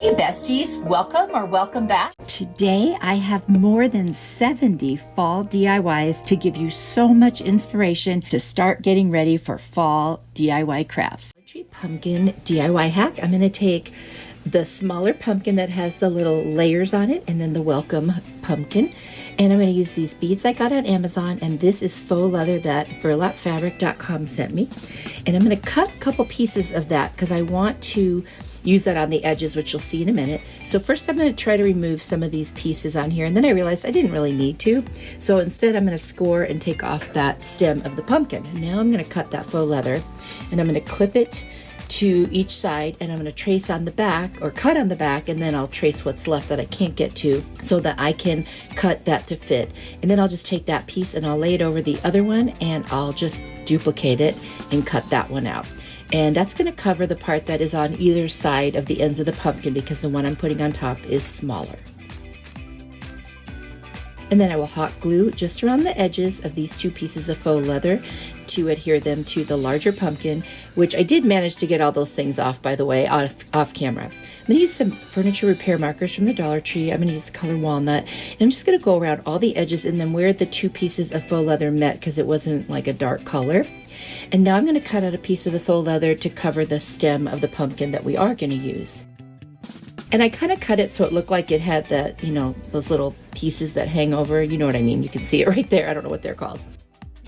Hey besties, welcome or welcome back. Today I have more than 70 fall DIYs to give you so much inspiration to start getting ready for fall DIY crafts. Pumpkin DIY hack. I'm going to take the smaller pumpkin that has the little layers on it and then the welcome pumpkin. And I'm going to use these beads I got on Amazon, and this is faux leather that burlapfabric.com sent me. And I'm going to cut a couple pieces of that because I want to use that on the edges, which you'll see in a minute. So first I'm going to try to remove some of these pieces on here, and then I realized I didn't really need to. So instead I'm going to score and take off that stem of the pumpkin. And now I'm going to cut that faux leather, and I'm going to clip it to each side, and I'm going to trace on the back or cut on the back, and then I'll trace what's left that I can't get to so that I can cut that to fit. And then I'll just take that piece and I'll lay it over the other one, and I'll just duplicate it and cut that one out. And that's going to cover the part that is on either side of the ends of the pumpkin because the one I'm putting on top is smaller. And then I will hot glue just around the edges of these two pieces of faux leather to adhere them to the larger pumpkin, which I did manage to get all those things off, by the way, off camera. I'm going to use some furniture repair markers from the Dollar Tree. I'm going to use the color walnut, and I'm just going to go around all the edges and then where the two pieces of faux leather met because it wasn't like a dark color. And now I'm going to cut out a piece of the faux leather to cover the stem of the pumpkin that we are going to use. And I kind of cut it so it looked like it had the, those little pieces that hang over. You know what I mean? You can see it right there. I don't know what they're called.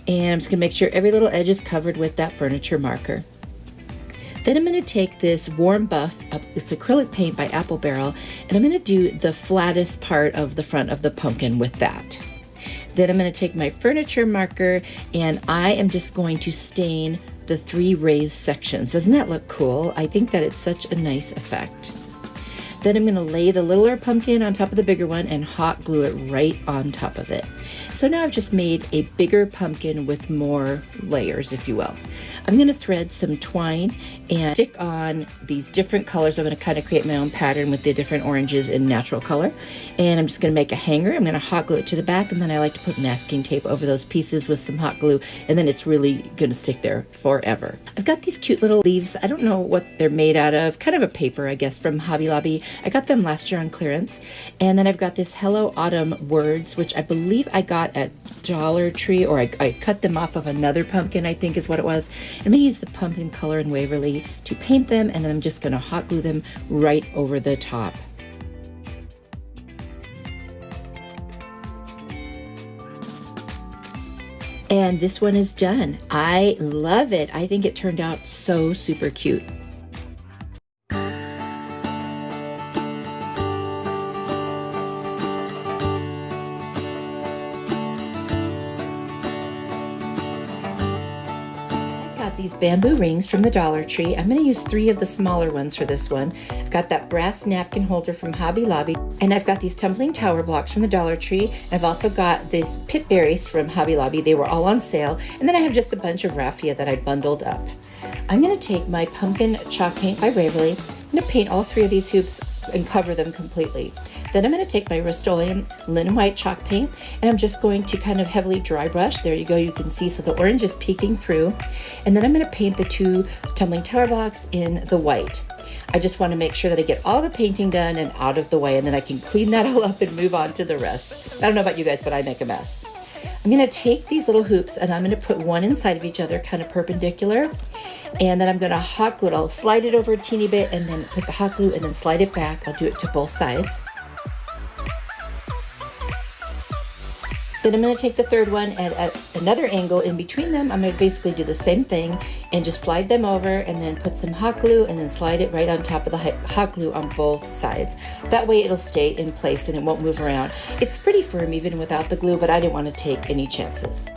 And I'm just going to make sure every little edge is covered with that furniture marker. Then I'm going to take this Warm Buff, it's acrylic paint by Apple Barrel, and I'm going to do the flattest part of the front of the pumpkin with that. Then I'm going to take my furniture marker, and I am just going to stain the 3 raised sections. Doesn't that look cool? I think that it's such a nice effect. Then I'm going to lay the littler pumpkin on top of the bigger one and hot glue it right on top of it. So now I've just made a bigger pumpkin with more layers, if you will. I'm going to thread some twine and stick on these different colors. I'm going to kind of create my own pattern with the different oranges in natural color. And I'm just going to make a hanger. I'm going to hot glue it to the back, and then I like to put masking tape over those pieces with some hot glue, and then it's really going to stick there forever. I've got these cute little leaves. I don't know what they're made out of. Kind of a paper, I guess, from Hobby Lobby. I got them last year on clearance. And then I've got this Hello Autumn words, which I believe I got at Dollar Tree, or I cut them off of another pumpkin, I think is what it was. I'm going to use the pumpkin color in Waverly to paint them, and then I'm just going to hot glue them right over the top. And this one is done. I love it. I think it turned out so super cute. These bamboo rings from the Dollar Tree. I'm going to use 3 of the smaller ones for this one. I've got that brass napkin holder from Hobby Lobby, and I've got these tumbling tower blocks from the Dollar Tree. I've also got these pit berries from Hobby Lobby. They were all on sale. And then I have just a bunch of raffia that I bundled up. I'm going to take my pumpkin chalk paint by Waverly. I'm going to paint all 3 of these hoops and cover them completely. Then I'm going to take my Rust-Oleum linen white chalk paint, and I'm just going to kind of heavily dry brush. There you go, you can see, so the orange is peeking through. And then I'm going to paint the 2 tumbling tower blocks in the white. I just want to make sure that I get all the painting done and out of the way, and then I can clean that all up and move on to the rest. I don't know about you guys, but I make a mess. I'm going to take these little hoops, and I'm going to put one inside of each other, kind of perpendicular. And then I'm going to hot glue it. I'll slide it over a teeny bit and then put the hot glue and then slide it back. I'll do it to both sides. Then I'm going to take the third one at another angle in between them. I'm going to basically do the same thing and just slide them over and then put some hot glue and then slide it right on top of the hot glue on both sides. That way it'll stay in place and it won't move around. It's pretty firm even without the glue, but I didn't want to take any chances.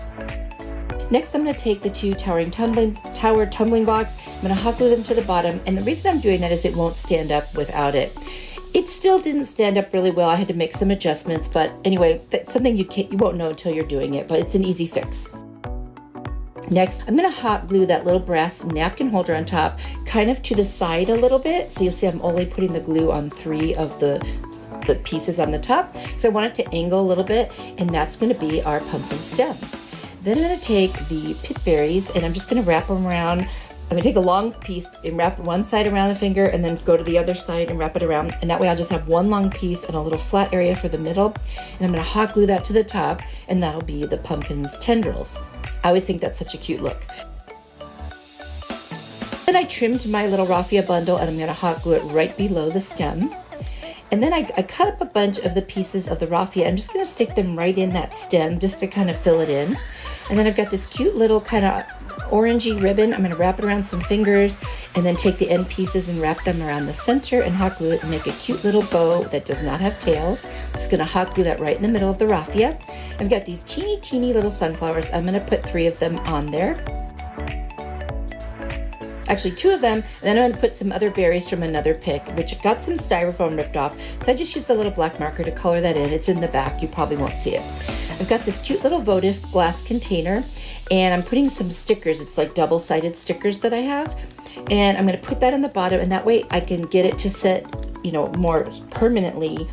Next, I'm going to take the 2 tower tumbling blocks. I'm going to hot glue them to the bottom, and the reason I'm doing that is it won't stand up without it. It still didn't stand up really well. I had to make some adjustments, but anyway, that's something you won't know until you're doing it, but it's an easy fix. Next, I'm going to hot glue that little brass napkin holder on top, kind of to the side a little bit. So you'll see I'm only putting the glue on 3 of the pieces on the top, because I want it to angle a little bit, and that's going to be our pumpkin stem. Then I'm going to take the pit berries, and I'm just going to wrap them around I'm gonna take a long piece and wrap one side around the finger and then go to the other side and wrap it around. And that way I'll just have one long piece and a little flat area for the middle. And I'm gonna hot glue that to the top, and that'll be the pumpkin's tendrils. I always think that's such a cute look. Then I trimmed my little raffia bundle, and I'm gonna hot glue it right below the stem. And then I cut up a bunch of the pieces of the raffia. I'm just gonna stick them right in that stem just to kind of fill it in. And then I've got this cute little kind of orangey ribbon. I'm gonna wrap it around some fingers and then take the end pieces and wrap them around the center and hot glue it and make a cute little bow that does not have tails. Just gonna hot glue that right in the middle of the raffia. I've got these teeny little sunflowers. I'm gonna put 3 of them on there. Actually 2 of them, and then I'm gonna put some other berries from another pick, which got some styrofoam ripped off. So I just used a little black marker to color that in. It's in the back, you probably won't see it. I've got this cute little votive glass container, and I'm putting some stickers. It's like double-sided stickers that I have. And I'm gonna put that on the bottom, and that way I can get it to sit, more permanently,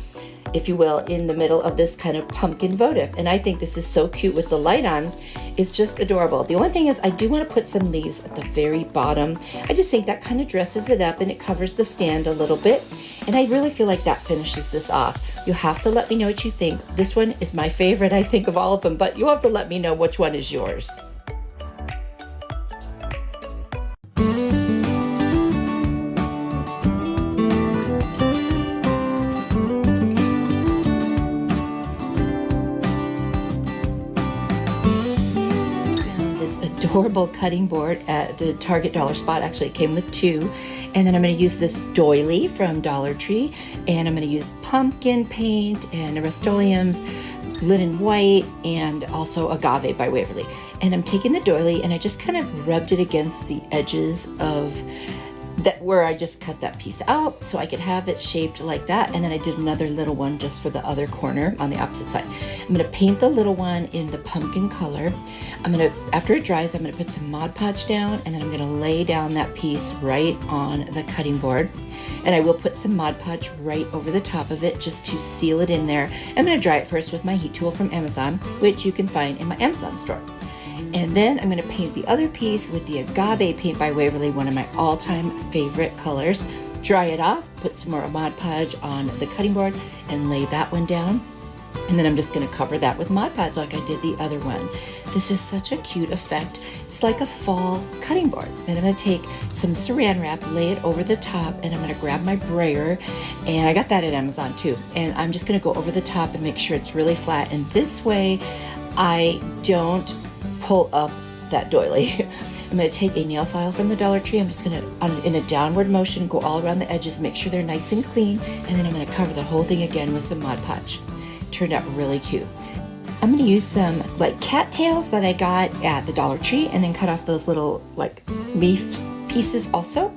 if you will, in the middle of this kind of pumpkin votive. And I think this is so cute with the light on. It's just adorable. The only thing is I do want to put some leaves at the very bottom. I just think that kind of dresses it up and it covers the stand a little bit. And I really feel like that finishes this off. You'll have to let me know what you think. This one is my favorite, I think, of all of them, but you'll have to let me know which one is yours. Adorable cutting board at the Target dollar spot. Actually, it came with 2. And then I'm going to use this Doily from Dollar Tree, and I'm going to use pumpkin paint and Rust-Oleum's linen white and also agave by Waverly. And I'm taking the Doily and I just kind of rubbed it against the edges of that where I just cut that piece out so I could have it shaped like that. And then I did another little one just for the other corner on the opposite side. I'm gonna paint the little one in the pumpkin color. After it dries, I'm gonna put some Mod Podge down, and then I'm gonna lay down that piece right on the cutting board. And I will put some Mod Podge right over the top of it just to seal it in there. I'm gonna dry it first with my heat tool from Amazon, which you can find in my Amazon store. And then I'm going to paint the other piece with the Agave Paint by Waverly, one of my all-time favorite colors. Dry it off, put some more Mod Podge on the cutting board, and lay that one down. And then I'm just going to cover that with Mod Podge like I did the other one. This is such a cute effect. It's like a fall cutting board. And I'm going to take some saran wrap, lay it over the top, and I'm going to grab my brayer. And I got that at Amazon too. And I'm just going to go over the top and make sure it's really flat. And this way I don't pull up that doily. I'm going to take a nail file from the Dollar Tree. I'm just going to, in a downward motion, go all around the edges, make sure they're nice and clean, and then I'm going to cover the whole thing again with some Mod Podge. Turned out really cute. I'm going to use some like cattails that I got at the Dollar Tree, and then cut off those little like leaf pieces also.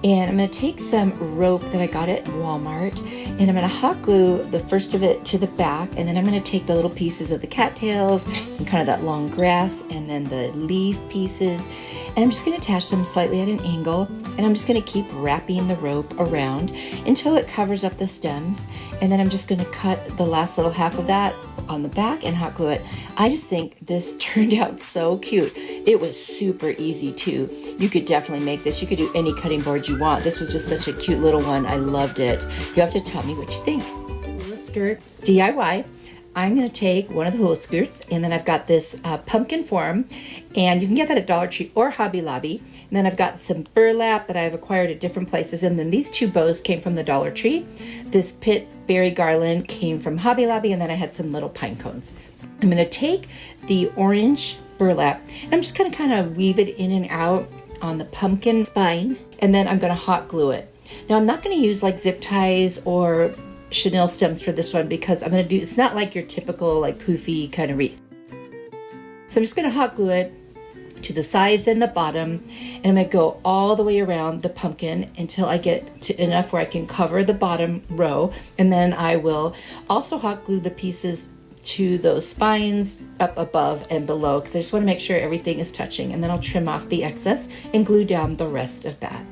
And I'm going to take some rope that I got at Walmart, and I'm going to hot glue the first of it to the back, and then I'm going to take the little pieces of the cattails and kind of that long grass and then the leaf pieces, and I'm just going to attach them slightly at an angle, and I'm just going to keep wrapping the rope around until it covers up the stems, and then I'm just going to cut the last little half of that on the back and hot glue it. I just think this turned out so cute. It was super easy too. You could definitely make this. You could do any cutting board you want. This was just such a cute little one. I loved it. You have to tell me what you think. Hula Skirt DIY. I'm going to take one of the Hula Skirts, and then I've got this pumpkin form, and you can get that at Dollar Tree or Hobby Lobby. And then I've got some burlap that I've acquired at different places, and then these 2 bows came from the Dollar Tree. This pit berry garland came from Hobby Lobby, and then I had some little pine cones. I'm going to take the orange burlap, and I'm just going to kind of weave it in and out on the pumpkin spine, and then I'm going to hot glue it. Now I'm not going to use like zip ties or chenille stems for this one, because it's not like your typical like poofy kind of wreath. So I'm just going to hot glue it to the sides and the bottom, and I'm going to go all the way around the pumpkin until I get to enough where I can cover the bottom row, and then I will also hot glue the pieces to those spines up above and below, because I just want to make sure everything is touching, and then I'll trim off the excess and glue down the rest of that.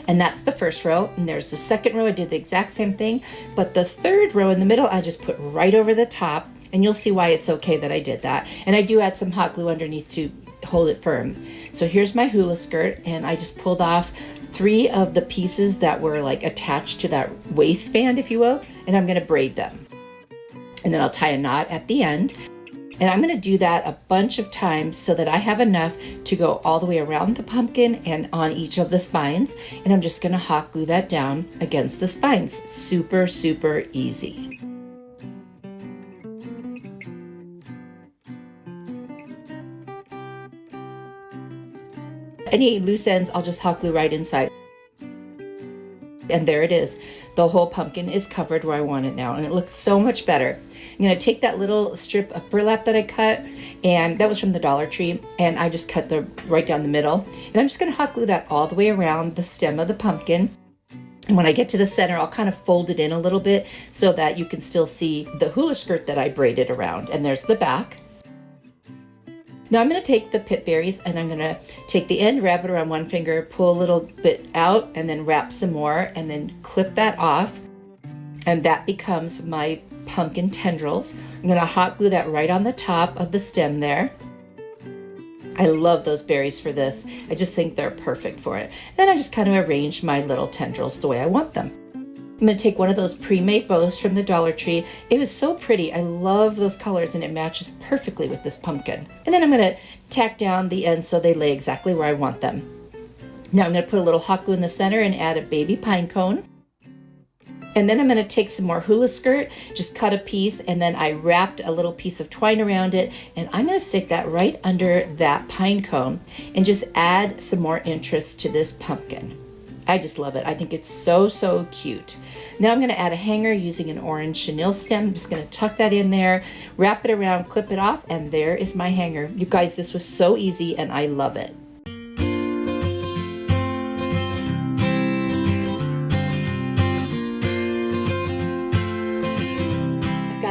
And that's the first row, and there's the second row. I did the exact same thing, but the third row in the middle I just put right over the top, and you'll see why it's okay that I did that. And I do add some hot glue underneath to hold it firm. So here's my hula skirt, and I just pulled off 3 of the pieces that were like attached to that waistband, if you will, and I'm going to braid them. And then I'll tie a knot at the end. And I'm going to do that a bunch of times so that I have enough to go all the way around the pumpkin and on each of the spines. And I'm just going to hot glue that down against the spines. Super, super easy. Any loose ends, I'll just hot glue right inside. And there it is. The whole pumpkin is covered where I want it now, and it looks so much better. I'm going to take that little strip of burlap that I cut, and that was from the Dollar Tree, and I just cut right down the middle. And I'm just going to hot glue that all the way around the stem of the pumpkin. And when I get to the center, I'll kind of fold it in a little bit so that you can still see the hula skirt that I braided around. And there's the back. Now I'm going to take the pip berries and I'm going to take the end, wrap it around one finger, pull a little bit out, and then wrap some more, and then clip that off. And that becomes my pumpkin tendrils. I'm going to hot glue that right on the top of the stem there. I love those berries for this. I just think they're perfect for it. Then I just kind of arrange my little tendrils the way I want them. I'm going to take one of those pre-made bows from the Dollar Tree. It was so pretty. I love those colors, and it matches perfectly with this pumpkin. And then I'm going to tack down the ends so they lay exactly where I want them. Now I'm going to put a little hot glue in the center and add a baby pine cone. And then I'm going to take some more hula skirt, just cut a piece, and then I wrapped a little piece of twine around it, and I'm going to stick that right under that pine cone and just add some more interest to this pumpkin. I just love it. I think it's so, so cute. Now I'm going to add a hanger using an orange chenille stem. I'm just going to tuck that in there, wrap it around, clip it off, and there is my hanger. You guys, this was so easy, and I love it.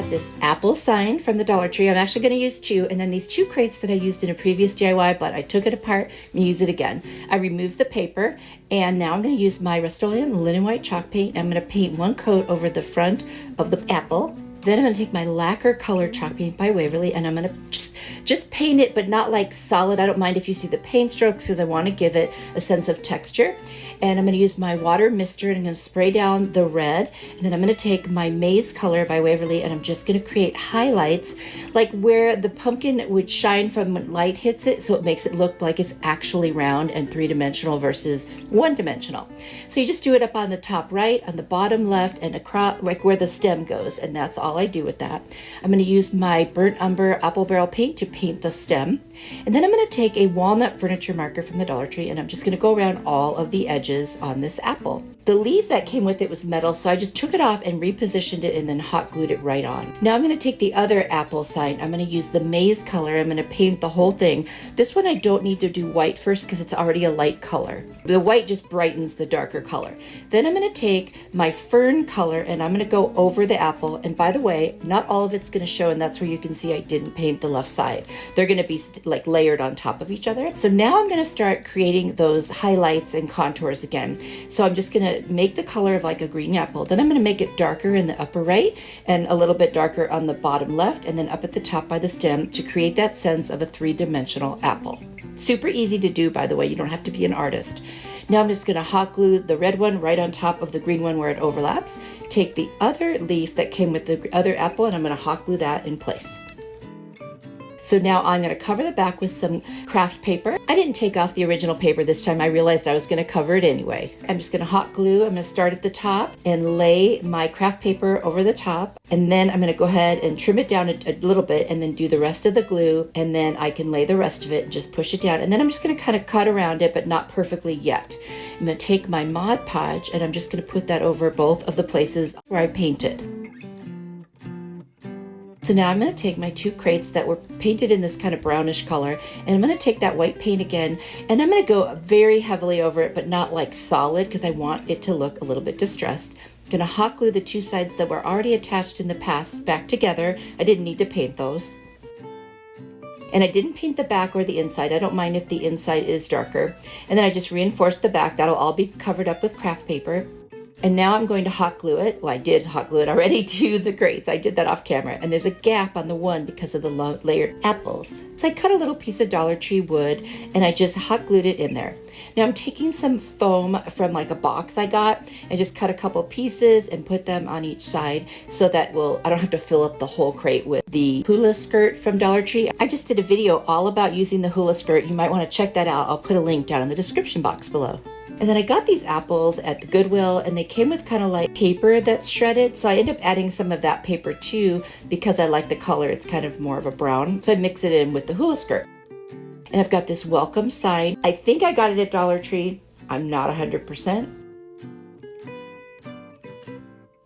This apple sign from the Dollar Tree. I'm actually going to use 2, and then these 2 crates that I used in a previous DIY, but I took it apart and use it again. I removed the paper, and now I'm going to use my Rust-Oleum linen white chalk paint. I'm going to paint 1 coat over the front of the apple. Then I'm going to take my lacquer color chalk paint by Waverly, and I'm going to just paint it, but not like solid. I don't mind if you see the paint strokes because I want to give it a sense of texture. And I'm going to use my water mister, and I'm going to spray down the red. And then I'm going to take my maize color by Waverly, and I'm just going to create highlights like where the pumpkin would shine from when light hits it, so it makes it look like it's actually round and 3-dimensional versus 1-dimensional. So you just do it up on the top right, on the bottom left, and across like where the stem goes, and that's all I do with that. I'm going to use my burnt umber apple barrel paint to paint the stem. And then I'm going to take a walnut furniture marker from the Dollar Tree, and I'm just going to go around all of the edges on this apple. The leaf that came with it was metal, so I just took it off and repositioned it and then hot glued it right on. Now I'm going to take the other apple sign. I'm going to use the maize color. I'm going to paint the whole thing. This one I don't need to do white first because it's already a light color. The white just brightens the darker color. Then I'm going to take my fern color and I'm going to go over the apple. And by the way, not all of it's going to show, and that's where you can see I didn't paint the left side. They're going to be like layered on top of each other. So now I'm going to start creating those highlights and contours again. So I'm just going to make the color of like a green apple. Then I'm going to make it darker in the upper right and a little bit darker on the bottom left, and then up at the top by the stem to create that sense of a 3-dimensional apple. Super easy to do, by the way. You don't have to be an artist. Now I'm just going to hot glue the red one right on top of the green one where it overlaps. Take the other leaf that came with the other apple, and I'm going to hot glue that in place. So now I'm going to cover the back with some craft paper. I didn't take off the original paper this time. I realized I was going to cover it anyway. I'm just going to hot glue. I'm going to start at the top and lay my craft paper over the top. And then I'm going to go ahead and trim it down a little bit and then do the rest of the glue. And then I can lay the rest of it and just push it down. And then I'm just going to kind of cut around it, but not perfectly yet. I'm going to take my Mod Podge and I'm just going to put that over both of the places where I painted. So now I'm going to take my 2 crates that were painted in this kind of brownish color, and I'm going to take that white paint again, and I'm going to go very heavily over it, but not like solid because I want it to look a little bit distressed. I'm going to hot glue the 2 sides that were already attached in the past back together. I didn't need to paint those. And I didn't paint the back or the inside. I don't mind if the inside is darker. And then I just reinforced the back. That'll all be covered up with craft paper. And now I'm going to hot glue it. Well, I did hot glue it already to the grates. I did that off camera. And there's a gap on the one because of the layered apples. So I cut a little piece of Dollar Tree wood and I just hot glued it in there. Now I'm taking some foam from like a box I got and just cut a couple pieces and put them on each side so that I don't have to fill up the whole crate with the Hula Skirt from Dollar Tree. I just did a video all about using the Hula Skirt. You might want to check that out. I'll put a link down in the description box below. And then I got these apples at the Goodwill and they came with kind of like paper that's shredded. So I end up adding some of that paper too because I like the color. It's kind of more of a brown. So I mix it in with the Hula Skirt. And I've got this welcome sign. I think I got it at Dollar Tree. I'm not 100%.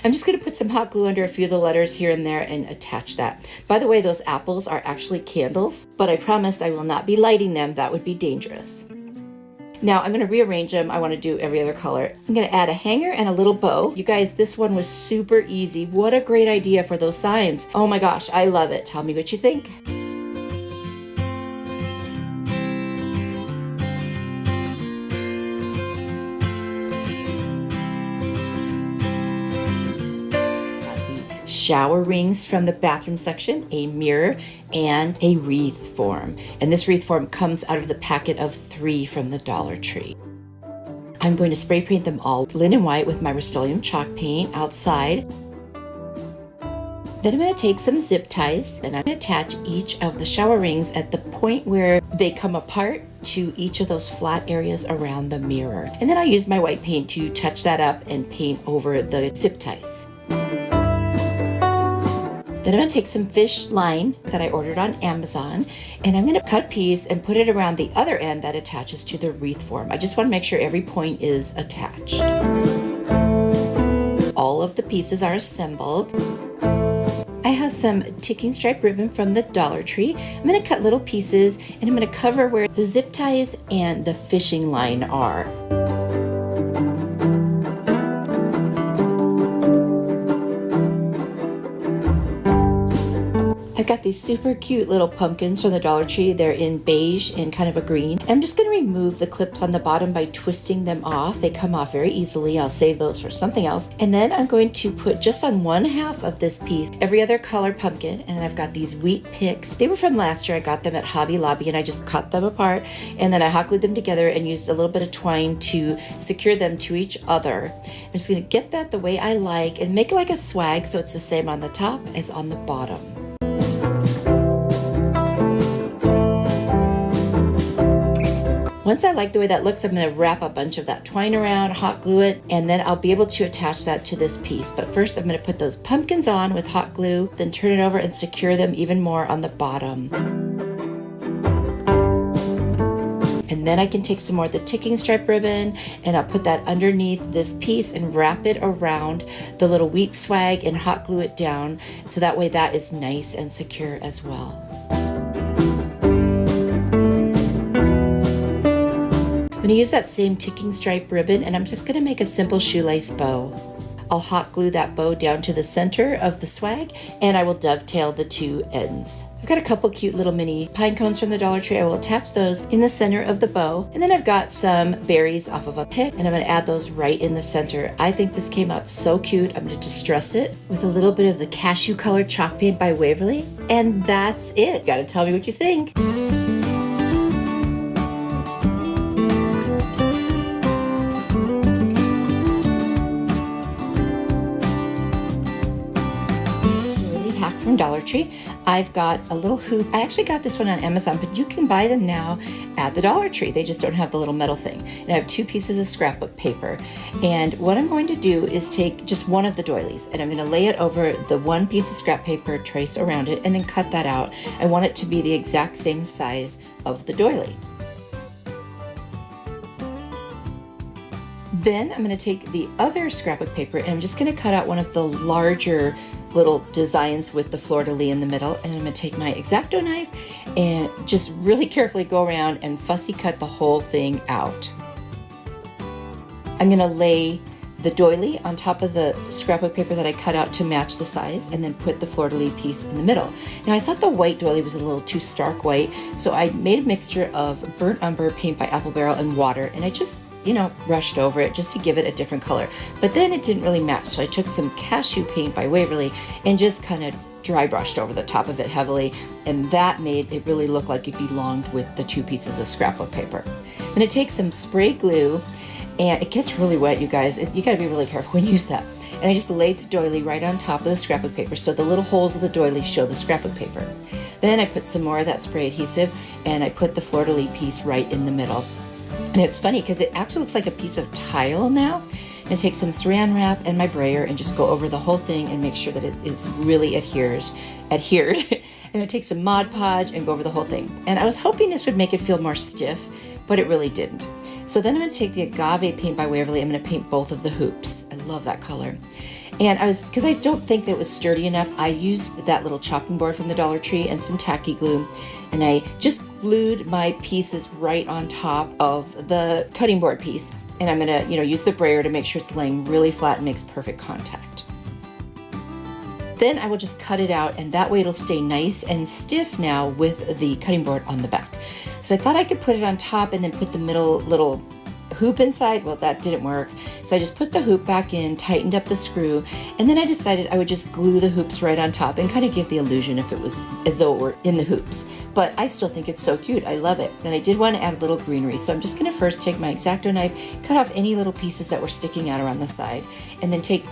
I'm just going to put some hot glue under a few of the letters here and there and attach that. By the way, those apples are actually candles, but I promise I will not be lighting them. That would be dangerous. Now I'm going to rearrange them. I want to do every other color. I'm going to add a hanger and a little bow. You guys, this one was super easy. What a great idea for those signs. Oh my gosh, I love it. Tell me what you think. Shower rings from the bathroom section, a mirror, and a wreath form. And this wreath form comes out of the packet of 3 from the Dollar Tree. I'm going to spray paint them all linen white with my Rust-Oleum chalk paint outside. Then I'm going to take some zip ties and I'm going to attach each of the shower rings at the point where they come apart to each of those flat areas around the mirror. And then I'll use my white paint to touch that up and paint over the zip ties. Then I'm going to take some fish line that I ordered on Amazon and I'm going to cut a piece and put it around the other end that attaches to the wreath form. I just want to make sure every point is attached. All of the pieces are assembled. I have some ticking stripe ribbon from the Dollar Tree. I'm going to cut little pieces and I'm going to cover where the zip ties and the fishing line are. I've got these super cute little pumpkins from the Dollar Tree. They're in beige and kind of a green. I'm just going to remove the clips on the bottom by twisting them off. They come off very easily. I'll save those for something else. And then I'm going to put just on one half of this piece every other color pumpkin. And then I've got these wheat pics. They were from last year. I got them at Hobby Lobby and I just cut them apart. And then I hot glued them together and used a little bit of twine to secure them to each other. I'm just going to get that the way I like and make it like a swag so it's the same on the top as on the bottom. Once I like the way that looks, I'm going to wrap a bunch of that twine around, hot glue it, and then I'll be able to attach that to this piece. But first I'm going to put those pumpkins on with hot glue, then turn it over and secure them even more on the bottom. And then I can take some more of the ticking stripe ribbon and I'll put that underneath this piece and wrap it around the little wheat swag and hot glue it down so that way that is nice and secure as well. I'm going to use that same ticking stripe ribbon and I'm just going to make a simple shoelace bow. I'll hot glue that bow down to the center of the swag and I will dovetail the two ends. I've got a couple cute little mini pine cones from the Dollar Tree. I will attach those in the center of the bow. And then I've got some berries off of a pick and I'm going to add those right in the center. I think this came out so cute. I'm going to distress it with a little bit of the cashew colored chalk paint by Waverly. And that's it. Gotta tell me what you think. From Dollar Tree. I've got a little hoop. I actually got this one on Amazon, but you can buy them now at the Dollar Tree. They just don't have the little metal thing. And I have 2 pieces of scrapbook paper. And what I'm going to do is take just one of the doilies and I'm going to lay it over the one piece of scrap paper, trace around it, and then cut that out. I want it to be the exact same size of the doily. Then I'm going to take the other scrapbook paper and I'm just going to cut out one of the larger little designs with the fleur-de-lis in the middle, and I'm going to take my X-Acto knife and just really carefully go around and fussy cut the whole thing out. I'm going to lay the doily on top of the scrapbook paper that I cut out to match the size and then put the fleur-de-lis piece in the middle. Now I thought the white doily was a little too stark white, so I made a mixture of burnt umber paint by Apple Barrel and water, and I just you know, brushed over it just to give it a different color. But then it didn't really match, so I took some cashew paint by Waverly and just kind of dry brushed over the top of it heavily, and that made it really look like it belonged with the two pieces of scrapbook paper. I'm going to take some spray glue, and it gets really wet, you guys. You got to be really careful when you use that. And I just laid the doily right on top of the scrapbook paper, so the little holes of the doily show the scrapbook paper. Then I put some more of that spray adhesive, and I put the fleur-de-lis piece right in the middle. And it's funny because it actually looks like a piece of tile now. I'm going to take some saran wrap and my brayer and just go over the whole thing and make sure that it is really adhered. I'm going to take some Mod Podge and go over the whole thing. And I was hoping this would make it feel more stiff, but it really didn't. So then I'm going to take the agave paint by Waverly. I'm going to paint both of the hoops. I love that color. And because I don't think that it was sturdy enough, I used that little chopping board from the Dollar Tree and some tacky glue. And I just glued my pieces right on top of the cutting board piece. And I'm going to, use the brayer to make sure it's laying really flat and makes perfect contact. Then I will just cut it out, and that way it'll stay nice and stiff now with the cutting board on the back. So I thought I could put it on top and then put the middle little hoop inside. Well, that didn't work. So I just put the hoop back in, tightened up the screw, and then I decided I would just glue the hoops right on top and kind of give the illusion if it was as though it were in the hoops. But I still think it's so cute. I love it. Then I did want to add a little greenery. So I'm just going to first take my X-Acto knife, cut off any little pieces that were sticking out around the side, and then take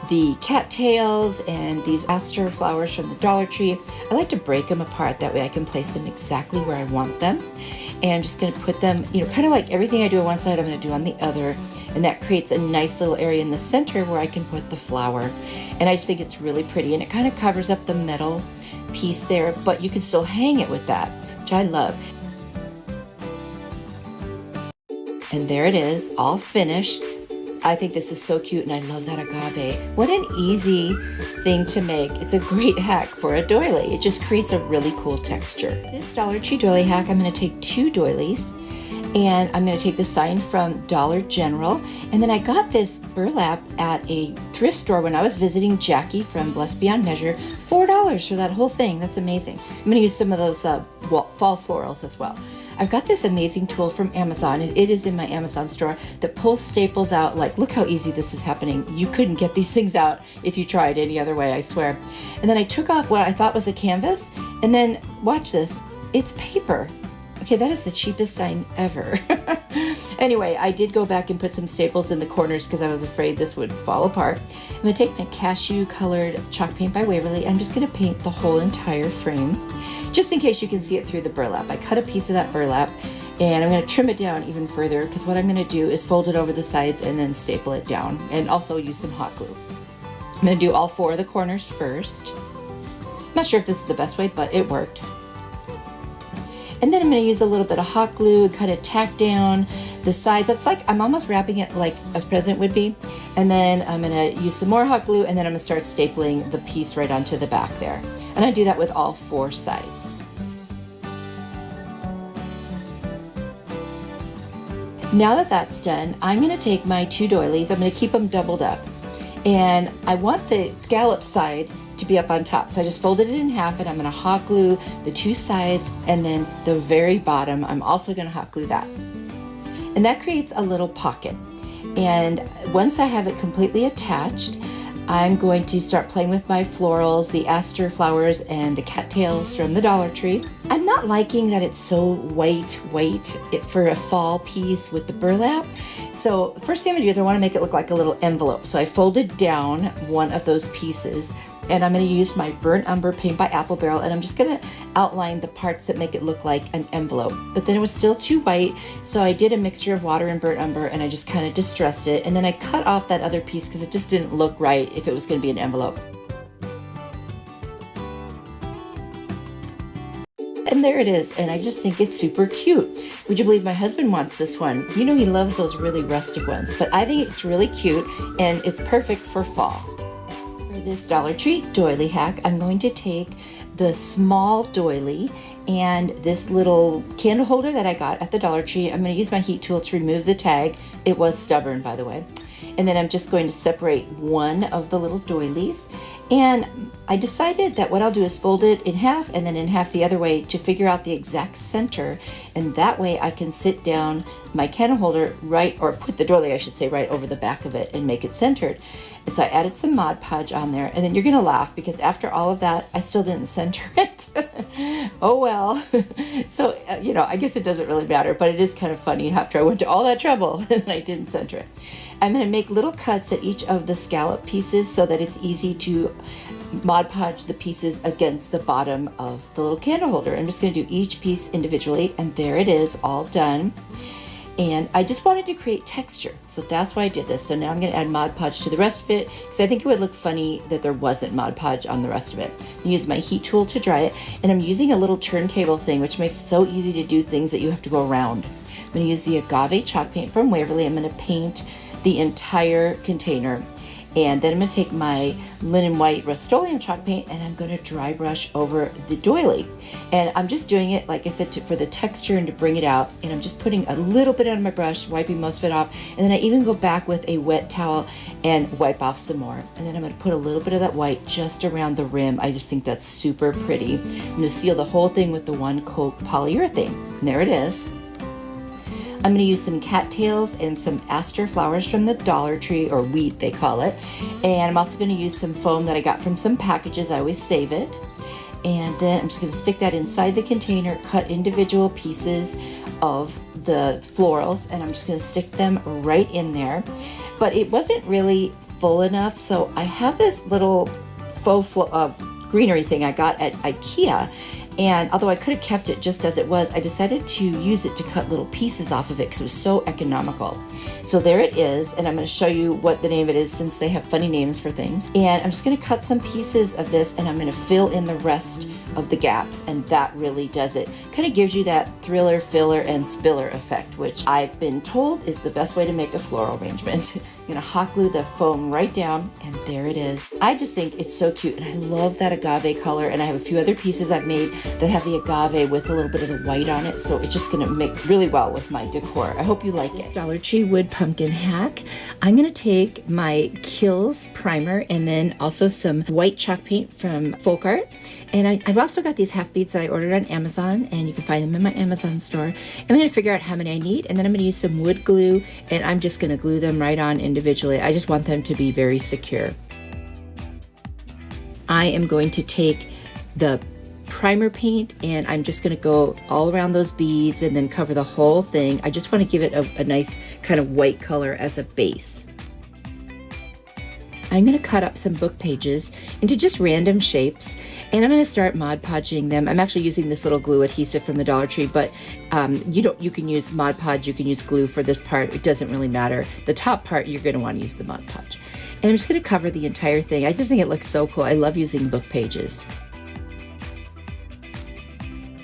the cattails and these aster flowers from the Dollar Tree. I like to break them apart. That way I can place them exactly where I want them. And I'm just going to put them, kind of like everything I do on one side, I'm going to do on the other. And that creates a nice little area in the center where I can put the flower. And I just think it's really pretty. And it kind of covers up the metal piece there, but you can still hang it with that, which I love. And there it is, all finished. I think this is so cute, and I love that agave. What an easy thing to make. It's a great hack for a doily. It just creates a really cool texture. This Dollar Tree doily hack, I'm going to take 2 doilies, and I'm going to take the sign from Dollar General. And then I got this burlap at a thrift store when I was visiting Jackie from Blessed Beyond Measure. $4 for that whole thing. That's amazing. I'm going to use some of those fall florals as well. I've got this amazing tool from Amazon. It is in my Amazon store that pulls staples out. Like, look how easy this is happening. You couldn't get these things out if you tried any other way, I swear. And then I took off what I thought was a canvas, and then watch this, it's paper. Okay, that is the cheapest sign ever. Anyway, I did go back and put some staples in the corners because I was afraid this would fall apart. I'm going to take my cashew colored chalk paint by Waverly. I'm just going to paint the whole entire frame, just in case you can see it through the burlap. I cut a piece of that burlap, and I'm going to trim it down even further because what I'm going to do is fold it over the sides and then staple it down, and also use some hot glue. I'm going to do all 4 of the corners first. I'm not sure if this is the best way, but it worked. And then I'm going to use a little bit of hot glue and kind of tack down the sides. That's like, I'm almost wrapping it like a present would be. And then I'm going to use some more hot glue, and then I'm going to start stapling the piece right onto the back there. And I do that with all 4 sides. Now that that's done, I'm going to take my 2 doilies. I'm going to keep them doubled up. And I want the scallop side to be up on top. So I just folded it in half, and I'm going to hot glue the 2 sides, and then the very bottom, I'm also going to hot glue that. And that creates a little pocket. And once I have it completely attached, I'm going to start playing with my florals, the aster flowers, and the cattails from the Dollar Tree. I'm not liking that it's so white for a fall piece with the burlap. So first thing I'm going to do is I want to make it look like a little envelope. So I folded down one of those pieces, and I'm going to use my burnt umber paint by Apple Barrel, and I'm just going to outline the parts that make it look like an envelope. But then it was still too white, so I did a mixture of water and burnt umber, and I just kind of distressed it, and then I cut off that other piece because it just didn't look right if it was going to be an envelope. And there it is, and I just think it's super cute. Would you believe my husband wants this one? You know, he loves those really rustic ones, but I think it's really cute, and it's perfect for fall. For this Dollar Tree doily hack, I'm going to take the small doily and this little candle holder that I got at the Dollar Tree. I'm going to use my heat tool to remove the tag. It was stubborn, by the way. And then I'm just going to separate one of the little doilies. And I decided that what I'll do is fold it in half and then in half the other way to figure out the exact center. And that way I can sit down my candle holder right, or put the doily, I should say, right over the back of it and make it centered. And so I added some Mod Podge on there. And then you're gonna laugh because after all of that, I still didn't center it. Oh well. So, you know, I guess it doesn't really matter, but it is kind of funny after I went to all that trouble and I didn't center it. I'm going to make little cuts at each of the scallop pieces so that it's easy to Mod Podge the pieces against the bottom of the little candle holder. I'm just going to do each piece individually, and there it is, all done. And I just wanted to create texture, so that's why I did this. So now I'm going to add Mod Podge to the rest of it because I think it would look funny that there wasn't Mod Podge on the rest of it. I use my heat tool to dry it, and I'm using a little turntable thing, which makes it so easy to do things that you have to go around. I'm going to use the agave chalk paint from Waverly. I'm going to paint the entire container, and then I'm going to take my linen white Rust-Oleum chalk paint and I'm going to dry brush over the doily. And I'm just doing it, like I said, for the texture and to bring it out. And I'm just putting a little bit on my brush, wiping most of it off, and then I even go back with a wet towel and wipe off some more. And then I'm going to put a little bit of that white just around the rim. I just think that's super pretty. I'm going to seal the whole thing with the one coat polyurethane. And there it is. I'm going to use some cattails and some aster flowers from the Dollar Tree, or Wreath they call it. And I'm also going to use some foam that I got from some packages. I always save it. And then I'm just going to stick that inside the container, cut individual pieces of the florals, and I'm just going to stick them right in there. But it wasn't really full enough, so I have this little faux greenery thing I got at IKEA. And although I could have kept it just as it was, I decided to use it to cut little pieces off of it because it was so economical. So there it is, and I'm going to show you what the name of it is since they have funny names for things. And I'm just going to cut some pieces of this, and I'm going to fill in the rest of the gaps, and that really does it. Kind of gives you that thriller, filler, and spiller effect, which I've been told is the best way to make a floral arrangement. I'm going to hot glue the foam right down, and there it is. I just think it's so cute, and I love that agave color, and I have a few other pieces I've made that have the agave with a little bit of the white on it, so it's just going to mix really well with my decor. I hope you like it. Dollar Tree wood pumpkin hack. I'm going to take my Kills primer and then also some white chalk paint from Folk Art, and I've also got these half beads that I ordered on Amazon, and you can find them in my Amazon store. I'm going to figure out how many I need, and then I'm going to use some wood glue, and I'm just going to glue them right on individually. I just want them to be very secure. I am going to take the primer paint and I'm just going to go all around those beads and then cover the whole thing. I just want to give it a nice kind of white color as a base. I'm going to cut up some book pages into just random shapes, and I'm going to start Mod Podging them. I'm actually using this little glue adhesive from the Dollar Tree, but you can use Mod Podge, you can use glue for this part. It doesn't really matter. The top part, you're going to want to use the Mod Podge. And I'm just going to cover the entire thing. I just think it looks so cool. I love using book pages.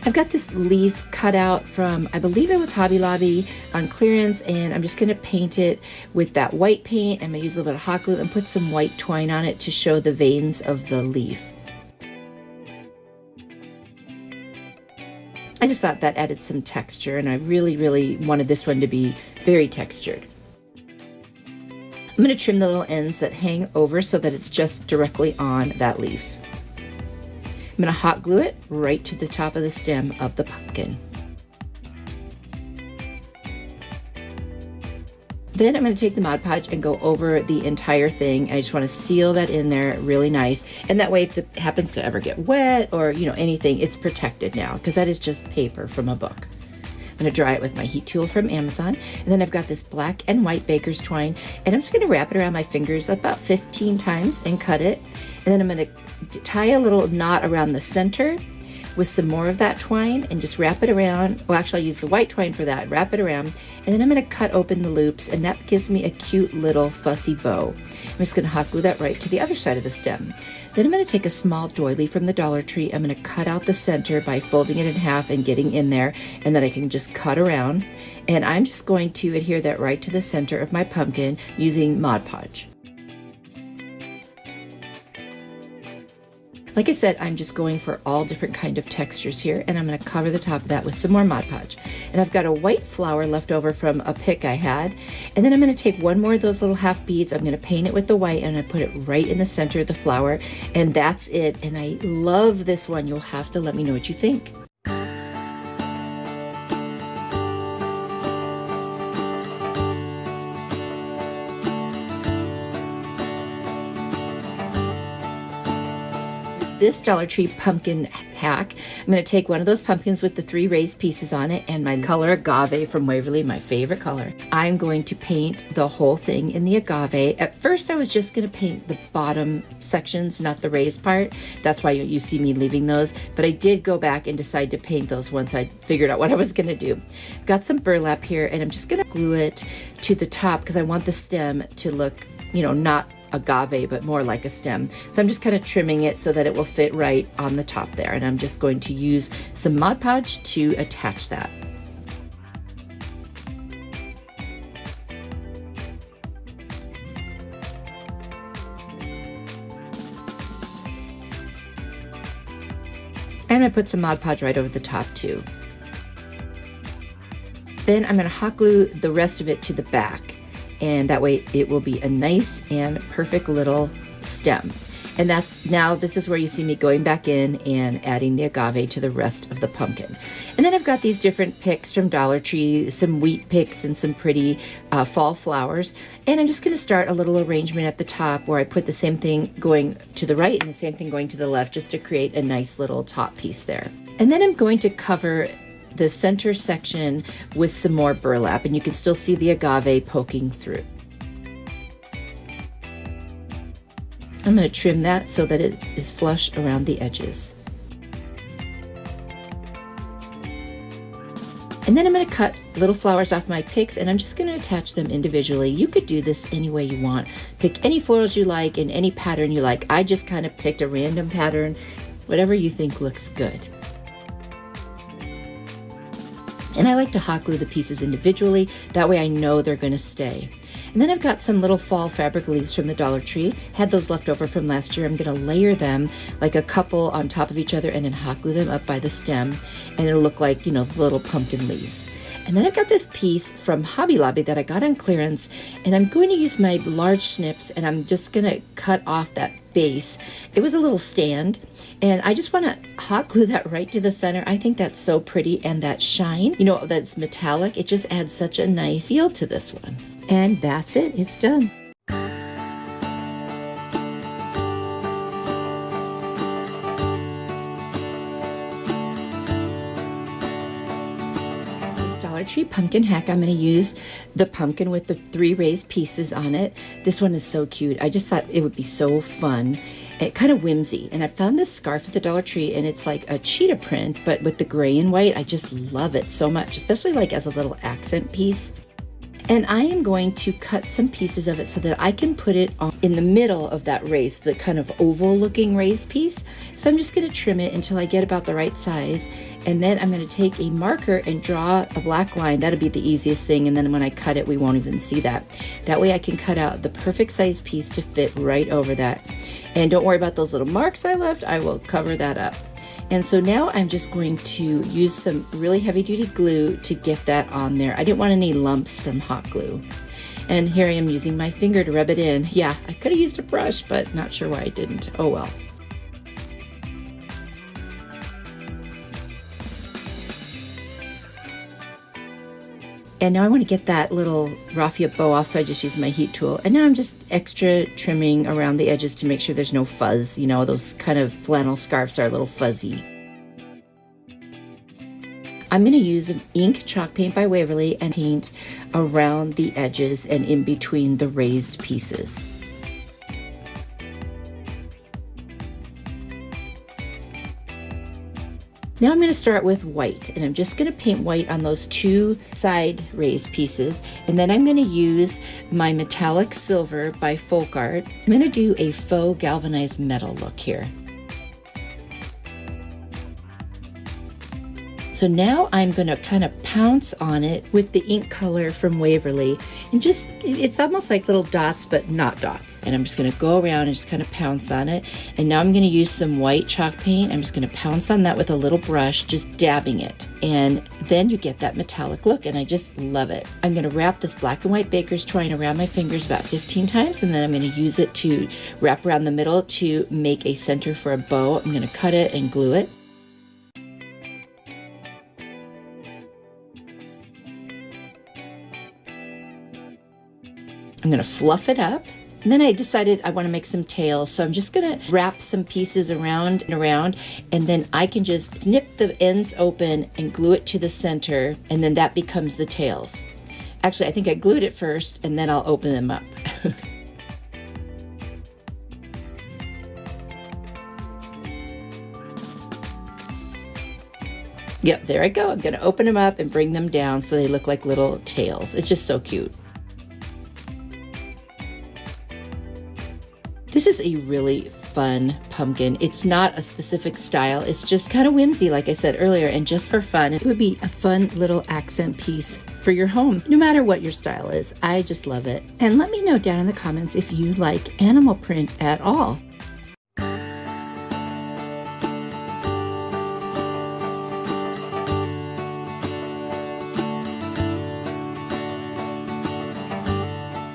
I've got this leaf cut out from, I believe it was Hobby Lobby on clearance, and I'm just going to paint it with that white paint. I'm going to use a little bit of hot glue and put some white twine on it to show the veins of the leaf. I just thought that added some texture, and I really, really wanted this one to be very textured. I'm going to trim the little ends that hang over so that it's just directly on that leaf. I'm going to hot glue it right to the top of the stem of the pumpkin. Then I'm going to take the Mod Podge and go over the entire thing. I just want to seal that in there really nice. And that way, if it happens to ever get wet or, anything, it's protected now because that is just paper from a book. I'm going to dry it with my heat tool from Amazon. And then I've got this black and white baker's twine, and I'm just going to wrap it around my fingers about 15 times and cut it. And then I'm going to tie a little knot around the center with some more of that twine and just wrap it around. Well, actually, I'll use the white twine for that. Wrap it around, and then I'm going to cut open the loops, and that gives me a cute little fussy bow. I'm just going to hot glue that right to the other side of the stem. Then I'm going to take a small doily from the Dollar Tree. I'm going to cut out the center by folding it in half and getting in there, and then I can just cut around. And I'm just going to adhere that right to the center of my pumpkin using Mod Podge. Like I said, I'm just going for all different kind of textures here, and I'm going to cover the top of that with some more Mod Podge. And I've got a white flower left over from a pic I had, and then I'm going to take one more of those little half beads. I'm going to paint it with the white, and I put it right in the center of the flower, and that's it. And I love this one. You'll have to let me know what you think. This Dollar Tree pumpkin hack, I'm going to take one of those pumpkins with the 3 raised pieces on it and my color agave from Waverly, my favorite color. I'm going to paint the whole thing in the agave. At first I was just going to paint the bottom sections, not the raised part. That's why you see me leaving those, but I did go back and decide to paint those once I figured out what I was going to do. Got some burlap here, and I'm just going to glue it to the top because I want the stem to look, not agave, but more like a stem. So I'm just kind of trimming it so that it will fit right on the top there. And I'm just going to use some Mod Podge to attach that. And I put some Mod Podge right over the top too. Then I'm going to hot glue the rest of it to the back. And that way it will be a nice and perfect little stem. And this is where you see me going back in and adding the agave to the rest of the pumpkin. And then I've got these different picks from Dollar Tree, some wheat picks and some pretty fall flowers. And I'm just going to start a little arrangement at the top where I put the same thing going to the right and the same thing going to the left, just to create a nice little top piece there. And then I'm going to cover the center section with some more burlap, and you can still see the agave poking through. I'm going to trim that so that it is flush around the edges. And then I'm going to cut little flowers off my picks, and I'm just going to attach them individually. You could do this any way you want. Pick any florals you like in any pattern you like. I just kind of picked a random pattern, whatever you think looks good. And I like to hot glue the pieces individually, that way I know they're going to stay. And then I've got some little fall fabric leaves from the Dollar Tree. Had those left over from last year. I'm going to layer them like a couple on top of each other and then hot glue them up by the stem. And it'll look like, little pumpkin leaves. And then I've got this piece from Hobby Lobby that I got on clearance. And I'm going to use my large snips, and I'm just going to cut off that base. It was a little stand, and I just want to hot glue that right to the center. I think that's so pretty, and that shine, that's metallic, it just adds such a nice feel to this one. And that's it, it's done. Dollar Tree pumpkin hack, I'm going to use the pumpkin with the 3 raised pieces on it. This one is so cute. I just thought it would be so fun. And kind of whimsy. And I found this scarf at the Dollar Tree, and it's like a cheetah print, but with the gray and white. I just love it so much, especially like as a little accent piece. And I am going to cut some pieces of it so that I can put it on in the middle of that raised, the kind of oval looking raised piece. So I'm just going to trim it until I get about the right size. And then I'm going to take a marker and draw a black line. That'll be the easiest thing. And then when I cut it, we won't even see that. That way I can cut out the perfect size piece to fit right over that. And don't worry about those little marks I left. I will cover that up. And so now I'm just going to use some really heavy duty glue to get that on there. I didn't want any lumps from hot glue. And here I am using my finger to rub it in. Yeah, I could have used a brush, but not sure why I didn't. Oh well. And now I want to get that little raffia bow off, so I just use my heat tool. And now I'm just extra trimming around the edges to make sure there's no fuzz. Those kind of flannel scarves are a little fuzzy. I'm going to use an ink chalk paint by Waverly and paint around the edges and in between the raised pieces. Now I'm going to start with white, and I'm just going to paint white on those 2 side raised pieces, and then I'm going to use my metallic silver by Folk Art. I'm going to do a faux galvanized metal look here. So now I'm going to kind of pounce on it with the ink color from Waverly, and just, it's almost like little dots, but not dots. And I'm just gonna go around and just kind of pounce on it. And now I'm gonna use some white chalk paint. I'm just gonna pounce on that with a little brush, just dabbing it. And then you get that metallic look, and I just love it. I'm gonna wrap this black and white baker's twine around my fingers about 15 times, and then I'm gonna use it to wrap around the middle to make a center for a bow. I'm gonna cut it and glue it. I'm gonna fluff it up. And then I decided I want to make some tails, so I'm just gonna wrap some pieces around and around, and then I can just snip the ends open and glue it to the center, and then that becomes the tails. Actually, I think I glued it first, and then I'll open them up. Yep, there I go. I'm gonna open them up and bring them down so they look like little tails. It's just so cute. This is a really fun pumpkin. It's not a specific style. It's just kind of whimsy, like I said earlier, and just for fun. It would be a fun little accent piece for your home, no matter what your style is. I just love it. And let me know down in the comments if you like animal print at all.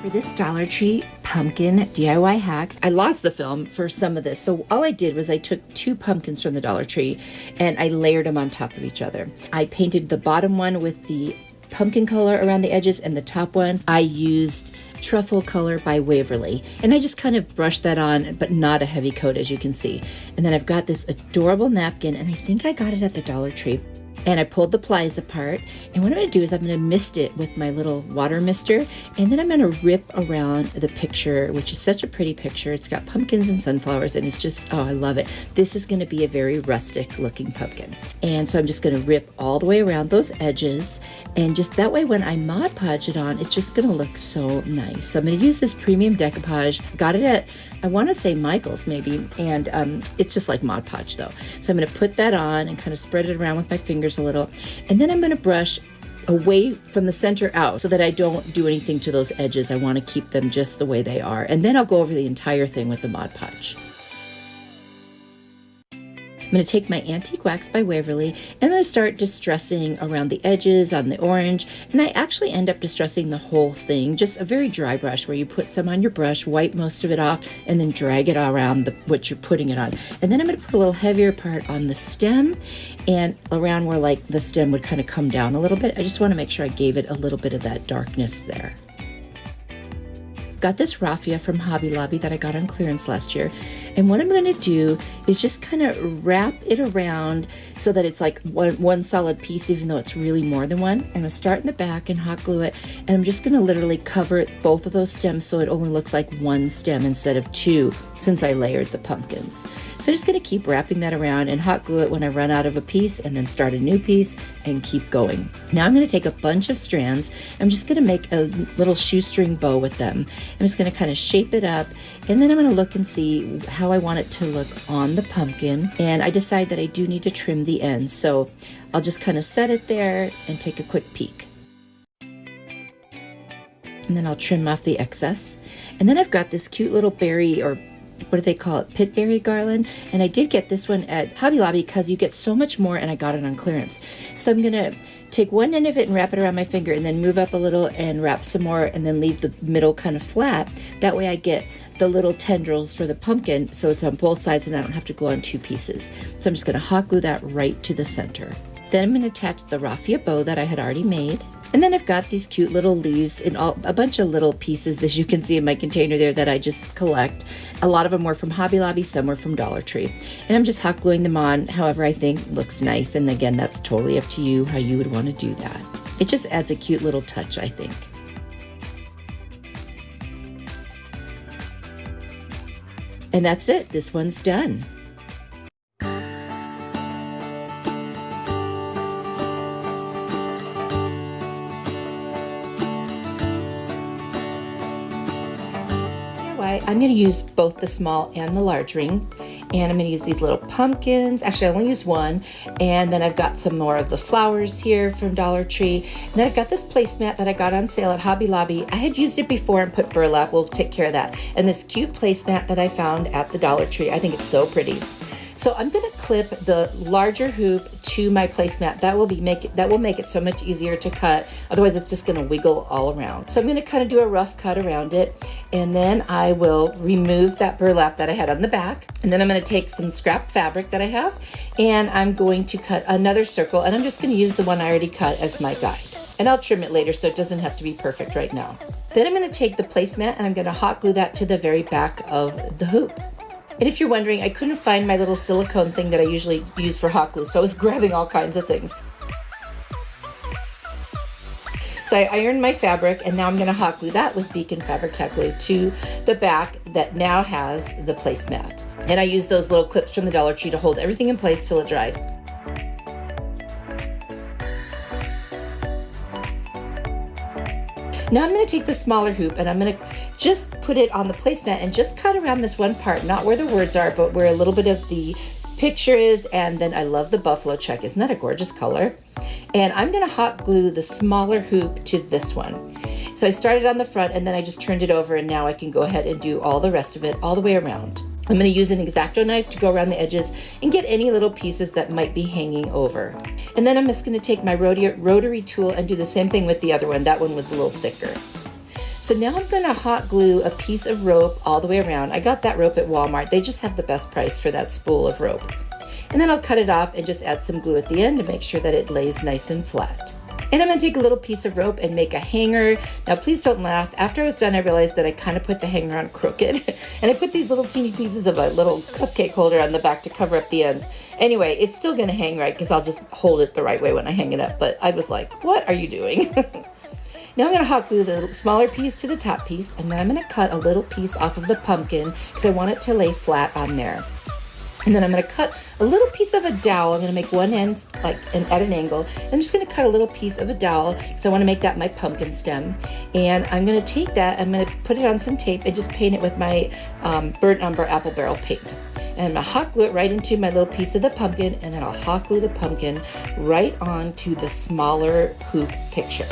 For this Dollar Tree pumpkin DIY hack, I lost the film for some of this. So all I did was I took 2 pumpkins from the Dollar Tree and I layered them on top of each other. I painted the bottom one with the pumpkin color around the edges, and the top one I used truffle color by Waverly, and I just kind of brushed that on, but not a heavy coat, as you can see. And then I've got this adorable napkin, and I think I got it at the Dollar Tree. And I pulled the plies apart, and what I'm going to do is I'm going to mist it with my little water mister, and then I'm going to rip around the picture, which is such a pretty picture. It's got pumpkins and sunflowers, and it's just, oh, I love it. This is going to be a very rustic looking pumpkin. And so I'm just going to rip all the way around those edges, and just that way when I Mod Podge it on, it's just going to look so nice. So I'm going to use this premium decoupage. Got it at, I want to say Michael's maybe, and it's just like Mod Podge though. So I'm going to put that on and kind of spread it around with my fingers a little, and then I'm going to brush away from the center out so that I don't do anything to those edges. I want to keep them just the way they are, and then I'll go over the entire thing with the Mod Podge. I'm going to take my Antique Wax by Waverly, and I'm going to start distressing around the edges on the orange, and I actually end up distressing the whole thing. Just a very dry brush where you put some on your brush, wipe most of it off, and then drag it around what you're putting it on. And then I'm going to put a little heavier part on the stem and around where like the stem would kind of come down a little bit. I just want to make sure I gave it a little bit of that darkness there. Got this raffia from Hobby Lobby that I got on clearance last year, and what I'm going to do is just kind of wrap it around so that it's like one solid piece, even though it's really more than one. I'm going to start in the back and hot glue it, and I'm just going to literally cover both of those stems so it only looks like one stem instead of 2, since I layered the pumpkins. So I'm just going to keep wrapping that around and hot glue it when I run out of a piece, and then start a new piece and keep going. Now I'm going to take a bunch of strands. I'm just going to make a little shoestring bow with them. I'm just going to kind of shape it up, and then I'm going to look and see how I want it to look on the pumpkin. And I decide that I do need to trim the ends, so I'll just kind of set it there and take a quick peek. And then I'll trim off the excess. And then I've got this cute little berry, or what do they call it, pitberry garland, and I did get this one at Hobby Lobby because you get so much more, and I got it on clearance. So I'm gonna take one end of it and wrap it around my finger, and then move up a little and wrap some more, and then leave the middle kind of flat. That way I get the little tendrils for the pumpkin, so it's on both sides and I don't have to glue on 2 pieces. So I'm just gonna hot glue that right to the center. Then I'm gonna attach the raffia bow that I had already made. And then I've got these cute little leaves and a bunch of little pieces, as you can see in my container there, that I just collect. A lot of them were from Hobby Lobby, some were from Dollar Tree. And I'm just hot gluing them on however I think looks nice. And again, that's totally up to you how you would want to do that. It just adds a cute little touch, I think. And that's it. This one's done. I'm going to use both the small and the large ring. And I'm going to use these little pumpkins. Actually, I only used one. And then I've got some more of the flowers here from Dollar Tree. And then I've got this placemat that I got on sale at Hobby Lobby. I had used it before and put burlap. We'll take care of that. And this cute placemat that I found at the Dollar Tree. I think it's so pretty. So I'm going to clip the larger hoop to my placemat. That will make it so much easier to cut. Otherwise, it's just going to wiggle all around. So I'm going to kind of do a rough cut around it, and then I will remove that burlap that I had on the back. And then I'm going to take some scrap fabric that I have, and I'm going to cut another circle, and I'm just going to use the one I already cut as my guide. And I'll trim it later, so it doesn't have to be perfect right now. Then I'm going to take the placemat, and I'm going to hot glue that to the very back of the hoop. And if you're wondering, I couldn't find my little silicone thing that I usually use for hot glue, so I was grabbing all kinds of things. So I ironed my fabric, and now I'm going to hot glue that with Beacon Fabric Tack Glue to the back that now has the placemat. And I used those little clips from the Dollar Tree to hold everything in place till it dried. Now I'm going to take the smaller hoop, and I'm going to just put it on the placemat and just cut around this one part, not where the words are, but where a little bit of the picture is. And then I love the buffalo check. Isn't that a gorgeous color? And I'm going to hot glue the smaller hoop to this one. So I started on the front, and then I just turned it over, and now I can go ahead and do all the rest of it all the way around. I'm going to use an X-Acto knife to go around the edges and get any little pieces that might be hanging over. And then I'm just going to take my rotary tool and do the same thing with the other one. That one was a little thicker. So now I'm going to hot glue a piece of rope all the way around. I got that rope at Walmart. They just have the best price for that spool of rope. And then I'll cut it off and just add some glue at the end to make sure that it lays nice and flat. And I'm going to take a little piece of rope and make a hanger. Now please don't laugh. After I was done, I realized that I kind of put the hanger on crooked. And I put these little teeny pieces of a little cupcake holder on the back to cover up the ends. Anyway, it's still going to hang right because I'll just hold it the right way when I hang it up. But I was like, what are you doing? Now I'm going to hot glue the smaller piece to the top piece, and then I'm going to cut a little piece off of the pumpkin because I want it to lay flat on there. And then I'm going to cut a little piece of a dowel. I'm going to make one end at an angle. I'm just going to cut a little piece of a dowel because I want to make that my pumpkin stem. And I'm going to take that, I'm going to put it on some tape and just paint it with my burnt umber apple barrel paint. And I'm going to hot glue it right into my little piece of the pumpkin, and then I'll hot glue the pumpkin right onto the smaller hoop picture.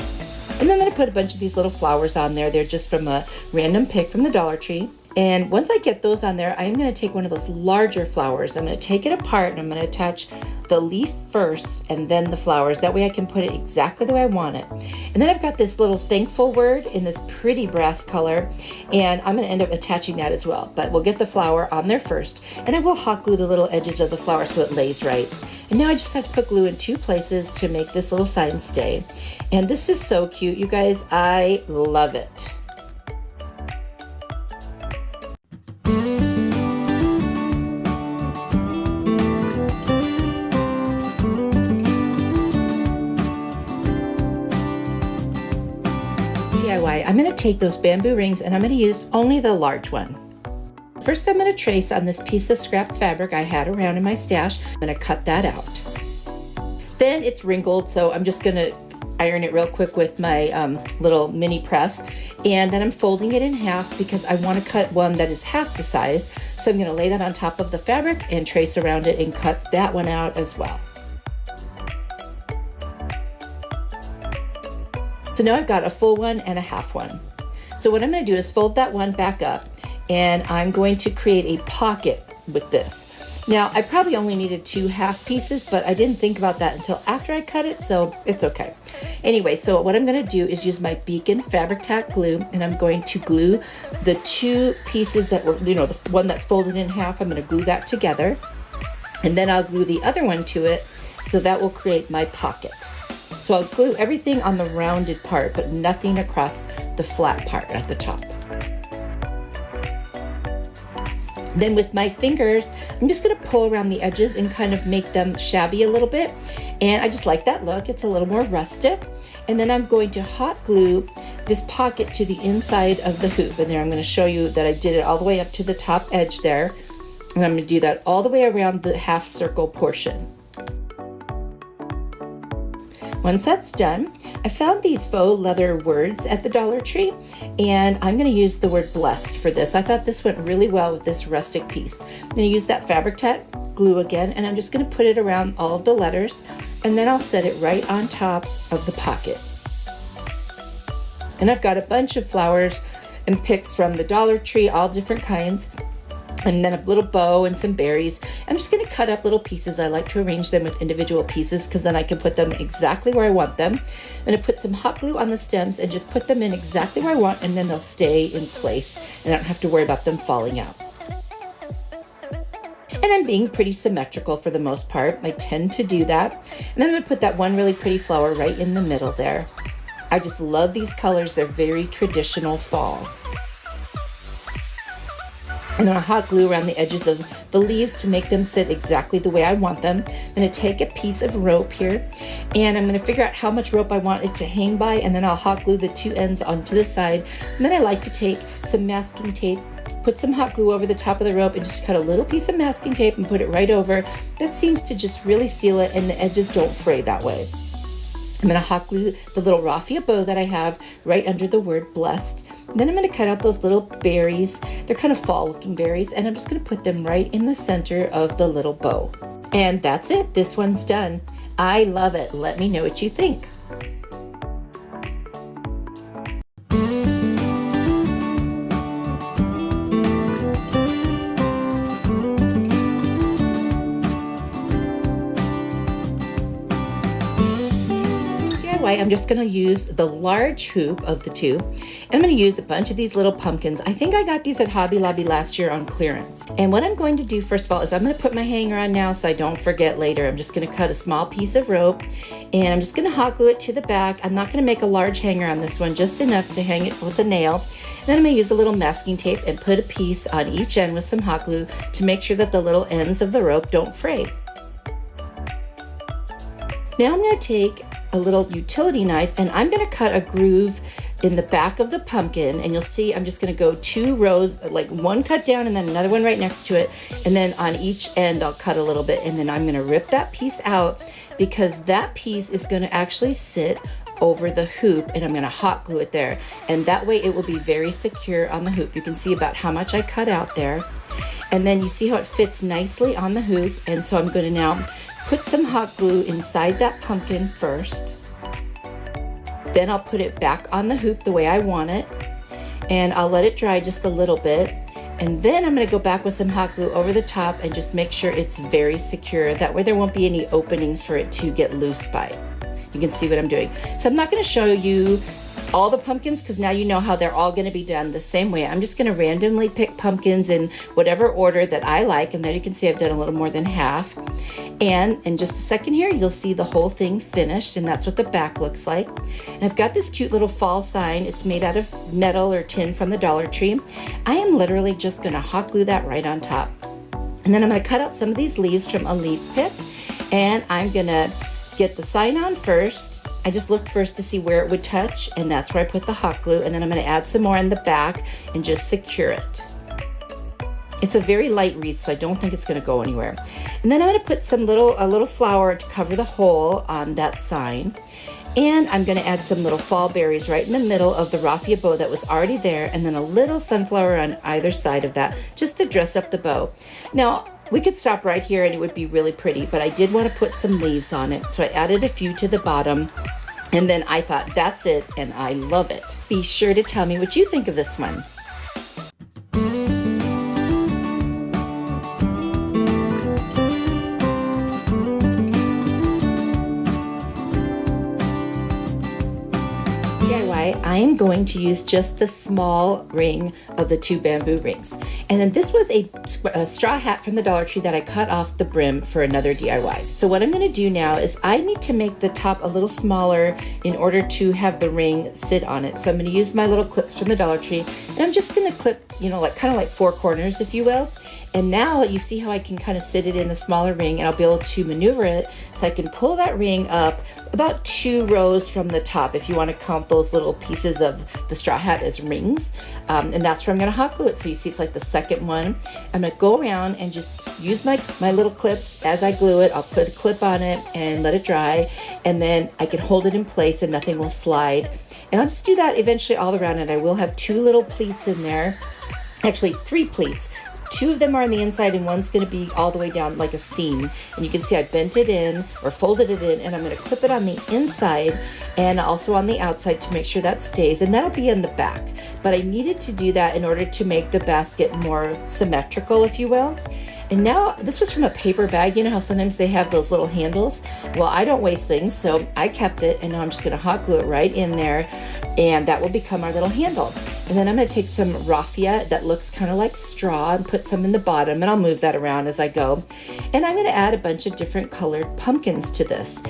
And then I'm going to put a bunch of these little flowers on there. They're just from a random pick from the Dollar Tree. And once I get those on there, I'm going to take one of those larger flowers. I'm going to take it apart, and I'm going to attach the leaf first and then the flowers. That way I can put it exactly the way I want it. And then I've got this little thankful word in this pretty brass color, and I'm going to end up attaching that as well. But we'll get the flower on there first, and I will hot glue the little edges of the flower so it lays right. And now I just have to put glue in 2 places to make this little sign stay. And this is so cute, you guys. I love it. DIY. I'm going to take those bamboo rings, and I'm going to use only the large one. First, I'm going to trace on this piece of scrap fabric I had around in my stash. I'm going to cut that out. Then it's wrinkled, so I'm just going to iron it real quick with my little mini press. And then I'm folding it in half because I want to cut one that is half the size. So I'm going to lay that on top of the fabric and trace around it and cut that one out as well. So now I've got a full one and a half one. So what I'm going to do is fold that one back up, and I'm going to create a pocket with this. Now I probably only needed 2 half pieces, but I didn't think about that until after I cut it, so it's okay. Anyway, so what I'm going to do is use my Beacon Fabric Tack Glue, and I'm going to glue the 2 pieces that were, the one that's folded in half. I'm going to glue that together, and then I'll glue the other one to it, so that will create my pocket. So I'll glue everything on the rounded part, but nothing across the flat part at the top. Then with my fingers, I'm just going to pull around the edges and kind of make them shabby a little bit. And I just like that look. It's a little more rustic. And then I'm going to hot glue this pocket to the inside of the hoop. And there I'm going to show you that I did it all the way up to the top edge there. And I'm going to do that all the way around the half circle portion. Once that's done, I found these faux leather words at the Dollar Tree, and I'm going to use the word blessed for this. I thought this went really well with this rustic piece. I'm going to use that fabric tack glue again, and I'm just going to put it around all of the letters, and then I'll set it right on top of the pocket. And I've got a bunch of flowers and pics from the Dollar Tree, all different kinds, and then a little bow and some berries. I'm just going to cut up little pieces. I like to arrange them with individual pieces because then I can put them exactly where I want them. I'm going to put some hot glue on the stems and just put them in exactly where I want, and then they'll stay in place and I don't have to worry about them falling out. And I'm being pretty symmetrical for the most part. I tend to do that. And then I'm going to put that one really pretty flower right in the middle there. I just love these colors. They're very traditional fall. I'm going to hot glue around the edges of the leaves to make them sit exactly the way I want them. I'm going to take a piece of rope here, and I'm going to figure out how much rope I want it to hang by, and then I'll hot glue the two ends onto the side. And then I like to take some masking tape, put some hot glue over the top of the rope, and just cut a little piece of masking tape and put it right over. That seems to just really seal it, and the edges don't fray that way. I'm going to hot glue the little raffia bow that I have right under the word blessed. And then I'm going to cut out those little berries. They're kind of fall looking berries, and I'm just going to put them right in the center of the little bow. And that's it. This one's done. I love it. Let me know what you think. I'm just going to use the large hoop of the two, and I'm going to use a bunch of these little pumpkins. I think I got these at Hobby Lobby last year on clearance. And what I'm going to do first of all is I'm going to put my hanger on now so I don't forget later. I'm just going to cut a small piece of rope, and I'm just going to hot glue it to the back. I'm not going to make a large hanger on this one, just enough to hang it with a nail. Then I'm going to use a little masking tape and put a piece on each end with some hot glue to make sure that the little ends of the rope don't fray. Now I'm going to take a little utility knife, and I'm going to cut a groove in the back of the pumpkin, and you'll see I'm just going to go 2 rows, like one cut down and then another one right next to it, and then on each end I'll cut a little bit, and then I'm going to rip that piece out because that piece is going to actually sit over the hoop, and I'm going to hot glue it there, and that way it will be very secure on the hoop. You can see about how much I cut out there, and then you see how it fits nicely on the hoop. And so I'm going to now put some hot glue inside that pumpkin first. Then I'll put it back on the hoop the way I want it, and I'll let it dry just a little bit. And then I'm going to go back with some hot glue over the top and just make sure it's very secure. That way there won't be any openings for it to get loose by. You can see what I'm doing. So I'm not going to show you all the pumpkins because now you know how they're all going to be done the same way. I'm just going to randomly pick pumpkins in whatever order that I like, and there you can see I've done a little more than half. And in just a second here you'll see the whole thing finished, and that's what the back looks like. And I've got this cute little fall sign. It's made out of metal or tin from the Dollar Tree. I am literally just going to hot glue that right on top, and then I'm going to cut out some of these leaves from a leaf pick, and I'm going to get the sign on first. I just looked first to see where it would touch, and that's where I put the hot glue, and then I'm going to add some more in the back and just secure it. It's a very light wreath, so I don't think it's going to go anywhere. And then I'm going to put a little flower to cover the hole on that sign, and I'm going to add some little fall berries right in the middle of the raffia bow that was already there, and then a little sunflower on either side of that just to dress up the bow. Now, we could stop right here and it would be really pretty, but I did want to put some leaves on it, so I added a few to the bottom, and then I thought that's it, and I love it. Be sure to tell me what you think of this one. I am going to use just the small ring of the 2 bamboo rings. And then this was a straw hat from the Dollar Tree that I cut off the brim for another DIY. So what I'm going to do now is I need to make the top a little smaller in order to have the ring sit on it. So I'm going to use my little clips from the Dollar Tree, and I'm just going to clip, kind of like 4 corners, if you will. And now you see how I can kind of sit it in the smaller ring, and I'll be able to maneuver it so I can pull that ring up about 2 rows from the top if you want to count those little pieces of the straw hat as rings. And that's where I'm going to hot glue it. So you see it's like the second one. I'm going to go around and just use my little clips as I glue it. I'll put a clip on it and let it dry, and then I can hold it in place and nothing will slide. And I'll just do that eventually all around, and I will have 2 little pleats in there. Actually 3 pleats. 2 of them are on the inside and one's going to be all the way down like a seam. And you can see I bent it in or folded it in, and I'm going to clip it on the inside and also on the outside to make sure that stays, and that'll be in the back. But I needed to do that in order to make the basket more symmetrical, if you will. And now, this was from a paper bag. You know how sometimes they have those little handles? Well, I don't waste things, so I kept it, and now I'm just going to hot glue it right in there, and that will become our little handle. And then I'm going to take some raffia that looks kind of like straw and put some in the bottom, and I'll move that around as I go. And I'm going to add a bunch of different colored pumpkins to this.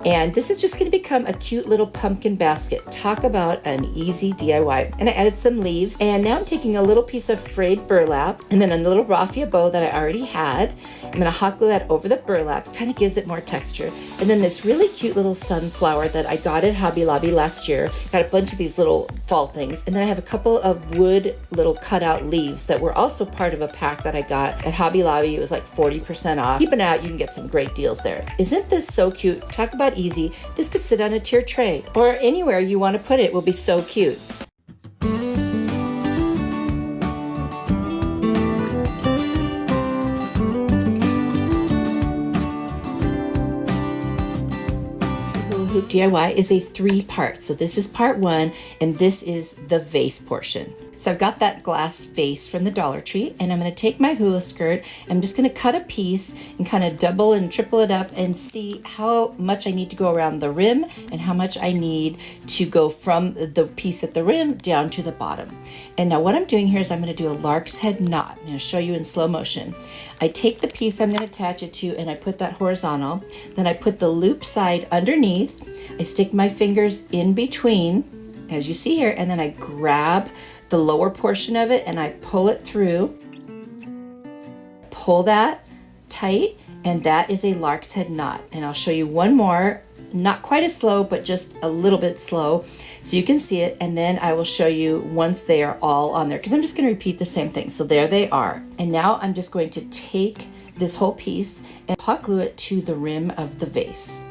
And this is just going to become a cute little pumpkin basket. Talk about an easy DIY. And I added some leaves. And now I'm taking a little piece of frayed burlap and then a little raffia bow that I already had. I'm going to hot glue that over the burlap. Kind of gives it more texture. And then this really cute little sunflower that I got at Hobby Lobby last year. Got a bunch of these little fall things. And then I have a couple of wood little cutout leaves that were also part of a pack that I got at Hobby Lobby. It was like 40% off. Keep an eye out. You can get some great deals there. Isn't this so cute? Talk about easy. This could sit on a tier tray or anywhere you want to put it. Will be so cute. Hula Hoop DIY is a 3-part. So this is part 1 and this is the vase portion. So I've got that glass vase from the Dollar Tree, and I'm going to take my hula skirt. I'm just going to cut a piece and kind of double and triple it up and see how much I need to go around the rim and how much I need to go from the piece at the rim down to the bottom. And now what I'm doing here is I'm going to do a lark's head knot. I'm going to show you in slow motion. I take the piece I'm going to attach it to and I put that horizontal. Then I put the loop side underneath. I stick my fingers in between, as you see here, and then I grab the lower portion of it and I pull it through. Pull that tight, and that is a lark's head knot. And I'll show you one more, not quite as slow, but just a little bit slow so you can see it. And then I will show you once they are all on there, because I'm just going to repeat the same thing. So there they are. And now I'm just going to take this whole piece and hot glue it to the rim of the vase.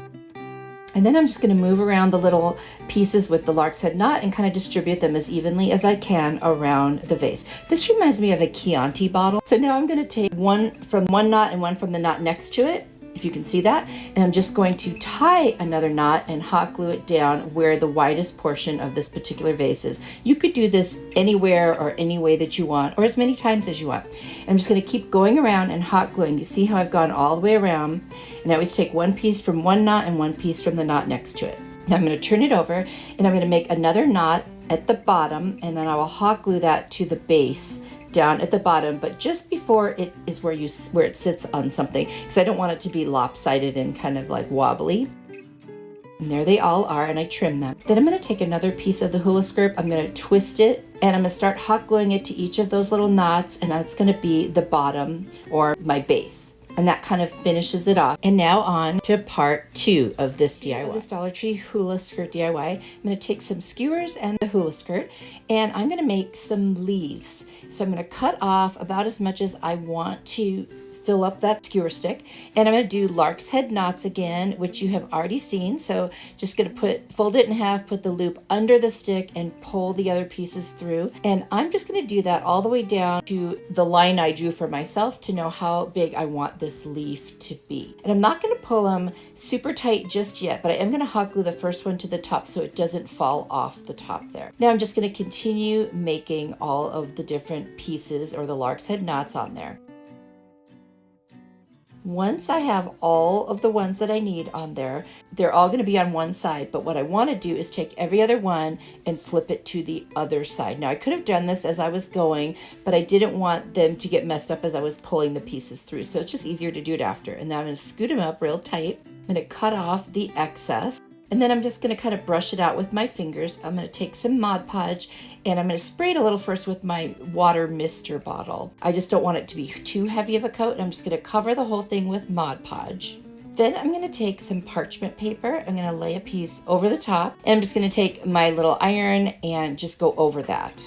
And then I'm just going to move around the little pieces with the lark's head knot and kind of distribute them as evenly as I can around the vase. This reminds me of a Chianti bottle. So now I'm going to take one from one knot and one from the knot next to it, if you can see that. And I'm just going to tie another knot and hot glue it down where the widest portion of this particular vase is. You could do this anywhere or any way that you want, or as many times as you want. And I'm just going to keep going around and hot gluing. You see how I've gone all the way around? And I always take one piece from one knot and one piece from the knot next to it. Now I'm going to turn it over and I'm going to make another knot at the bottom, and then I will hot glue that to the base down at the bottom, but just before it is where it sits on something, because I don't want it to be lopsided and kind of like wobbly. And there they all are, and I trim them. Then I'm going to take another piece of the hula skirt, I'm going to twist it, and I'm going to start hot gluing it to each of those little knots, and that's going to be the bottom or my base. And that kind of finishes it off. And now on to part 2 of this DIY. This Dollar Tree hula skirt DIY. I'm going to take some skewers and the hula skirt, and I'm going to make some leaves. So I'm going to cut off about as much as I want to fill up that skewer stick, and I'm going to do lark's head knots again, which you have already seen. So just going to fold it in half, put the loop under the stick, and pull the other pieces through. And I'm just going to do that all the way down to the line I drew for myself to know how big I want this leaf to be. And I'm not going to pull them super tight just yet, but I am going to hot glue the first one to the top so it doesn't fall off the top there. Now I'm just going to continue making all of the different pieces or the lark's head knots on there. Once I have all of the ones that I need on there, they're all going to be on one side, but what I want to do is take every other one and flip it to the other side. Now I could have done this as I was going, but I didn't want them to get messed up as I was pulling the pieces through, so it's just easier to do it after. And now I'm going to scoot them up real tight. I'm going to cut off the excess. And then I'm just going to kind of brush it out with my fingers. I'm going to take some Mod Podge and I'm going to spray it a little first with my water mister bottle. I just don't want it to be too heavy of a coat. I'm just going to cover the whole thing with Mod Podge. Then I'm going to take some parchment paper. I'm going to lay a piece over the top. And I'm just going to take my little iron and just go over that.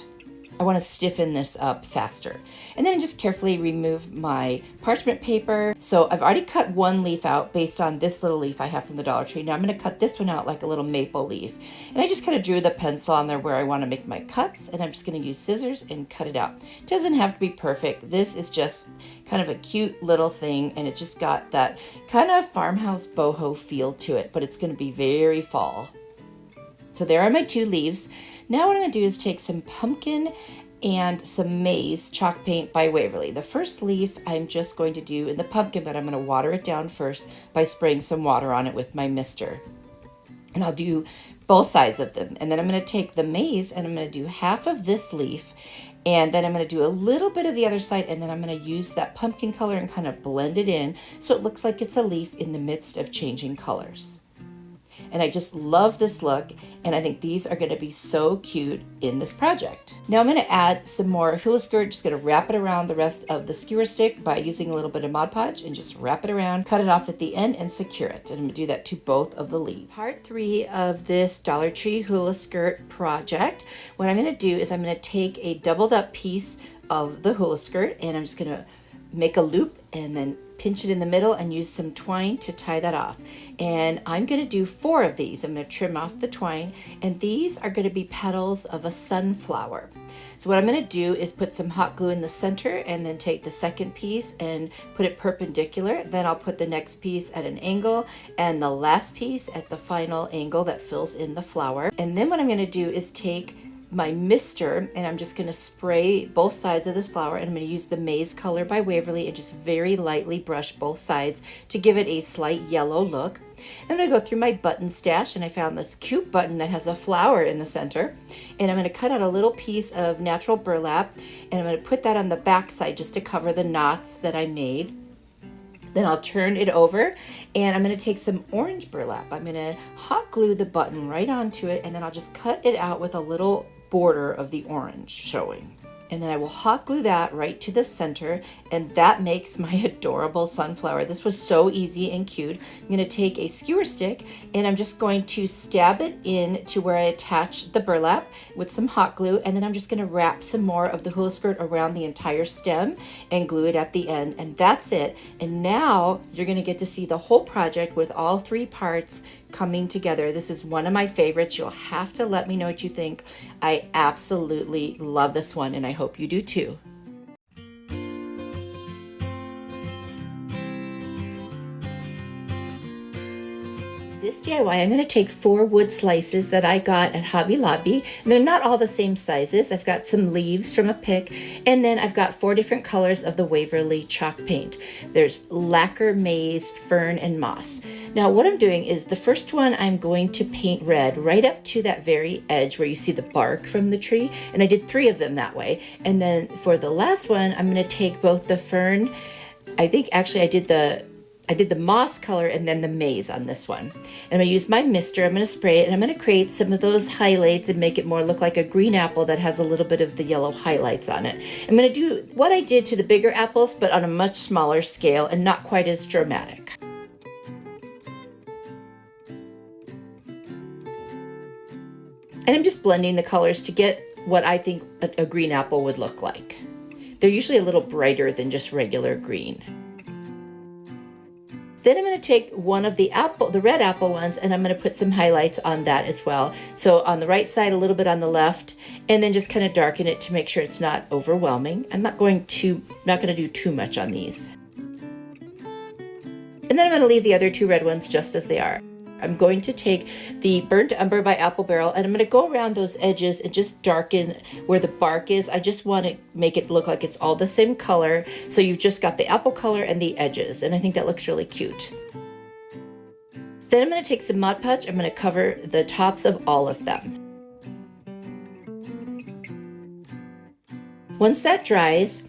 I want to stiffen this up faster. And then just carefully remove my parchment paper. So I've already cut one leaf out based on this little leaf I have from the Dollar Tree. Now I'm going to cut this one out like a little maple leaf. And I just kind of drew the pencil on there where I want to make my cuts. And I'm just going to use scissors and cut it out. It doesn't have to be perfect. This is just kind of a cute little thing. And it just got that kind of farmhouse boho feel to it. But it's going to be very fall. So there are my two leaves. Now what I'm going to do is take some pumpkin and some maize chalk paint by Waverly. The first leaf I'm just going to do in the pumpkin, but I'm going to water it down first by spraying some water on it with my mister. And I'll do both sides of them. And then I'm going to take the maize and I'm going to do half of this leaf. And then I'm going to do a little bit of the other side, and then I'm going to use that pumpkin color and kind of blend it in so it looks like it's a leaf in the midst of changing colors. And I just love this look, and I think these are going to be so cute in this project. Now I'm going to add some more Hula Skirt. Just going to wrap it around the rest of the skewer stick by using a little bit of Mod Podge and just wrap it around, cut it off at the end, and secure it. And I'm going to do that to both of the leaves. Part 3 of this Dollar Tree Hula Skirt project. What I'm going to do is I'm going to take a doubled up piece of the Hula Skirt, and I'm just going to make a loop and then pinch it in the middle and use some twine to tie that off. And I'm going to do 4 of these. I'm going to trim off the twine, and these are going to be petals of a sunflower. So what I'm going to do is put some hot glue in the center and then take the second piece and put it perpendicular. Then I'll put the next piece at an angle and the last piece at the final angle that fills in the flower. And then what I'm going to do is take my mister and I'm just going to spray both sides of this flower, and I'm going to use the maize color by Waverly and just very lightly brush both sides to give it a slight yellow look. I'm going to go through my button stash, and I found this cute button that has a flower in the center, and I'm going to cut out a little piece of natural burlap, and I'm going to put that on the back side just to cover the knots that I made. Then I'll turn it over, and I'm going to take some orange burlap. I'm going to hot glue the button right onto it, and then I'll just cut it out with a little border of the orange showing. And then I will hot glue that right to the center, and that makes my adorable sunflower. This was so easy and cute. I'm going to take a skewer stick and I'm just going to stab it in to where I attach the burlap with some hot glue, and then I'm just going to wrap some more of the Hula Skirt around the entire stem and glue it at the end, and that's it. And now you're going to get to see the whole project with all 3 parts coming together. This is one of my favorites. You'll have to let me know what you think. I absolutely love this one, and I hope you do too. This DIY, I'm going to take 4 wood slices that I got at Hobby Lobby, and they're not all the same sizes. I've got some leaves from a pick, and then I've got 4 different colors of the Waverly chalk paint. There's lacquer, maize, fern, and moss. Now what I'm doing is the first one I'm going to paint red right up to that very edge where you see the bark from the tree, and I did 3 of them that way. And then for the last one, I'm going to take both the fern, I think actually I did the moss color and then the maize on this one. And I'm going to use my mister, I'm going to spray it, and I'm going to create some of those highlights and make it more look like a green apple that has a little bit of the yellow highlights on it. I'm going to do what I did to the bigger apples, but on a much smaller scale and not quite as dramatic. And I'm just blending the colors to get what I think a green apple would look like. They're usually a little brighter than just regular green. Then I'm going to take one of the red apple ones, and I'm going to put some highlights on that as well. So on the right side, a little bit on the left, and then just kind of darken it to make sure it's not overwhelming. I'm not going to do too much on these. And then I'm going to leave the other 2 red ones just as they are. I'm going to take the Burnt Umber by Apple Barrel, and I'm going to go around those edges and just darken where the bark is. I just want to make it look like it's all the same color, so you've just got the apple color and the edges, and I think that looks really cute. Then I'm going to take some Mod Podge. I'm going to cover the tops of all of them. Once that dries,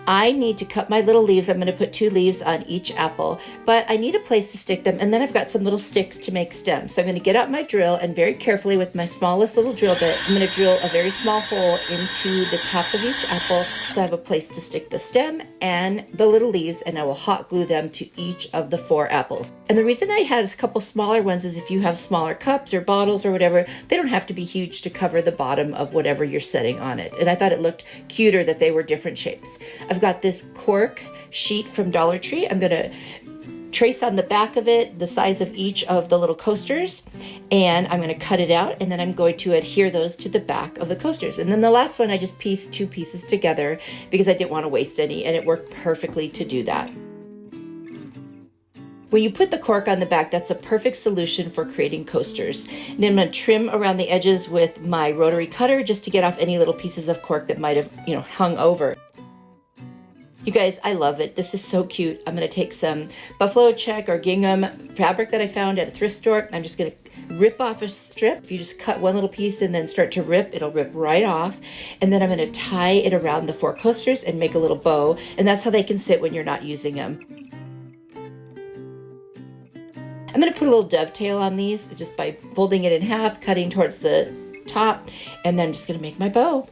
I need to cut my little leaves. I'm going to put 2 leaves on each apple, but I need a place to stick them. And then I've got some little sticks to make stems. So I'm going to get out my drill and very carefully with my smallest little drill bit, I'm going to drill a very small hole into the top of each apple so I have a place to stick the stem and the little leaves, and I will hot glue them to each of the 4 apples. And the reason I had a couple smaller ones is if you have smaller cups or bottles or whatever, they don't have to be huge to cover the bottom of whatever you're setting on it. And I thought it looked cuter that they were different shapes. I've got this cork sheet from Dollar Tree. I'm going to trace on the back of it the size of each of the little coasters, and I'm going to cut it out, and then I'm going to adhere those to the back of the coasters. And then the last one I just pieced 2 pieces together because I didn't want to waste any, and it worked perfectly to do that. When you put the cork on the back, that's a perfect solution for creating coasters. And then I'm going to trim around the edges with my rotary cutter just to get off any little pieces of cork that might have, hung over. You guys, I love it. This is so cute. I'm going to take some buffalo check or gingham fabric that I found at a thrift store. I'm just going to rip off a strip. If you just cut one little piece and then start to rip, it'll rip right off. And then I'm going to tie it around the 4 coasters and make a little bow. And that's how they can sit when you're not using them. I'm going to put a little dovetail on these just by folding it in half, cutting towards the top, and then I'm just going to make my bow.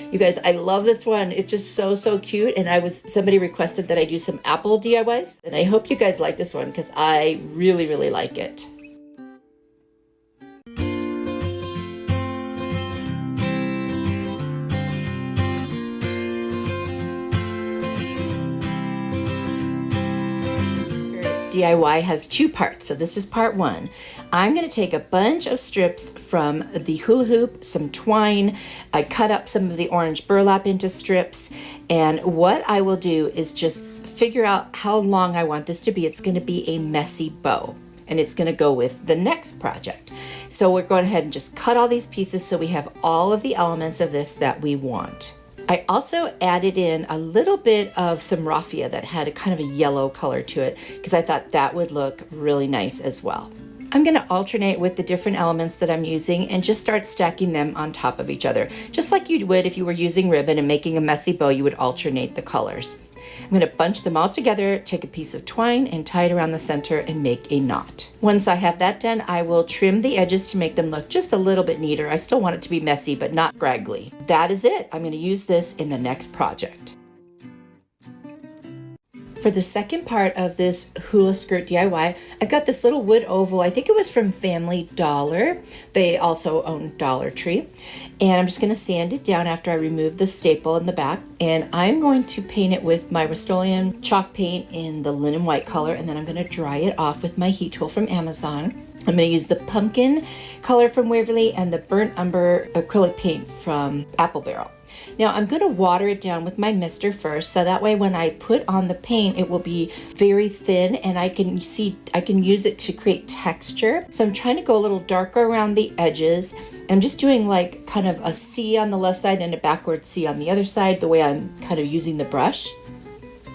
You guys, I love this one. It's just so cute. And somebody requested that I do some apple DIYs. And I hope you guys like this one because I really like it. DIY has 2 parts, so this is part 1. I'm going to take a bunch of strips from the hula hoop, some twine. I cut up some of the orange burlap into strips, and what I will do is just figure out how long I want this to be. It's going to be a messy bow, and it's going to go with the next project. So we're going ahead and just cut all these pieces so we have all of the elements of this that we want. I also added in a little bit of some raffia that had a kind of a yellow color to it because I thought that would look really nice as well. I'm going to alternate with the different elements that I'm using and just start stacking them on top of each other. Just like you would if you were using ribbon and making a messy bow, you would alternate the colors. I'm going to bunch them all together, take a piece of twine and tie it around the center and make a knot. Once I have that done, I will trim the edges to make them look just a little bit neater. I still want it to be messy, but not scraggly. That is it. I'm going to use this in the next project. For the second part of this hula skirt DIY, I got this little wood oval. I think it was from Family Dollar. They also own Dollar Tree. And I'm just going to sand it down after I remove the staple in the back. And I'm going to paint it with my Rust-Oleum chalk paint in the linen white color. And then I'm going to dry it off with my heat tool from Amazon. I'm going to use the pumpkin color from Waverly and the burnt umber acrylic paint from Apple Barrel. Now I'm going to water it down with my mister first, so that way when I put on the paint, it will be very thin and I can use it to create texture. So I'm trying to go a little darker around the edges. I'm just doing like kind of a C on the left side and a backward C on the other side, the way I'm kind of using the brush.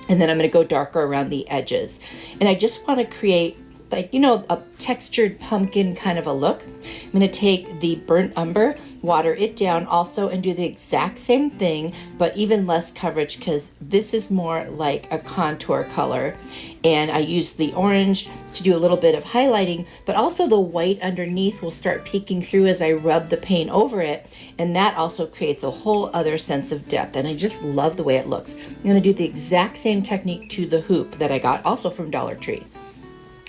And then I'm going to go darker around the edges. And I just want to create a textured pumpkin kind of a look. I'm going to take the burnt umber, water it down also, and do the exact same thing, but even less coverage because this is more like a contour color. And I use the orange to do a little bit of highlighting, but also the white underneath will start peeking through as I rub the paint over it. And that also creates a whole other sense of depth. And I just love the way it looks. I'm going to do the exact same technique to the hoop that I got also from Dollar Tree.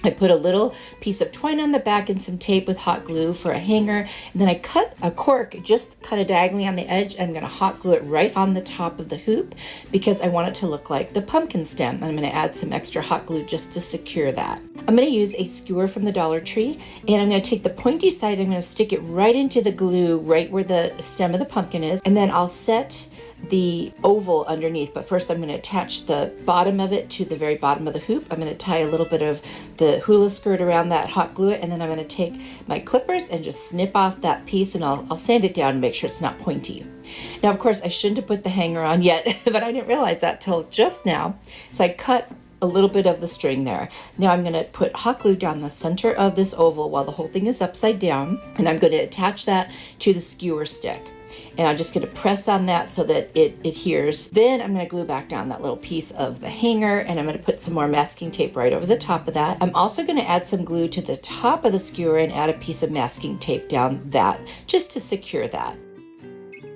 I put a little piece of twine on the back and some tape with hot glue for a hanger. And then I cut a cork, just cut it diagonally on the edge. I'm going to hot glue it right on the top of the hoop because I want it to look like the pumpkin stem. I'm going to add some extra hot glue just to secure that. I'm going to use a skewer from the Dollar Tree, and I'm going to take the pointy side, I'm going to stick it right into the glue right where the stem of the pumpkin is, and then I'll set the oval underneath. But first I'm going to attach the bottom of it to the very bottom of the hoop. I'm going to tie a little bit of the hula skirt around that, hot glue it, and then I'm going to take my clippers and just snip off that piece, and I'll sand it down and make sure it's not pointy. Now of course I shouldn't have put the hanger on yet, but I didn't realize that till just now. So I cut a little bit of the string there. Now I'm going to put hot glue down the center of this oval while the whole thing is upside down, and I'm going to attach that to the skewer stick. And I'm just going to press on that so that it adheres. Then I'm going to glue back down that little piece of the hanger, and I'm going to put some more masking tape right over the top of that. I'm also going to add some glue to the top of the skewer and add a piece of masking tape down that just to secure that.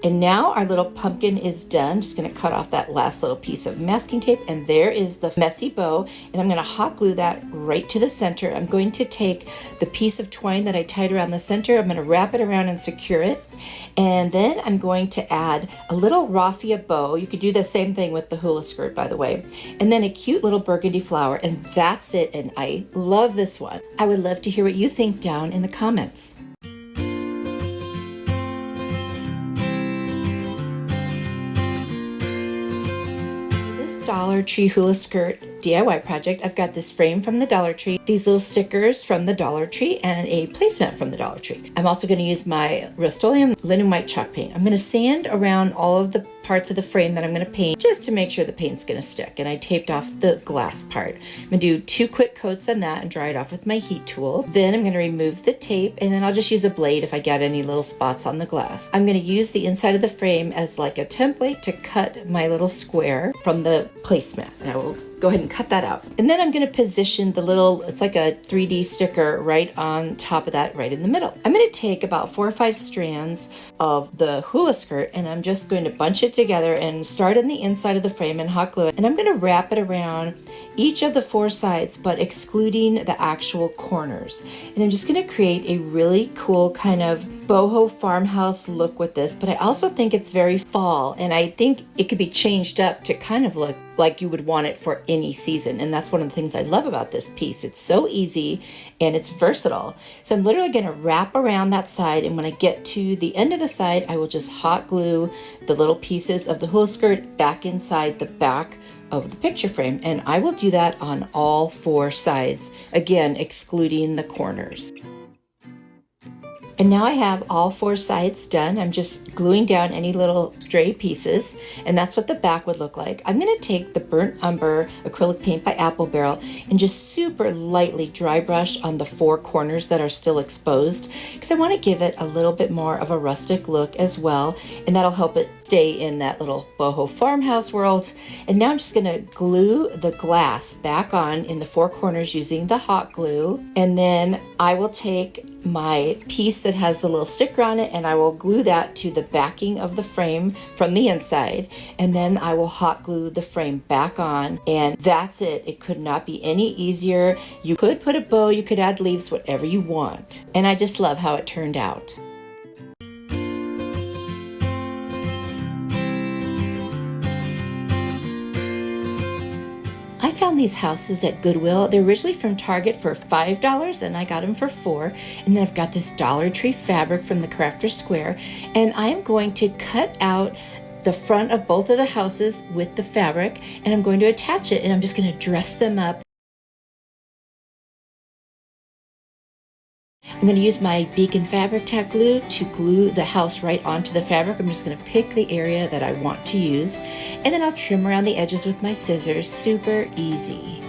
And now our little pumpkin is done. I'm just going to cut off that last little piece of masking tape, and there is the messy bow, and I'm going to hot glue that right to the center. I'm going to take the piece of twine that I tied around the center, I'm going to wrap it around and secure it, and then I'm going to add a little raffia bow. You could do the same thing with the hula skirt, by the way, and then a cute little burgundy flower, and that's it. And I love this one. I would love to hear what you think down in the comments. Dollar Tree hula skirt DIY project. I've got this frame from the Dollar Tree, these little stickers from the Dollar Tree, and a placemat from the Dollar Tree. I'm also going to use my Rust-Oleum linen white chalk paint. I'm going to sand around all of the parts of the frame that I'm going to paint just to make sure the paint's going to stick, and I taped off the glass part. I'm going to do 2 quick coats on that and dry it off with my heat tool. Then I'm going to remove the tape, and then I'll just use a blade if I get any little spots on the glass. I'm going to use the inside of the frame as like a template to cut my little square from the placemat, and I will go ahead and cut that out. And then I'm going to position the little, it's like a 3D sticker right on top of that, right in the middle. I'm going to take about 4 or 5 strands of the hula skirt, and I'm just going to bunch it together and start on the inside of the frame and hot glue it. And I'm going to wrap it around each of the 4 sides, but excluding the actual corners. And I'm just going to create a really cool kind of boho farmhouse look with this, but I also think it's very fall, and I think it could be changed up to kind of look like you would want it for any season. And that's one of the things I love about this piece. It's so easy and it's versatile. So I'm literally going to wrap around that side, and when I get to the end of the side, I will just hot glue the little pieces of the hula skirt back inside the back of the picture frame, and I will do that on all 4 sides, again excluding the corners. And now I have all 4 sides done. I'm just gluing down any little stray pieces, and that's what the back would look like. I'm going to take the burnt umber acrylic paint by Apple Barrel and just super lightly dry brush on the 4 corners that are still exposed, because I want to give it a little bit more of a rustic look as well, and that'll help it stay in that little boho farmhouse world. And now I'm just going to glue the glass back on in the 4 corners using the hot glue, and then I will take my piece that has the little sticker on it, and I will glue that to the backing of the frame from the inside, and then I will hot glue the frame back on, and that's it. It could not be any easier. You could put a bow, you could add leaves, whatever you want, and I just love how it turned out. I found these houses at Goodwill. They're originally from Target for $5, and I got them for $4. And then I've got this Dollar Tree fabric from the Crafter's Square, and I'm going to cut out the front of both of the houses with the fabric, and I'm going to attach it, and I'm just going to dress them up. I'm going to use my Beacon Fabric Tack glue to glue the house right onto the fabric. I'm just going to pick the area that I want to use, and then I'll trim around the edges with my scissors. Super easy.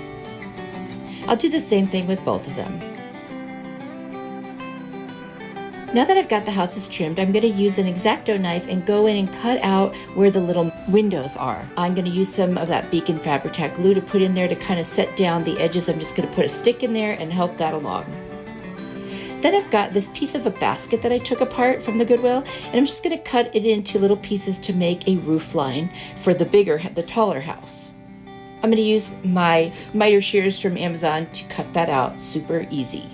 I'll do the same thing with both of them. Now that I've got the houses trimmed, I'm going to use an X-Acto knife and go in and cut out where the little windows are. I'm going to use some of that Beacon Fabric Tack glue to put in there to kind of set down the edges. I'm just going to put a stick in there and help that along. Then I've got this piece of a basket that I took apart from the Goodwill, and I'm just going to cut it into little pieces to make a roof line for the taller house. I'm going to use my miter shears from Amazon to cut that out. Super easy.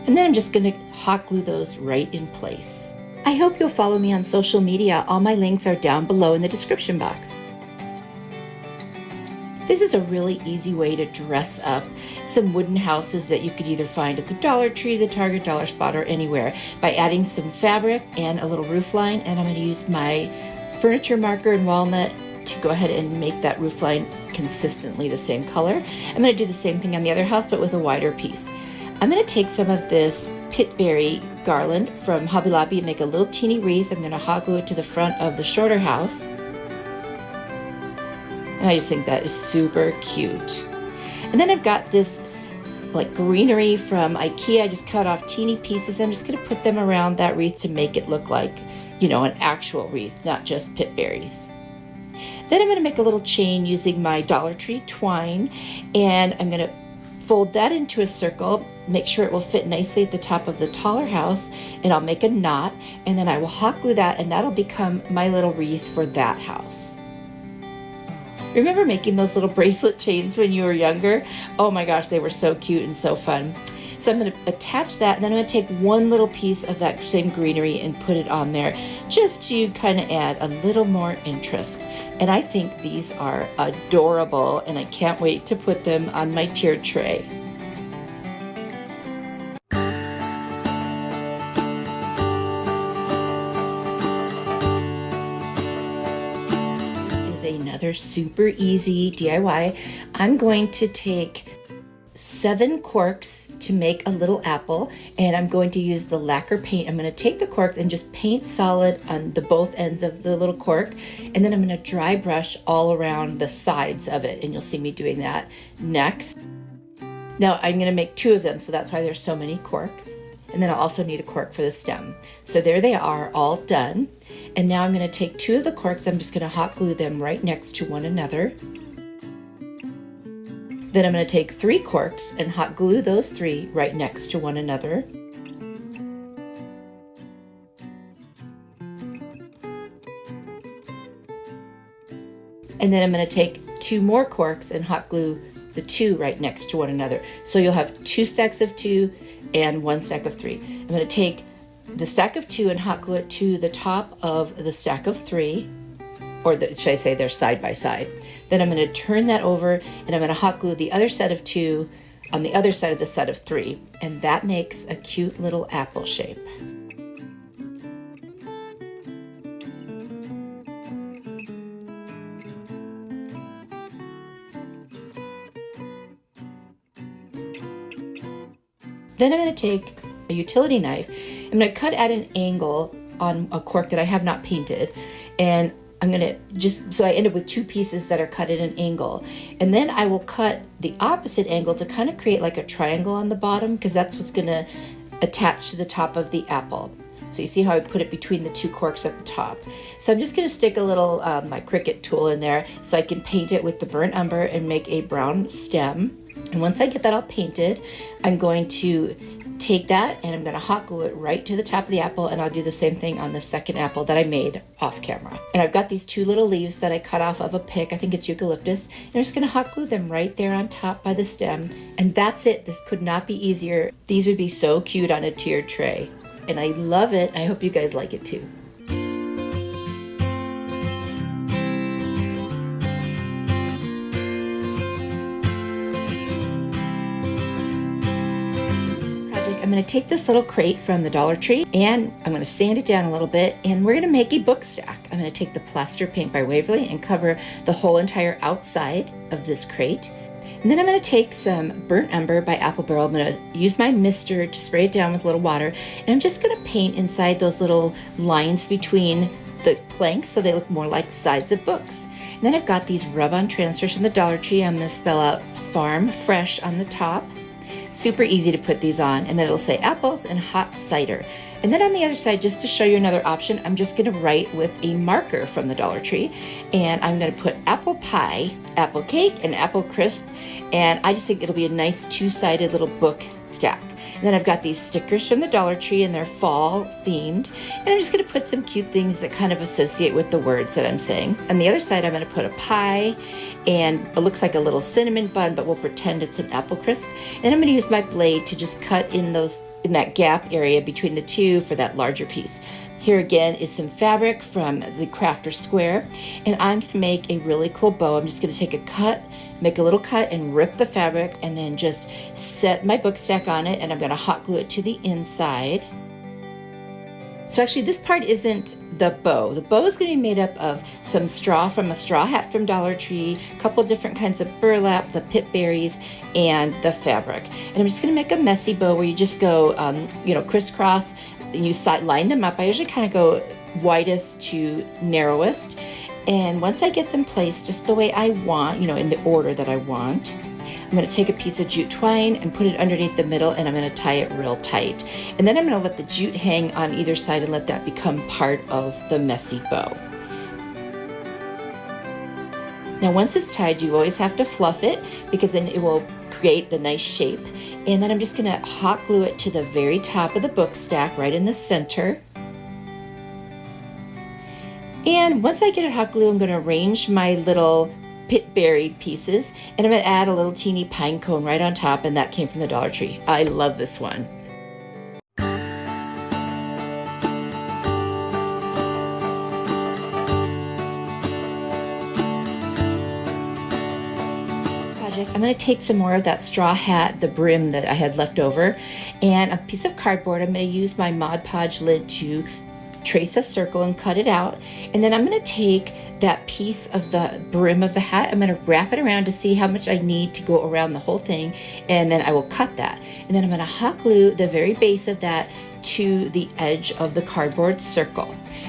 And then I'm just going to hot glue those right in place. I hope you'll follow me on social media. All my links are down below in the description box. This is a really easy way to dress up some wooden houses that you could either find at the Dollar Tree, the Target, Dollar Spot, or anywhere by adding some fabric and a little roof line. And I'm going to use my furniture marker in walnut to go ahead and make that roof line consistently the same color. I'm going to do the same thing on the other house, but with a wider piece. I'm going to take some of this pitberry garland from Hobby Lobby and make a little teeny wreath. I'm going to hot glue it to the front of the shorter house. And I just think that is super cute. And then I've got this like greenery from IKEA. I just cut off teeny pieces. I'm just gonna put them around that wreath to make it look like, you know, an actual wreath, not just pip berries. Then I'm gonna make a little chain using my Dollar Tree twine, and I'm gonna fold that into a circle, make sure it will fit nicely at the top of the taller house, and I'll make a knot, and then I will hot glue that, and that'll become my little wreath for that house. Remember making those little bracelet chains when you were younger? Oh my gosh, they were so cute and so fun. So I'm going to attach that, and then I'm going to take one little piece of that same greenery and put it on there just to kind of add a little more interest. And I think these are adorable, and I can't wait to put them on my tier tray. This is another super easy DIY. I'm going to take 7 corks to make a little apple, and I'm going to use the lacquer paint. I'm going to take the corks and just paint solid on the both ends of the little cork, and then I'm going to dry brush all around the sides of it, and you'll see me doing that next. Now I'm going to make 2 of them, so that's why there's so many corks, and then I'll also need a cork for the stem. So there they are, all done. And now I'm going to take 2 of the corks. I'm just going to hot glue them right next to one another. Then I'm going to take 3 corks and hot glue those 3 right next to one another. And then I'm going to take 2 more corks and hot glue the 2 right next to one another. So you'll have 2 stacks of 2 and 1 stack of 3. I'm going to take the stack of 2 and hot glue it to the top of the stack of 3, or should I say they're side by side. Then I'm going to turn that over, and I'm going to hot glue the other set of 2 on the other side of the set of 3, and that makes a cute little apple shape. Then I'm going to take a utility knife. I'm going to cut at an angle on a cork that I have not painted, and I'm going to so I end up with 2 pieces that are cut at an angle. And then I will cut the opposite angle to kind of create like a triangle on the bottom, because that's what's going to attach to the top of the apple. So you see how I put it between the 2 corks at the top. So I'm just going to stick a little, my Cricut tool in there so I can paint it with the burnt umber and make a brown stem. And once I get that all painted, I'm going to take that and I'm going to hot glue it right to the top of the apple, and I'll do the same thing on the second apple that I made off camera. And I've got these 2 little leaves that I cut off of a pick, I think it's eucalyptus, and I'm just going to hot glue them right there on top by the stem. And that's it. This could not be easier. These would be so cute on a tiered tray. And I love it. I hope you guys like it too. I'm going to take this little crate from the Dollar Tree, and I'm going to sand it down a little bit, and we're going to make a book stack. I'm going to take the plaster paint by Waverly and cover the whole entire outside of this crate. And then I'm going to take some burnt umber by Apple Barrel. I'm going to use my mister to spray it down with a little water, and I'm just going to paint inside those little lines between the planks so they look more like sides of books. And then I've got these rub-on transfers from the Dollar Tree. I'm going to spell out Farm Fresh on the top. Super easy to put these on, and then it'll say apples and hot cider. And then on the other side, just to show you another option, I'm just going to write with a marker from the Dollar Tree, and I'm going to put apple pie, apple cake, and apple crisp, and I just think it'll be a nice 2-sided little book stack. And then I've got these stickers from the Dollar Tree, and they're fall themed, and I'm just going to put some cute things that kind of associate with the words that I'm saying. On the other side, I'm going to put a pie, and it looks like a little cinnamon bun, but we'll pretend it's an apple crisp. And I'm going to use my blade to just cut in that gap area between the 2 for that larger piece. Here again is some fabric from the Crafter Square, and I'm going to make a really cool bow. I'm just going to take a cut, make a little cut, and rip the fabric, and then just set my book stack on it, and I'm going to hot glue it to the inside. So actually this part isn't the bow. The bow is going to be made up of some straw from a straw hat from Dollar Tree, a couple different kinds of burlap, the pip berries, and the fabric. And I'm just going to make a messy bow where you just go, crisscross, and you line them up. I usually kind of go widest to narrowest. And once I get them placed just the way I want, in the order that I want, I'm going to take a piece of jute twine and put it underneath the middle, and I'm going to tie it real tight. And then I'm going to let the jute hang on either side and let that become part of the messy bow. Now once it's tied, you always have to fluff it because then it will create the nice shape. And then I'm just going to hot glue it to the very top of the book stack right in the center. And once I get it hot glue, I'm going to arrange my little pitberry pieces, and I'm going to add a little teeny pine cone right on top, and that came from the Dollar Tree. I love this one. I'm going to take some more of that straw hat, the brim that I had left over, and a piece of cardboard. I'm going to use my Mod Podge lid to trace a circle and cut it out. And then I'm going to take that piece of the brim of the hat, I'm going to wrap it around to see how much I need to go around the whole thing, and then I will cut that. And then I'm going to hot glue the very base of that to the edge of the cardboard circle.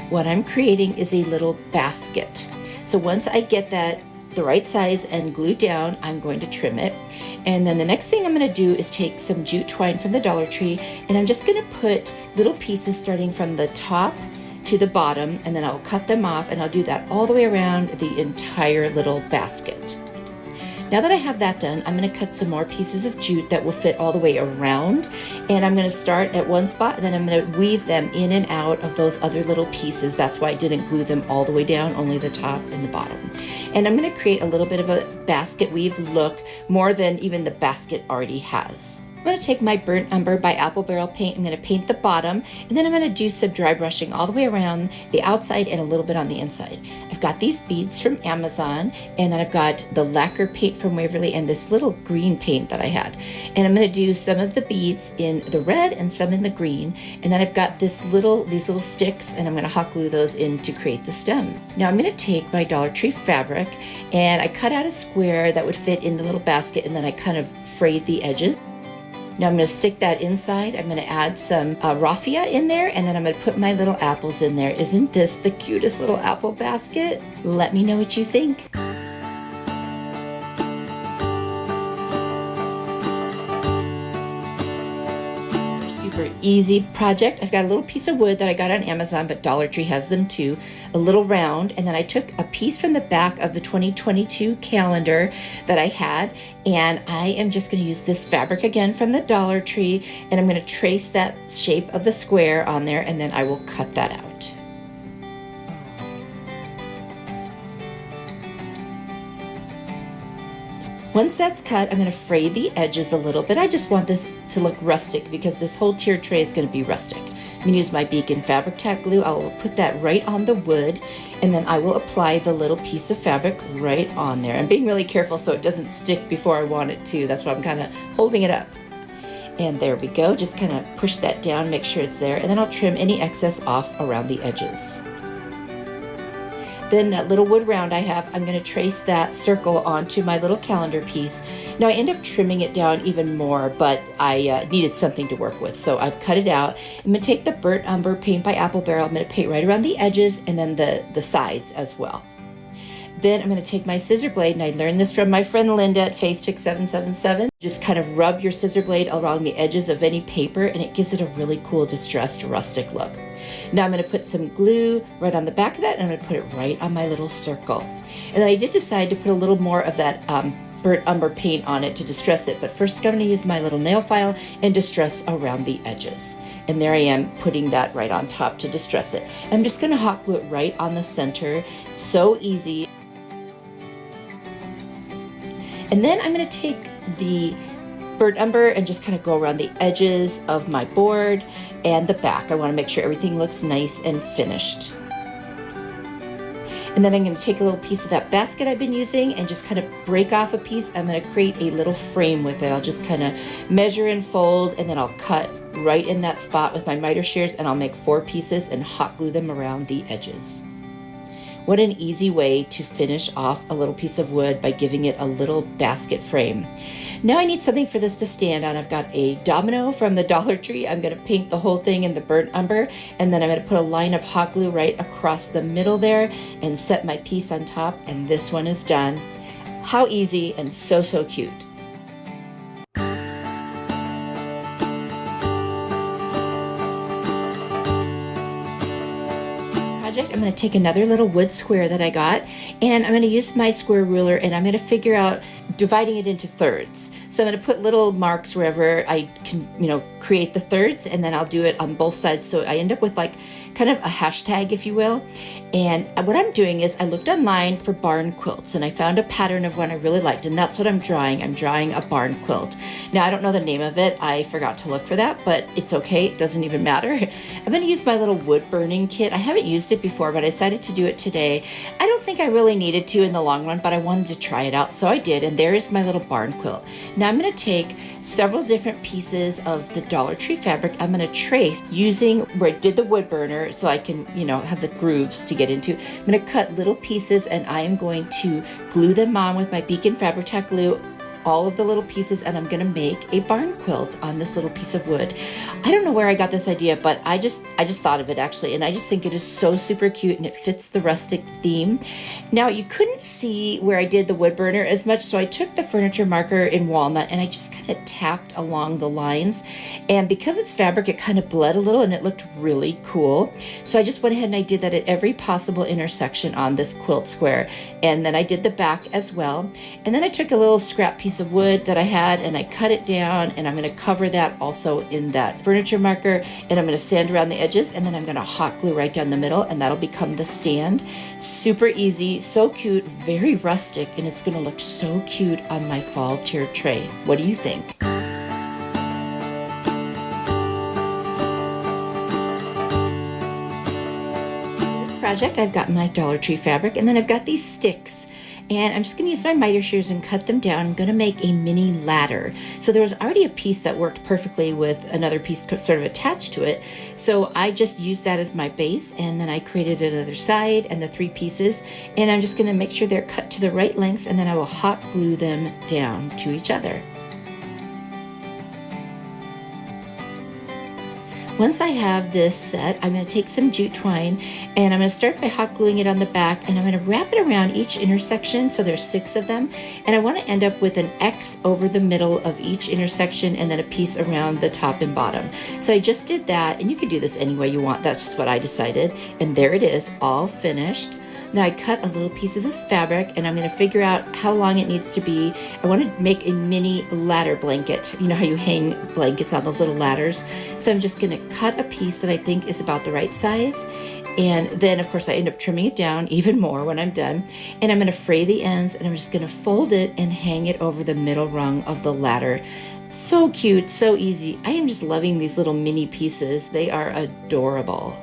What I'm creating is a little basket. So once I get that the right size and glued down, I'm going to trim it. And then the next thing I'm going to do is take some jute twine from the Dollar Tree, and I'm just going to put little pieces starting from the top to the bottom, and then I'll cut them off, and I'll do that all the way around the entire little basket. Now that I have that done, I'm going to cut some more pieces of jute that will fit all the way around, and I'm going to start at one spot, and then I'm going to weave them in and out of those other little pieces. That's why I didn't glue them all the way down, only the top and the bottom. And I'm going to create a little bit of a basket weave look, more than even the basket already has. I'm going to take my Burnt Umber by Apple Barrel paint. I'm going to paint the bottom, and then I'm going to do some dry brushing all the way around the outside and a little bit on the inside. I've got these beads from Amazon, and then I've got the lacquer paint from Waverly and this little green paint that I had. And I'm going to do some of the beads in the red and some in the green. And then I've got these little sticks, and I'm going to hot glue those in to create the stem. Now I'm going to take my Dollar Tree fabric, and I cut out a square that would fit in the little basket, and then I kind of frayed the edges. Now I'm going to stick that inside. I'm going to add some raffia in there, and then I'm going to put my little apples in there. Isn't this the cutest little apple basket? Let me know what you think. Super easy project. I've got a little piece of wood that I got on Amazon, but Dollar Tree has them too, a little round, and then I took a piece from the back of the 2022 calendar that I had, and I am just going to use this fabric again from the Dollar Tree, and I'm going to trace that shape of the square on there, and then I will cut that out. Once that's cut, I'm going to fray the edges a little bit. I just want this to look rustic because this whole tier tray is going to be rustic. I'm going to use my Beacon Fabric Tack Glue. I will put that right on the wood, and then I will apply the little piece of fabric right on there. I'm being really careful so it doesn't stick before I want it to. That's why I'm kind of holding it up. And there we go. Just kind of push that down, make sure it's there, and then I'll trim any excess off around the edges. Then that little wood round I have, I'm going to trace that circle onto my little calendar piece. Now I end up trimming it down even more, but I needed something to work with, so I've cut it out. I'm going to take the Burnt Umber paint by Apple Barrel. I'm going to paint right around the edges and then the sides as well. Then I'm going to take my scissor blade, and I learned this from my friend Linda at FaithChick777. Just kind of rub your scissor blade along the edges of any paper, and it gives it a really cool distressed rustic look. Now I'm going to put some glue right on the back of that, and I'm going to put it right on my little circle. And then I did decide to put a little more of that Burnt Umber paint on it to distress it, but first I'm going to use my little nail file and distress around the edges. And there I am putting that right on top to distress it. I'm just going to hot glue it right on the center. It's so easy. And then I'm going to take the Burnt Umber and just kind of go around the edges of my board and the back. I want to make sure everything looks nice and finished. And then I'm going to take a little piece of that basket I've been using and just kind of break off a piece. I'm going to create a little frame with it. I'll just kind of measure and fold, and then I'll cut right in that spot with my miter shears, and I'll make 4 pieces and hot glue them around the edges. What an easy way to finish off a little piece of wood by giving it a little basket frame. Now I need something for this to stand on. I've got a domino from the Dollar Tree. I'm going to paint the whole thing in the Burnt Umber, and then I'm going to put a line of hot glue right across the middle there and set my piece on top, and this one is done. How easy and so cute. project, I'm going to take another little wood square that I got, and I'm going to use my square ruler, and I'm going to figure out dividing it into thirds. So I'm going to put little marks wherever I can, create the thirds, and then I'll do it on both sides. So I end up with like kind of a hashtag, if you will. And what I'm doing is I looked online for barn quilts, and I found a pattern of one I really liked, and that's what I'm drawing. I'm drawing a barn quilt. Now, I don't know the name of it. I forgot to look for that, but it's okay. It doesn't even matter. I'm going to use my little wood burning kit. I haven't used it before, but I decided to do it today. I don't think I really needed to in the long run, but I wanted to try it out, so I did, and there is my little barn quilt. Now, I'm going to take several different pieces of the Dollar Tree fabric. I'm going to trace using where I did the wood burner so I can, have the grooves to get into. I'm going to cut little pieces, and I am going to glue them on with my Beacon Fabric Tack glue, all of the little pieces, and I'm going to make a barn quilt on this little piece of wood. I don't know where I got this idea, but I just thought of it actually, and I just think it is so super cute, and it fits the rustic theme. Now, you couldn't see where I did the wood burner as much, so I took the furniture marker in walnut and I just kind of tapped along the lines, and because it's fabric, it kind of bled a little and it looked really cool. So I just went ahead and I did that at every possible intersection on this quilt square, and then I did the back as well. And then I took a little scrap piece of wood that I had and I cut it down, and I'm going to cover that also in that furniture marker, and I'm going to sand around the edges, and then I'm going to hot glue right down the middle, and that'll become the stand. Super easy, so cute, very rustic, and it's going to look so cute on my fall tier tray. What do you think? This project, I've got my Dollar Tree fabric, and then I've got these sticks. And I'm just going to use my miter shears and cut them down. I'm going to make a mini ladder. So there was already a piece that worked perfectly with another piece sort of attached to it. So I just used that as my base, and then I created another side and the 3 pieces. And I'm just going to make sure they're cut to the right lengths, and then I will hot glue them down to each other. Once I have this set, I'm going to take some jute twine, and I'm going to start by hot gluing it on the back, and I'm going to wrap it around each intersection, so there's 6 of them, and I want to end up with an X over the middle of each intersection and then a piece around the top and bottom. So I just did that, and you can do this any way you want. That's just what I decided, and there it is, all finished. Now I cut a little piece of this fabric, and I'm going to figure out how long it needs to be. I want to make a mini ladder blanket. You know how you hang blankets on those little ladders? So I'm just going to cut a piece that I think is about the right size. And then, of course, I end up trimming it down even more when I'm done. And I'm going to fray the ends, and I'm just going to fold it and hang it over the middle rung of the ladder. So cute, so easy. I am just loving these little mini pieces. They are adorable.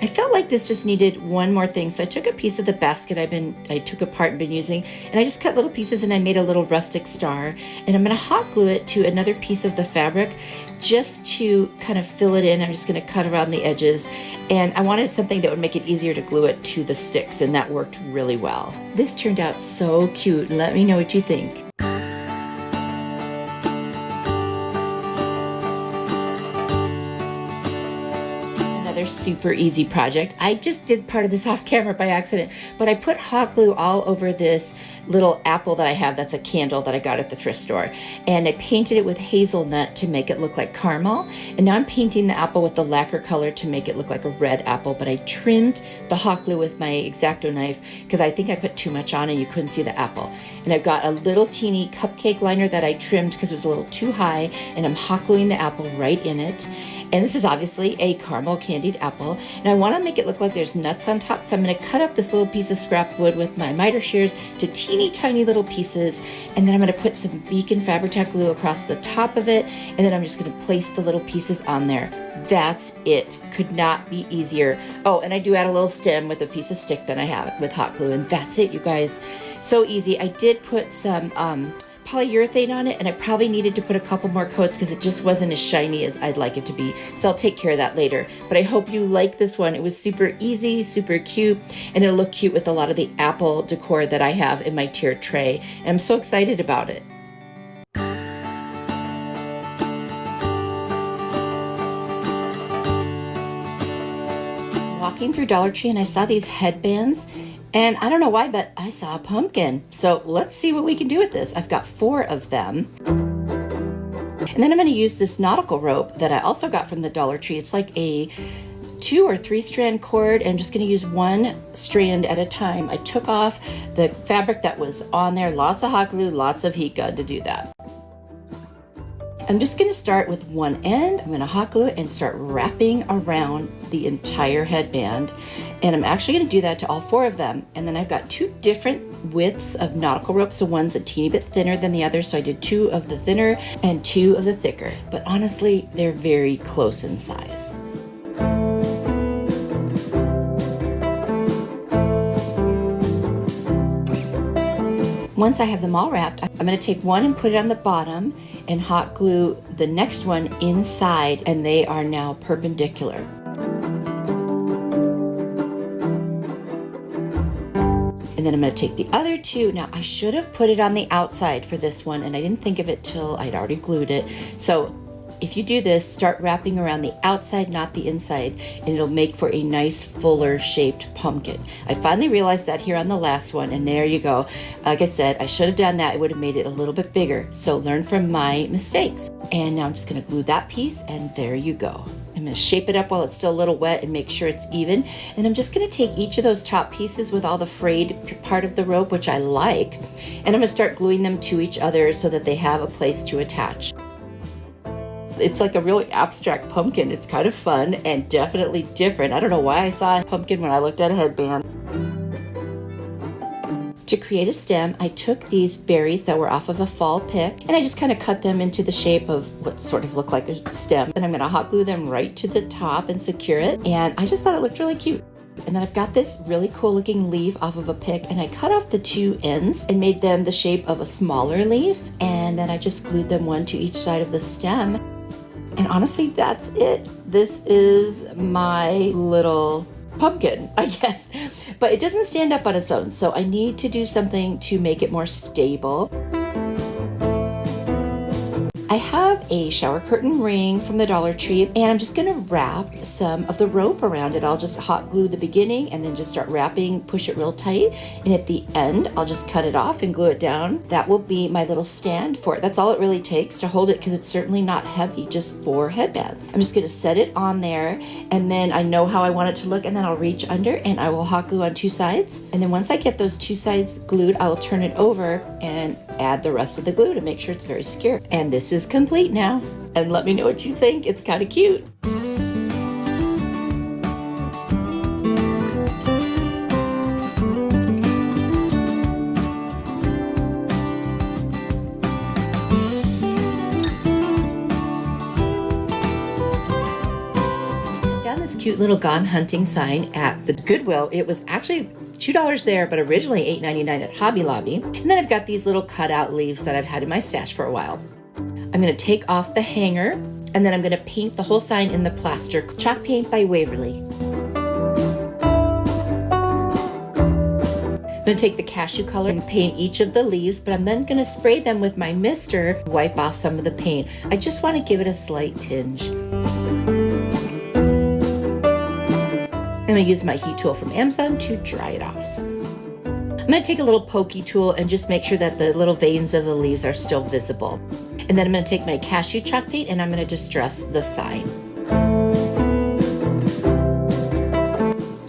I felt like this just needed one more thing, so I took a piece of the basket I took apart and been using, and I just cut little pieces and I made a little rustic star, and I'm going to hot glue it to another piece of the fabric just to kind of fill it in. I'm just going to cut around the edges, and I wanted something that would make it easier to glue it to the sticks, and that worked really well. This turned out so cute. Let me know what you think. Super easy project. I just did part of this off camera by accident, but I put hot glue all over this little apple that I have that's a candle that I got at the thrift store, and I painted it with hazelnut to make it look like caramel, and now I'm painting the apple with the lacquer color to make it look like a red apple, but I trimmed the hot glue with my X-Acto knife because I think I put too much on and you couldn't see the apple. And I've got a little teeny cupcake liner that I trimmed because it was a little too high, and I'm hot gluing the apple right in it. And this is obviously a caramel candied apple. And I want to make it look like there's nuts on top. So I'm going to cut up this little piece of scrap wood with my miter shears to teeny tiny little pieces. And then I'm going to put some Beacon Fabric Tack glue across the top of it. And then I'm just going to place the little pieces on there. That's it. Could not be easier. Oh, and I do add a little stem with a piece of stick that I have with hot glue. And that's it, you guys. So easy. I did put some polyurethane on it, and I probably needed to put a couple more coats because it just wasn't as shiny as I'd like it to be. So I'll take care of that later. But I hope you like this one. It was super easy, super cute, and it'll look cute with a lot of the apple decor that I have in my tier tray. And I'm so excited about it. Walking through Dollar Tree, and I saw these headbands. And I don't know why, but I saw a pumpkin. So let's see what we can do with this. I've got 4 of them. And then I'm going to use this nautical rope that I also got from the Dollar Tree. It's like a 2 or 3 strand cord, and I'm just going to use one strand at a time. I took off the fabric that was on there, lots of hot glue, lots of heat gun to do that. I'm just going to start with one end. I'm going to hot glue it and start wrapping around the entire headband. And I'm actually going to do that to all 4 of them. And then I've got 2 different widths of nautical rope. So one's a teeny bit thinner than the other. So I did 2 of the thinner and 2 of the thicker. But honestly, they're very close in size. Once I have them all wrapped, I'm going to take one and put it on the bottom and hot glue the next one inside, and they are now perpendicular. And then I'm going to take the other 2. Now I should have put it on the outside for this one, and I didn't think of it till I'd already glued it. So if you do this, start wrapping around the outside, not the inside, and it'll make for a nice fuller shaped pumpkin. I finally realized that here on the last one, and there you go. Like I said, I should have done that. It would have made it a little bit bigger. So learn from my mistakes. And now I'm just going to glue that piece, and there you go. I'm going to shape it up while it's still a little wet and make sure it's even. And I'm just going to take each of those top pieces with all the frayed part of the rope, which I like, and I'm going to start gluing them to each other so that they have a place to attach. It's like a really abstract pumpkin. It's kind of fun and definitely different. I don't know why I saw a pumpkin when I looked at a headband. To create a stem, I took these berries that were off of a fall pick, and I just kind of cut them into the shape of what sort of looked like a stem. And I'm going to hot glue them right to the top and secure it. And I just thought it looked really cute. And then I've got this really cool looking leaf off of a pick, and I cut off the 2 ends and made them the shape of a smaller leaf. And then I just glued them one to each side of the stem. And honestly, that's it. This is my little pumpkin, I guess. But it doesn't stand up on its own, so I need to do something to make it more stable. I have a shower curtain ring from the Dollar Tree, and I'm just gonna wrap some of the rope around it. I'll just hot glue the beginning and then just start wrapping, push it real tight. And at the end, I'll just cut it off and glue it down. That will be my little stand for it. That's all it really takes to hold it, because it's certainly not heavy, just 4 headbands. I'm just gonna set it on there, and then I know how I want it to look, and then I'll reach under and I will hot glue on 2 sides. And then once I get those 2 sides glued, I will turn it over and add the rest of the glue to make sure it's very secure. And this is complete now. And let me know what you think. It's kind of cute. Found this cute little gone hunting sign at the Goodwill. It was actually $2 there, but originally $8.99 at Hobby Lobby. And then I've got these little cutout leaves that I've had in my stash for a while. I'm going to take off the hanger, and then I'm going to paint the whole sign in the plaster chalk paint by Waverly. I'm going to take the cashew color and paint each of the leaves, but I'm then going to spray them with my mister, wipe off some of the paint. I just want to give it a slight tinge. I'm going to use my heat tool from Amazon to dry it off. I'm going to take a little pokey tool and just make sure that the little veins of the leaves are still visible. And then I'm going to take my cashew chalk paint and I'm going to distress the sign.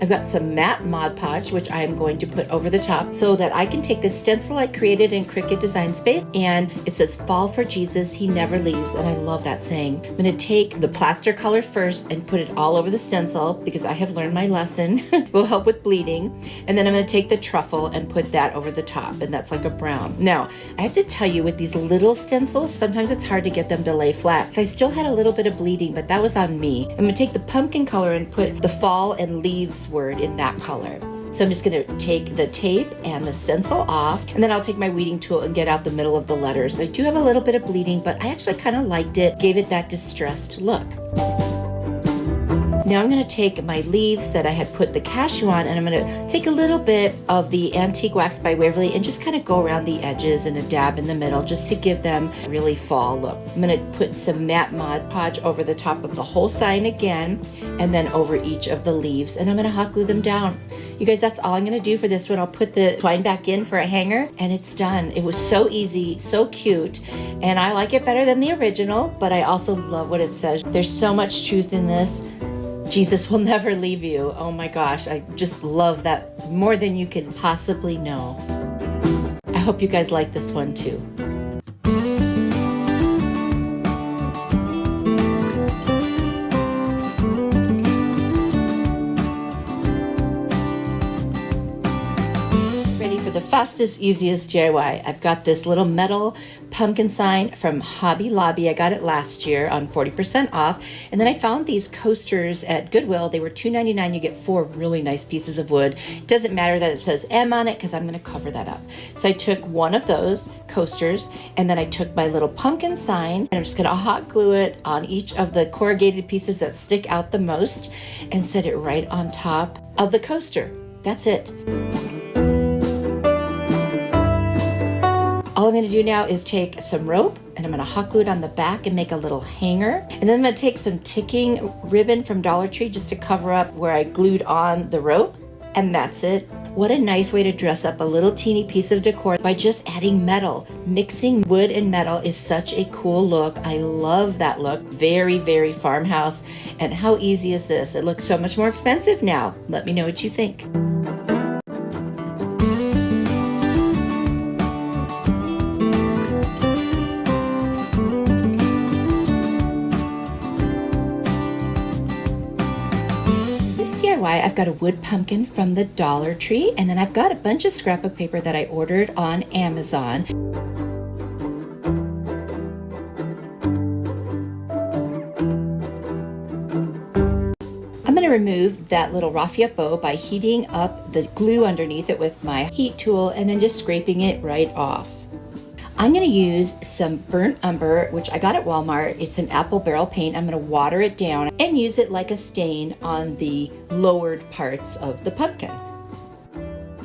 I've got some matte Mod Podge, which I am going to put over the top so that I can take the stencil I created in Cricut Design Space, and it says "Fall for Jesus, He never leaves," and I love that saying. I'm going to take the plaster color first and put it all over the stencil because I have learned my lesson. It will help with bleeding. And then I'm going to take the truffle and put that over the top, and that's like a brown. Now, I have to tell you, with these little stencils, sometimes it's hard to get them to lay flat. So I still had a little bit of bleeding, but that was on me. I'm going to take the pumpkin color and put the fall and leaves word in that color. So I'm just going to take the tape and the stencil off, and then I'll take my weeding tool and get out the middle of the letters. I do have a little bit of bleeding, but I actually kind of liked it, gave it that distressed look. Now I'm going to take my leaves that I had put the cashew on, and I'm going to take a little bit of the Antique Wax by Waverly and just kind of go around the edges and a dab in the middle just to give them a really fall look. I'm going to put some matte Mod Podge over the top of the whole sign again, and then over each of the leaves, and I'm going to hot glue them down. You guys, that's all I'm going to do for this one. I'll put the twine back in for a hanger, and it's done. It was so easy, so cute, and I like it better than the original, but I also love what it says. There's so much truth in this. Jesus will never leave you. Oh my gosh, I just love that more than you can possibly know. I hope you guys like this one too. The fastest, easiest DIY. I've got this little metal pumpkin sign from Hobby Lobby. I got it last year on 40% off. And then I found these coasters at Goodwill. They were $2.99. You get 4 really nice pieces of wood. It doesn't matter that it says M on it because I'm going to cover that up. So I took one of those coasters and then I took my little pumpkin sign and I'm just going to hot glue it on each of the corrugated pieces that stick out the most and set it right on top of the coaster. That's it. All I'm going to do now is take some rope and I'm going to hot glue it on the back and make a little hanger. And then I'm going to take some ticking ribbon from Dollar Tree just to cover up where I glued on the rope. And that's it. What a nice way to dress up a little teeny piece of decor by just adding metal. Mixing wood and metal is such a cool look. I love that look. Very, very farmhouse. And how easy is this? It looks so much more expensive now. Let me know what you think. I've got a wood pumpkin from the Dollar Tree, and then I've got a bunch of scrapbook paper that I ordered on Amazon. I'm going to remove that little raffia bow by heating up the glue underneath it with my heat tool and then just scraping it right off. I'm going to use some burnt umber, which I got at Walmart. It's an apple barrel paint. I'm going to water it down and use it like a stain on the lowered parts of the pumpkin.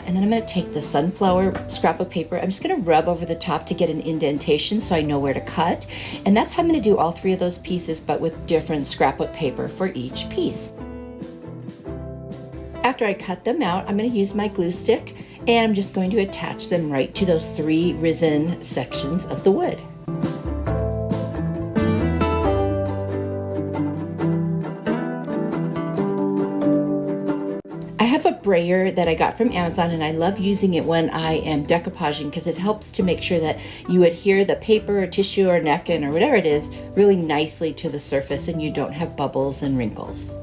And then I'm going to take the sunflower scrapbook paper. I'm just going to rub over the top to get an indentation so I know where to cut. And that's how I'm going to do all 3 of those pieces, but with different scrapbook paper for each piece. After I cut them out, I'm going to use my glue stick and I'm just going to attach them right to those 3 risen sections of the wood. I have a brayer that I got from Amazon and I love using it when I am decoupaging because it helps to make sure that you adhere the paper or tissue or napkin or whatever it is really nicely to the surface and you don't have bubbles and wrinkles.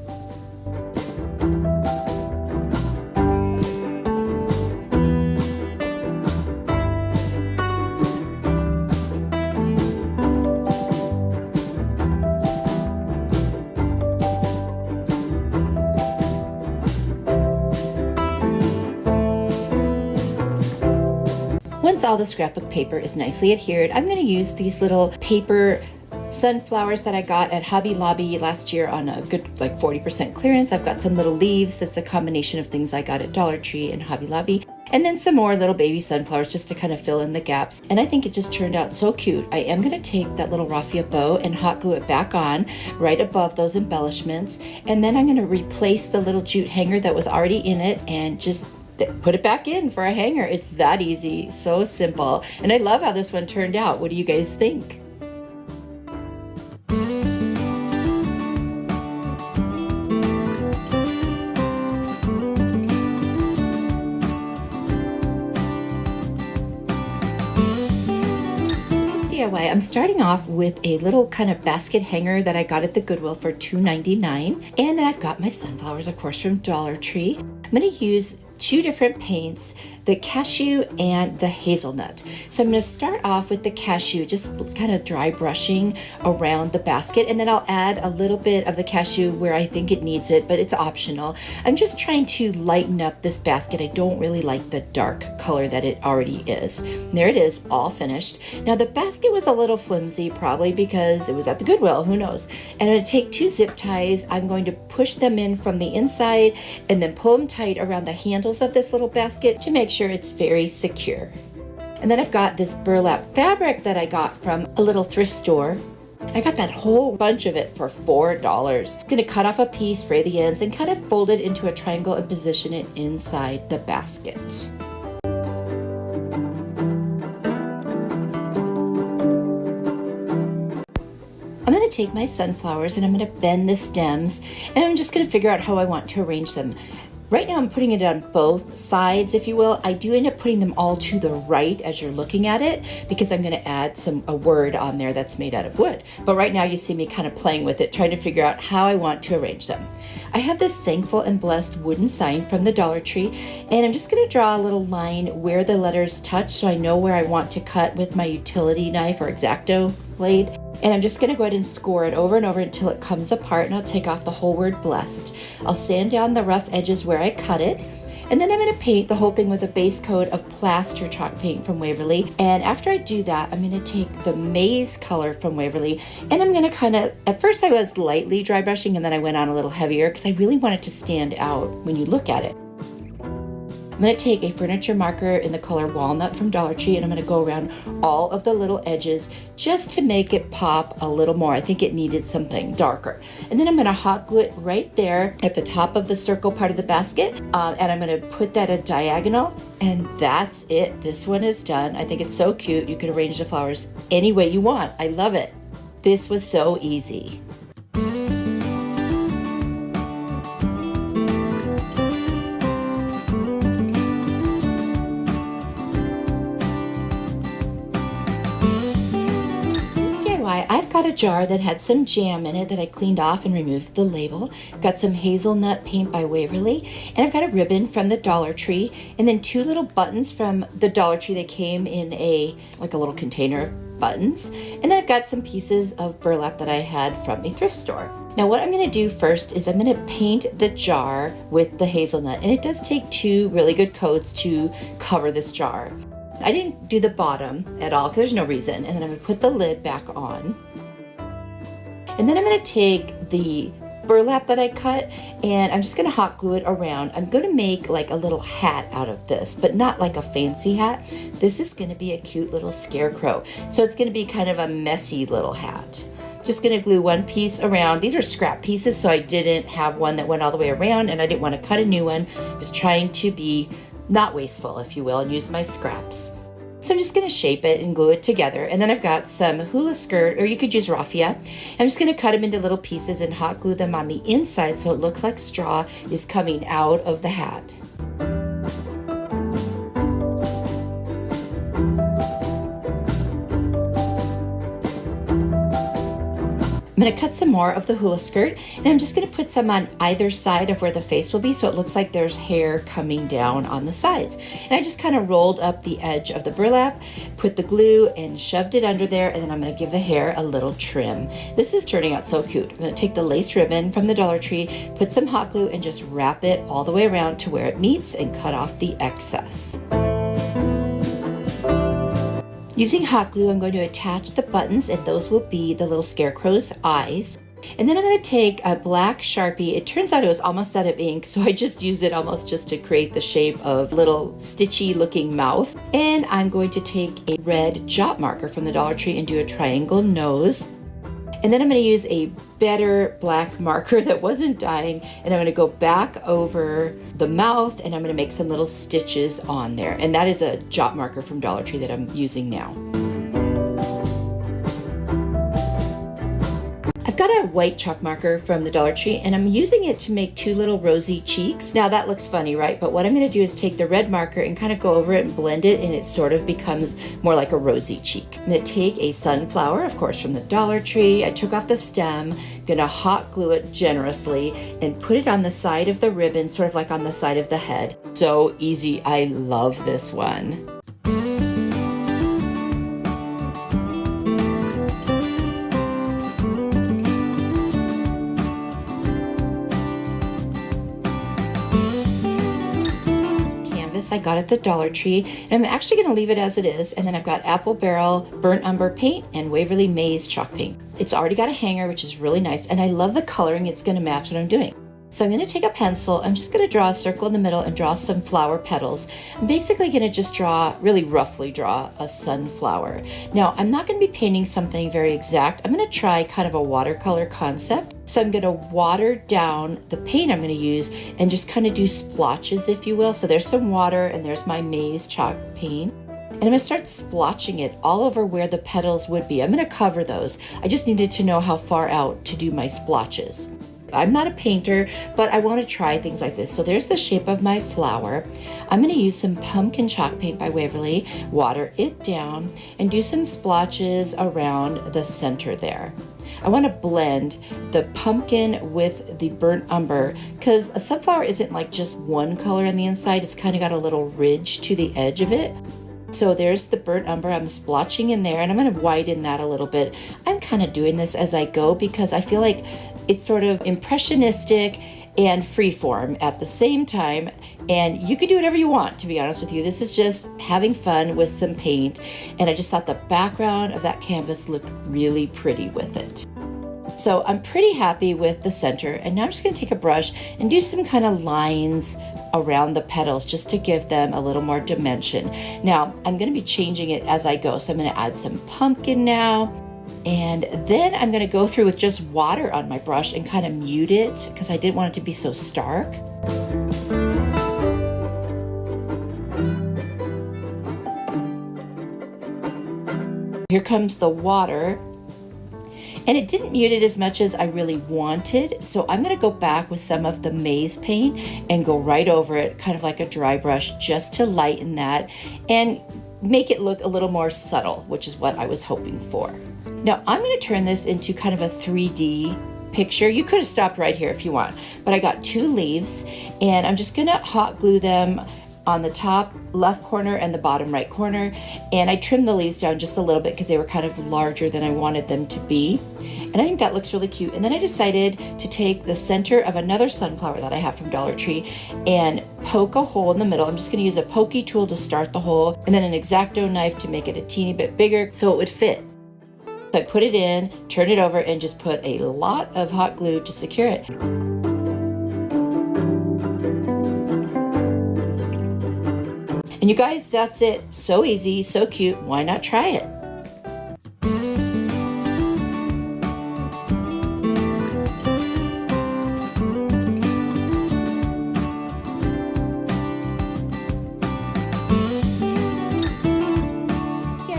Once all the scrapbook paper is nicely adhered, I'm going to use these little paper sunflowers that I got at Hobby Lobby last year on a good 40% clearance. I've got some little leaves. It's a combination of things I got at Dollar Tree and Hobby Lobby. And then some more little baby sunflowers just to kind of fill in the gaps. And I think it just turned out so cute. I am going to take that little raffia bow and hot glue it back on right above those embellishments. And then I'm going to replace the little jute hanger that was already in it and just put it back in for a hanger. It's that easy, so simple. And I love how this one turned out. What do you guys think? DIY, I'm starting off with a little kind of basket hanger that I got at the Goodwill for $2.99. And then I've got my sunflowers, of course, from Dollar Tree. I'm going to use 2 different paints, the cashew and the hazelnut. So I'm going to start off with the cashew, just kind of dry brushing around the basket, and then I'll add a little bit of the cashew where I think it needs it, but it's optional. I'm just trying to lighten up this basket. I don't really like the dark color that it already is. And there it is, all finished. Now the basket was a little flimsy, probably because it was at the Goodwill, who knows. And I'm going to take 2 zip ties. I'm going to push them in from the inside and then pull them tight around the handles of this little basket to make sure it's very secure. And then I've got this burlap fabric that I got from a little thrift store. I got that whole bunch of it for $4. I'm going to cut off a piece, fray the ends, and kind of fold it into a triangle and position it inside the basket. I'm going to to take my sunflowers and I'm going to bend the stems, and I'm just going to figure out how I want to arrange them. Right now I'm putting it on both sides, if you will. I do end up putting them all to the right as you're looking at it because I'm going to add a word on there that's made out of wood. But right now you see me kind of playing with it, trying to figure out how I want to arrange them. I have this thankful and blessed wooden sign from the Dollar Tree, and I'm just going to draw a little line where the letters touch so I know where I want to cut with my utility knife or X-Acto blade. And I'm just going to go ahead and score it over and over until it comes apart, and I'll take off the whole word blessed. I'll sand down the rough edges where I cut it, and then I'm going to paint the whole thing with a base coat of plaster chalk paint from Waverly. And after I do that, I'm going to take the maize color from Waverly, and I'm going to kind of, at first I was lightly dry brushing, and then I went on a little heavier because I really want it to stand out when you look at it. I'm going to take a furniture marker in the color Walnut from Dollar Tree, and I'm going to go around all of the little edges just to make it pop a little more. I think it needed something darker. And then I'm going to hot glue it right there at the top of the circle part of the basket, and I'm going to put that at diagonal, and that's it. This one is done. I think it's so cute. You can arrange the flowers any way you want. I love it. This was so easy. I've got a jar that had some jam in it that I cleaned off and removed the label. Got some hazelnut paint by Waverly, and I've got a ribbon from the Dollar Tree, and then 2 little buttons from the Dollar Tree. They came in like a little container of buttons, and then I've got some pieces of burlap that I had from a thrift store. Now what I'm going to do first is I'm going to paint the jar with the hazelnut, and it does take 2 really good coats to cover this jar. I didn't do the bottom at all because there's no reason. And then I'm going to put the lid back on. And then I'm going to take the burlap that I cut, and I'm just going to hot glue it around. I'm going to make like a little hat out of this, but not like a fancy hat. This is going to be a cute little scarecrow. So it's going to be kind of a messy little hat. Just going to glue one piece around. These are scrap pieces, so I didn't have one that went all the way around, and I didn't want to cut a new one. I was trying to be not wasteful, if you will, and use my scraps. So I'm just going to shape it and glue it together. And then I've got some Hula Skirt, or you could use raffia. I'm just going to cut them into little pieces and hot glue them on the inside so it looks like straw is coming out of the hat. I'm going to cut some more of the Hula Skirt, and I'm just going to put some on either side of where the face will be so it looks like there's hair coming down on the sides. And I just kind of rolled up the edge of the burlap, put the glue, and shoved it under there, and then I'm going to give the hair a little trim. This is turning out so cute. I'm going to take the lace ribbon from the Dollar Tree, put some hot glue, and just wrap it all the way around to where it meets and cut off the excess. Using hot glue, I'm going to attach the buttons, and those will be the little scarecrow's eyes. And then I'm going to take a black Sharpie. It turns out it was almost out of ink, so I just used it almost just to create the shape of little stitchy looking mouth. And I'm going to take a red jot marker from the Dollar Tree and do a triangle nose. And then I'm going to use a better black marker that wasn't dyeing, and I'm going to go back over the mouth, and I'm going to make some little stitches on there. And that is a jot marker from Dollar Tree that I'm using now. I've got a white chalk marker from the Dollar Tree, and I'm using it to make 2 little rosy cheeks. Now that looks funny, right? But what I'm going to do is take the red marker and kind of go over it and blend it, and it sort of becomes more like a rosy cheek. I'm going to take a sunflower, of course, from the Dollar Tree. I took off the stem. I'm going to hot glue it generously and put it on the side of the ribbon, sort of like on the side of the head. So easy. I love this one. I got at the Dollar Tree, and I'm actually going to leave it as it is. And then I've got apple barrel burnt umber paint and Waverly maize chalk paint. It's already got a hanger, which is really nice, and I love the coloring. It's going to match what I'm doing. So I'm going to take a pencil. I'm just going to draw a circle in the middle and draw some flower petals. I'm basically going to just really roughly draw a sunflower. Now, I'm not going to be painting something very exact. I'm going to try kind of a watercolor concept. So I'm going to water down the paint I'm going to use and just kind of do splotches, if you will. So there's some water, and there's my maize chalk paint. And I'm going to start splotching it all over where the petals would be. I'm going to cover those. I just needed to know how far out to do my splotches. I'm not a painter, but I want to try things like this. So there's the shape of my flower. I'm going to use some pumpkin chalk paint by Waverly, water it down, and do some splotches around the center there. I want to blend the pumpkin with the burnt umber because a sunflower isn't like just one color on the inside. It's kind of got a little ridge to the edge of it. So there's the burnt umber. I'm splotching in there and I'm going to widen that a little bit. I'm kind of doing this as I go because I feel like it's sort of impressionistic and freeform at the same time. And you can do whatever you want, to be honest with you. This is just having fun with some paint. And I just thought the background of that canvas looked really pretty with it. So I'm pretty happy with the center. And now I'm just going to take a brush and do some kind of lines around the petals just to give them a little more dimension. Now I'm going to be changing it as I go. So I'm going to add some pumpkin now. And then I'm going to go through with just water on my brush and kind of mute it because I didn't want it to be so stark. Here comes the water. And it didn't mute it as much as I really wanted. So I'm going to go back with some of the maize paint and go right over it, kind of like a dry brush, just to lighten that and make it look a little more subtle, which is what I was hoping for. Now I'm going to turn this into kind of a 3D picture. You could have stopped right here if you want, but I got 2 leaves and I'm just going to hot glue them on the top left corner and the bottom right corner. And I trimmed the leaves down just a little bit because they were kind of larger than I wanted them to be. And I think that looks really cute. And then I decided to take the center of another sunflower that I have from Dollar Tree and poke a hole in the middle. I'm just gonna use a pokey tool to start the hole and then an X-Acto knife to make it a teeny bit bigger so it would fit. So I put it in, turn it over, and just put a lot of hot glue to secure it. And you guys, that's it. So easy, so cute. Why not try it?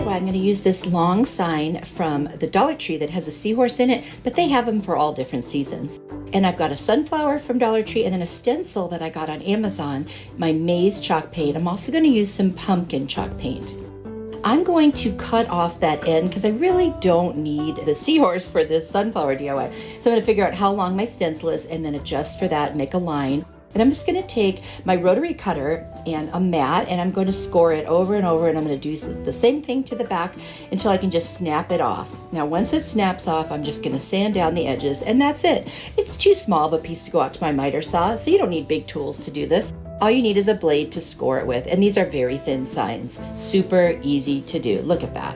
I'm going to use this long sign from the Dollar Tree that has a seahorse in it, but they have them for all different seasons. And I've got a sunflower from Dollar Tree and then a stencil that I got on Amazon, my maize chalk paint. I'm also going to use some pumpkin chalk paint. I'm going to cut off that end because I really don't need the seahorse for this sunflower DIY. So I'm going to figure out how long my stencil is and then adjust for that, make a line. And I'm just going to take my rotary cutter and a mat and I'm going to score it over and over and I'm going to do the same thing to the back until I can just snap it off. Now once it snaps off, I'm just going to sand down the edges and that's it. It's too small of a piece to go out to my miter saw, so you don't need big tools to do this. All you need is a blade to score it with, and these are very thin signs. Super easy to do. Look at that.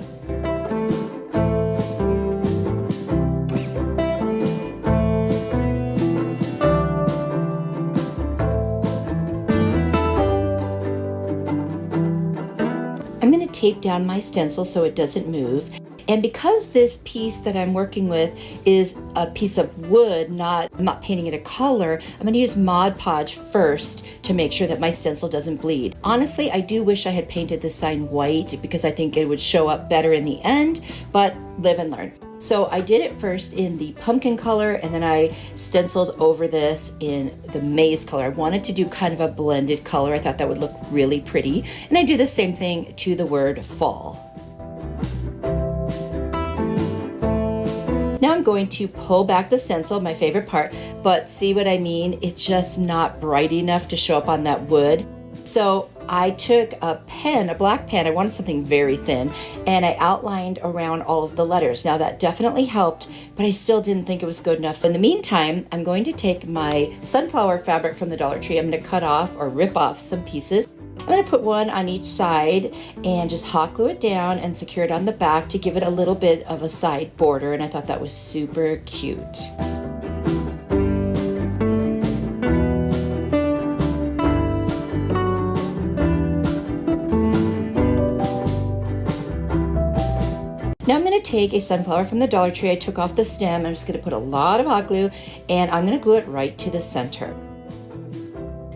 I'm going to tape down my stencil so it doesn't move. And because this piece that I'm working with is a piece of wood, I'm not painting it a color, I'm going to use Mod Podge first to make sure that my stencil doesn't bleed. Honestly, I do wish I had painted this sign white because I think it would show up better in the end, but live and learn. So I did it first in the pumpkin color and then I stenciled over this in the maize color. I wanted to do kind of a blended color. I thought that would look really pretty. And I do the same thing to the word fall. Now I'm going to pull back the stencil, my favorite part, but see what I mean? It's just not bright enough to show up on that wood. So I took a pen, a black pen, I wanted something very thin, and I outlined around all of the letters. Now that definitely helped, but I still didn't think it was good enough. So in the meantime, I'm going to take my sunflower fabric from the Dollar Tree. I'm going to cut off or rip off some pieces. I'm going to put one on each side and just hot glue it down and secure it on the back to give it a little bit of a side border, and I thought that was super cute. Now I'm going to take a sunflower from the Dollar Tree. I took off the stem. I'm just going to put a lot of hot glue and I'm going to glue it right to the center.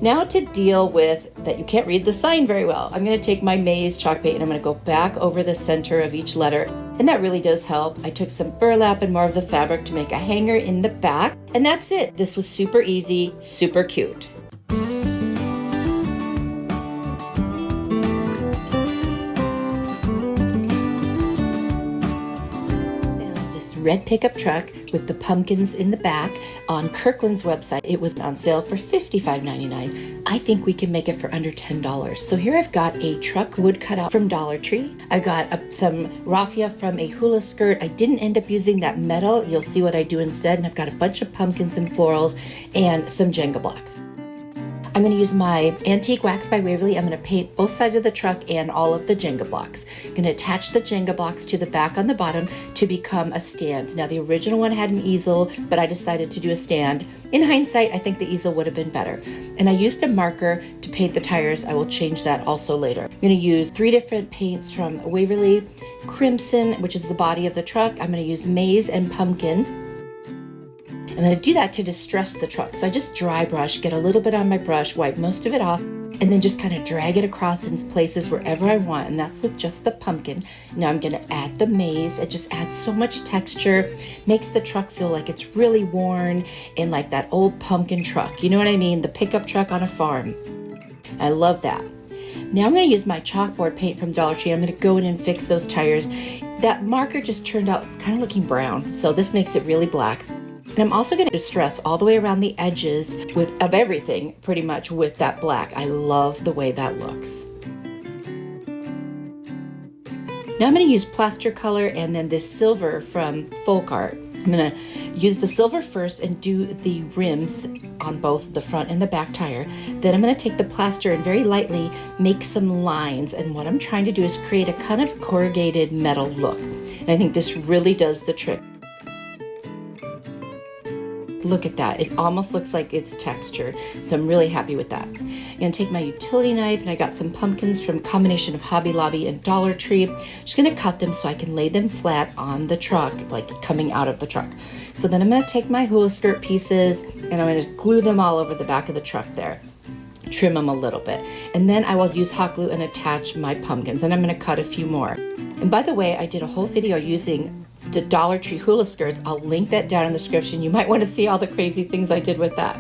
Now to deal with that you can't read the sign very well, I'm going to take my maize chalk paint and I'm going to go back over the center of each letter. And that really does help. I took some burlap and more of the fabric to make a hanger in the back. And that's it. This was super easy, super cute. Red pickup truck with the pumpkins in the back on Kirkland's website. It was on sale for $55.99. I think we can make it for under $10. So here I've got a truck wood cutout from Dollar Tree. I've got some raffia from a Hula Skirt. I didn't end up using that metal. You'll see what I do instead. And I've got a bunch of pumpkins and florals and some Jenga blocks. I'm going to use my antique wax by Waverly. I'm going to paint both sides of the truck and all of the Jenga blocks. I'm going to attach the Jenga blocks to the back on the bottom to become a stand. Now the original one had an easel, but I decided to do a stand. In hindsight, I think the easel would have been better. And I used a marker to paint the tires. I will change that also later. I'm going to use 3 different paints from Waverly. Crimson, which is the body of the truck. I'm going to use maize and pumpkin. And I do that to distress the truck. So I just dry brush, get a little bit on my brush, wipe most of it off, and then just kind of drag it across in places wherever I want. And that's with just the pumpkin. Now I'm going to add the maize. It just adds so much texture, makes the truck feel like it's really worn and like that old pumpkin truck. You know what I mean? The pickup truck on a farm. I love that. Now I'm going to use my chalkboard paint from Dollar Tree. I'm going to go in and fix those tires. That marker just turned out kind of looking brown. So this makes it really black. And I'm also going to distress all the way around the edges of everything, pretty much with that black. I love the way that looks. Now I'm going to use plaster color and then this silver from Folk Art. I'm going to use the silver first and do the rims on both the front and the back tire. Then I'm going to take the plaster and very lightly make some lines. And what I'm trying to do is create a kind of corrugated metal look. And I think this really does the trick. Look at that. It almost looks like it's textured. So I'm really happy with that. I'm going to take my utility knife and I got some pumpkins from a combination of Hobby Lobby and Dollar Tree. I'm just going to cut them so I can lay them flat on the truck, like coming out of the truck. So then I'm going to take my Hula Skirt pieces and I'm going to glue them all over the back of the truck there. Trim them a little bit. And then I will use hot glue and attach my pumpkins. And I'm going to cut a few more. And by the way, I did a whole video using the Dollar Tree Hula Skirts. I'll link that down in the description. You might want to see all the crazy things I did with that.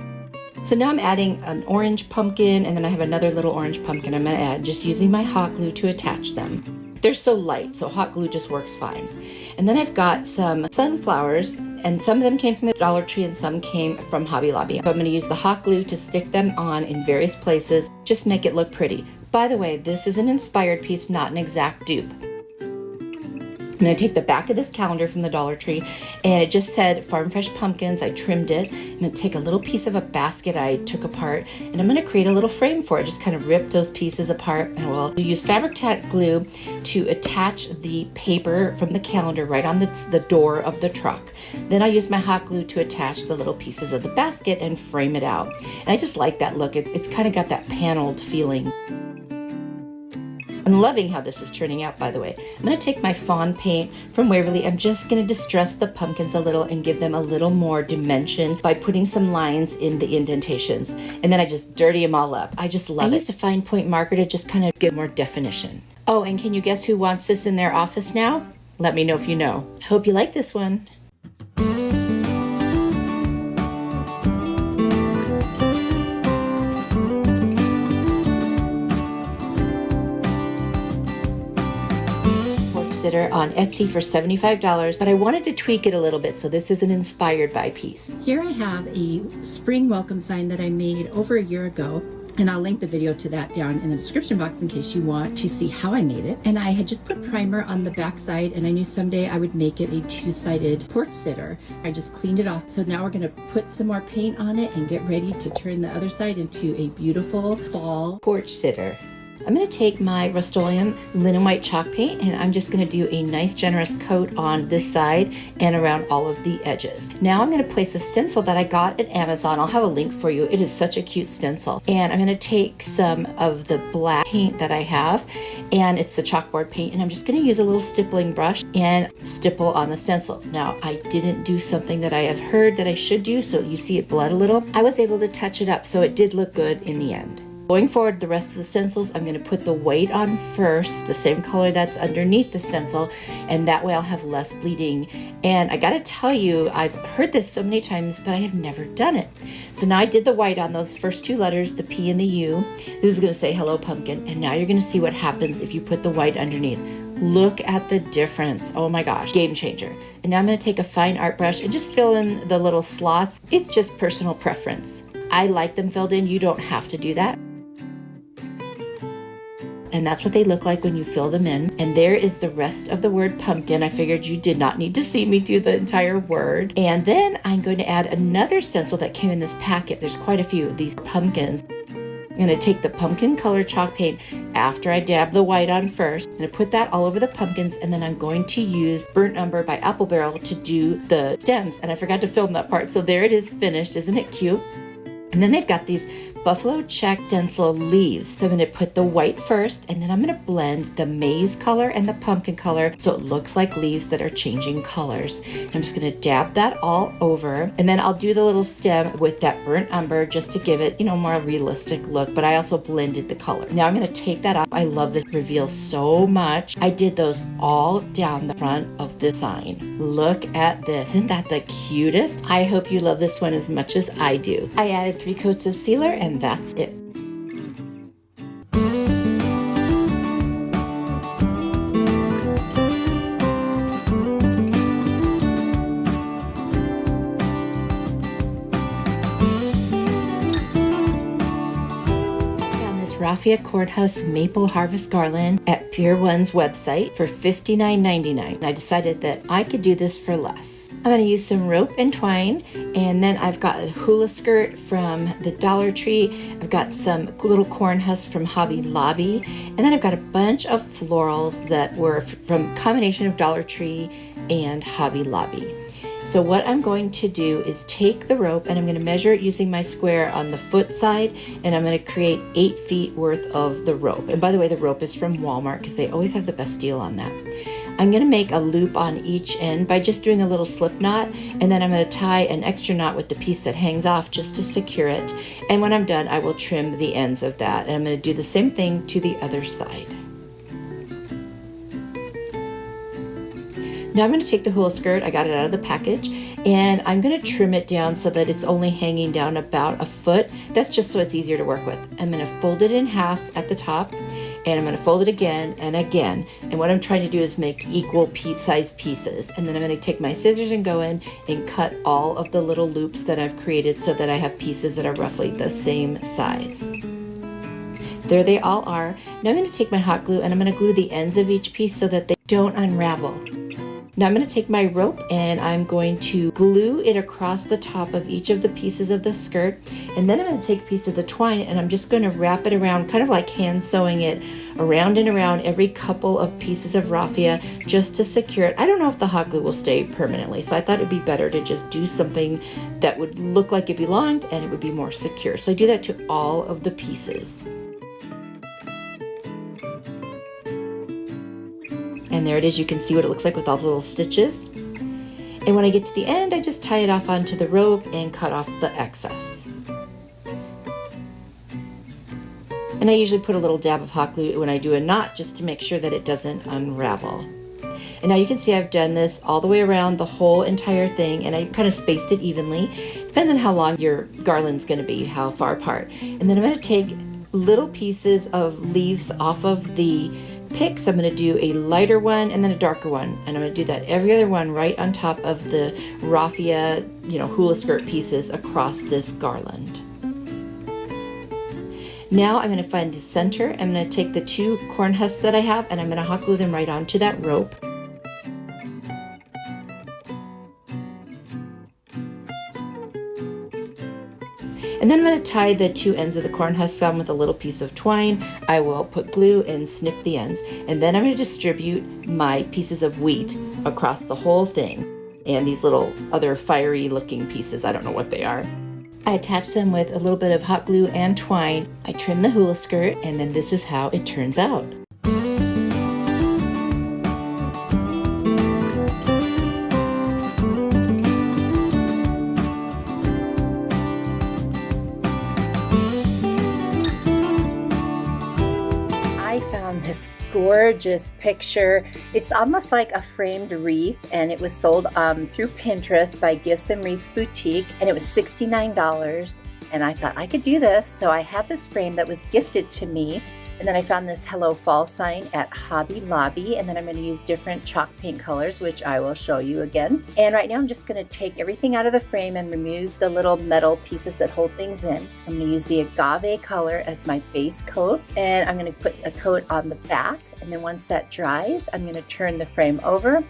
So now I'm adding an orange pumpkin and then I have another little orange pumpkin I'm going to add, just using my hot glue to attach them. They're so light, so hot glue just works fine. And then I've got some sunflowers and some of them came from the Dollar Tree and some came from Hobby Lobby. I'm going to use the hot glue to stick them on in various places, just make it look pretty. By the way, this is an inspired piece, not an exact dupe. I'm going to take the back of this calendar from the Dollar Tree and it just said Farm Fresh Pumpkins. I trimmed it. I'm going to take a little piece of a basket I took apart and I'm going to create a little frame for it. Just kind of rip those pieces apart and we'll use fabric tack glue to attach the paper from the calendar right on the door of the truck. Then I use my hot glue to attach the little pieces of the basket and frame it out. And I just like that look. It's kind of got that paneled feeling. I'm loving how this is turning out, by the way. I'm going to take my fawn paint from Waverly. I'm just going to distress the pumpkins a little and give them a little more dimension by putting some lines in the indentations. And then I just dirty them all up. I just love it. I used a fine point marker to just kind of give more definition. Oh, and can you guess who wants this in their office now? Let me know if you know. I hope you like this one. Sitter on Etsy for $75, but I wanted to tweak it a little bit, so this is an inspired by piece. Here I have a spring welcome sign that I made over a year ago, and I'll link the video to that down in the description box in case you want to see how I made it. And I had just put primer on the back side, and I knew someday I would make it a two-sided porch sitter. I just cleaned it off, so now we're going to put some more paint on it and get ready to turn the other side into a beautiful fall porch sitter. I'm going to take my Rust-Oleum linen white chalk paint and I'm just going to do a nice generous coat on this side and around all of the edges. Now I'm going to place a stencil that I got at Amazon. I'll have a link for you. It is such a cute stencil. And I'm going to take some of the black paint that I have, and it's the chalkboard paint, and I'm just going to use a little stippling brush and stipple on the stencil. Now I didn't do something that I have heard that I should do, so you see it bled a little. I was able to touch it up, so it did look good in the end. Going forward, the rest of the stencils, I'm going to put the white on first, the same color that's underneath the stencil, and that way I'll have less bleeding. And I got to tell you, I've heard this so many times, but I have never done it. So now I did the white on those first two letters, the P and the U. This is going to say hello pumpkin, and now you're going to see what happens if you put the white underneath. Look at the difference. Oh my gosh, game changer. And now I'm going to take a fine art brush and just fill in the little slots. It's just personal preference. I like them filled in. You don't have to do that. And that's what they look like when you fill them in. And there is the rest of the word pumpkin. I figured you did not need to see me do the entire word. And then I'm going to add another stencil that came in this packet. There's quite a few of these pumpkins. I'm going to take the pumpkin color chalk paint after I dab the white on first. I'm going to put that all over the pumpkins, and then I'm going to use Burnt Umber by Apple Barrel to do the stems. And I forgot to film that part. So there it is finished. Isn't it cute? And then they've got these buffalo check stencil leaves. So I'm going to put the white first, and then I'm going to blend the maize color and the pumpkin color so it looks like leaves that are changing colors. And I'm just going to dab that all over, and then I'll do the little stem with that burnt umber just to give it, more realistic look, but I also blended the color. Now I'm going to take that off. I love this reveal so much. I did those all down the front of the sign. Look at this. Isn't that the cutest? I hope you love this one as much as I do. I added 3 coats of sealer, and that's it. Raffia Cornhusk Maple Harvest Garland at Pier 1's website for $59.99. I decided that I could do this for less. I'm going to use some rope and twine, and then I've got a Hula Skirt from the Dollar Tree. I've got some little corn husks from Hobby Lobby, and then I've got a bunch of florals that were from a combination of Dollar Tree and Hobby Lobby. So what I'm going to do is take the rope, and I'm going to measure it using my square on the foot side, and I'm going to create 8 feet worth of the rope. And by the way, the rope is from Walmart because they always have the best deal on that. I'm going to make a loop on each end by just doing a little slip knot, and then I'm going to tie an extra knot with the piece that hangs off just to secure it. And when I'm done, I will trim the ends of that, and I'm going to do the same thing to the other side. Now I'm going to take the Hula Skirt, I got it out of the package, and I'm going to trim it down so that it's only hanging down about a foot. That's just so it's easier to work with. I'm going to fold it in half at the top, and I'm going to fold it again and again. And what I'm trying to do is make equal size pieces. And then I'm going to take my scissors and go in and cut all of the little loops that I've created so that I have pieces that are roughly the same size. There they all are. Now I'm going to take my hot glue, and I'm going to glue the ends of each piece so that they don't unravel. Now I'm going to take my rope, and I'm going to glue it across the top of each of the pieces of the skirt, and then I'm going to take a piece of the twine, and I'm just going to wrap it around, kind of like hand sewing it around and around every couple of pieces of raffia just to secure it. I don't know if the hot glue will stay permanently, so I thought it'd be better to just do something that would look like it belonged and it would be more secure. So I do that to all of the pieces. And there it is. You can see what it looks like with all the little stitches. And when I get to the end, I just tie it off onto the rope and cut off the excess. And I usually put a little dab of hot glue when I do a knot just to make sure that it doesn't unravel. And now you can see I've done this all the way around the whole entire thing, and I kind of spaced it evenly. Depends on how long your garland's going to be, how far apart. And then I'm going to take little pieces of leaves off of the pics. I'm going to do a lighter one and then a darker one, and I'm going to do that every other one right on top of the raffia, hula skirt pieces across this garland. Now I'm going to find the center. I'm going to take the 2 corn husks that I have, and I'm going to hot glue them right onto that rope. And then I'm going to tie the two ends of the corn husks on with a little piece of twine. I will put glue and snip the ends. And then I'm going to distribute my pieces of wheat across the whole thing. And these little other fiery looking pieces, I don't know what they are. I attach them with a little bit of hot glue and twine. I trim the hula skirt, and then this is how it turns out. I found this gorgeous picture. It's almost like a framed wreath, and it was sold through Pinterest by Gifts and Wreaths Boutique, and it was $69. And I thought I could do this, so I have this frame that was gifted to me. And then I found this Hello Fall sign at Hobby Lobby, and then I'm going to use different chalk paint colors, which I will show you again. And right now I'm just going to take everything out of the frame and remove the little metal pieces that hold things in. I'm going to use the agave color as my base coat, and I'm going to put a coat on the back. And then once that dries, I'm going to turn the frame over.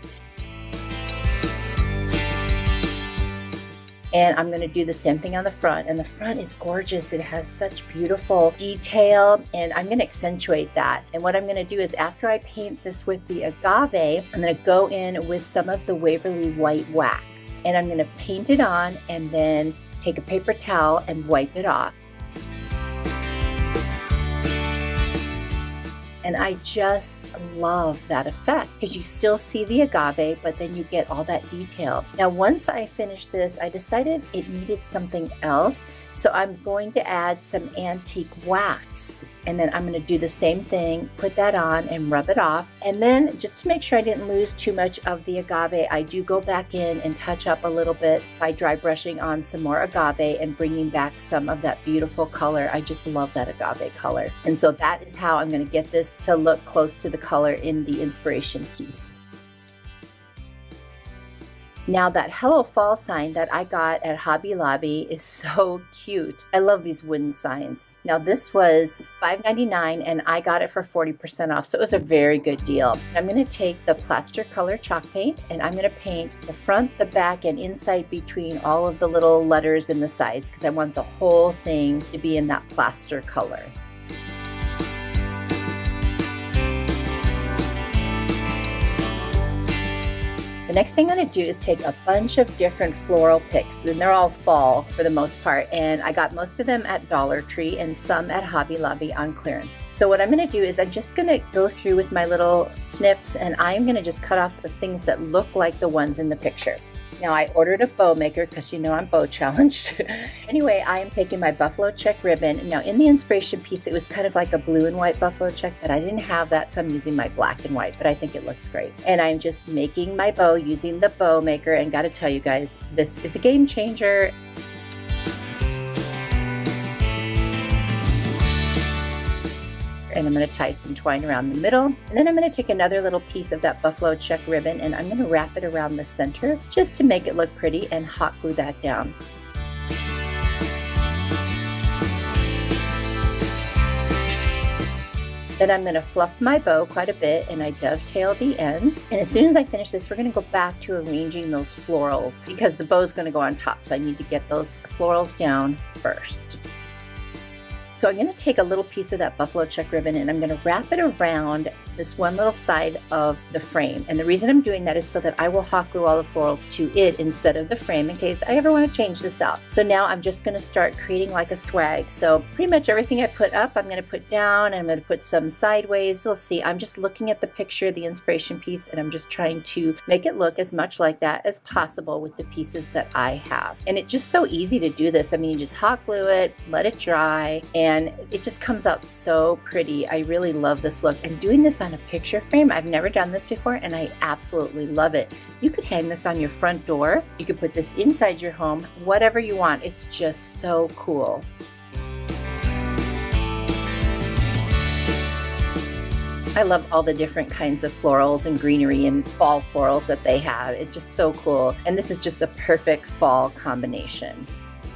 And I'm going to do the same thing on the front. And the front is gorgeous. It has such beautiful detail, and I'm going to accentuate that. And what I'm going to do is, after I paint this with the agave, I'm going to go in with some of the Waverly White wax. And I'm going to paint it on and then take a paper towel and wipe it off. And I just love that effect because you still see the agave, but then you get all that detail. Now, once I finished this, I decided it needed something else. So I'm going to add some antique wax. And then I'm going to do the same thing, put that on and rub it off. And then, just to make sure I didn't lose too much of the agave, I do go back in and touch up a little bit by dry brushing on some more agave and bringing back some of that beautiful color. I just love that agave color. And so that is how I'm going to get this to look close to the color in the inspiration piece. Now, that Hello Fall sign that I got at Hobby Lobby is so cute. I love these wooden signs. Now, this was $5.99 and I got it for 40% off, so it was a very good deal. I'm going to take the plaster color chalk paint and I'm going to paint the front, the back, and inside between all of the little letters in the sides because I want the whole thing to be in that plaster color. The next thing I'm going to do is take a bunch of different floral pics, and they're all fall for the most part, and I got most of them at Dollar Tree and some at Hobby Lobby on clearance. So what I'm going to do is I'm just going to go through with my little snips, and I'm going to just cut off the things that look like the ones in the picture. Now, I ordered a bow maker because you know I'm bow challenged. Anyway, I am taking my buffalo check ribbon. Now, in the inspiration piece, it was kind of like a blue and white buffalo check, but I didn't have that, so I'm using my black and white, but I think it looks great. And I'm just making my bow using the bow maker, and gotta tell you guys, this is a game changer. And I'm going to tie some twine around the middle. And then I'm going to take another little piece of that buffalo check ribbon and I'm going to wrap it around the center just to make it look pretty and hot glue that down. Then I'm going to fluff my bow quite a bit and I dovetail the ends. And as soon as I finish this, we're going to go back to arranging those florals because the bow is going to go on top. So I need to get those florals down first. So I'm going to take a little piece of that buffalo check ribbon and I'm going to wrap it around this one little side of the frame. And the reason I'm doing that is so that I will hot glue all the florals to it instead of the frame in case I ever want to change this out. So now I'm just going to start creating like a swag. So pretty much everything I put up, I'm going to put down and I'm going to put some sideways. You'll see I'm just looking at the picture, the inspiration piece, and I'm just trying to make it look as much like that as possible with the pieces that I have. And it's just so easy to do this. I mean, you just hot glue it, let it dry, and it just comes out so pretty. I really love this look. And doing this on a picture frame, I've never done this before and I absolutely love it. You could hang this on your front door. You could put this inside your home, whatever you want. It's just so cool. I love all the different kinds of florals and greenery and fall florals that they have. It's just so cool. And this is just a perfect fall combination.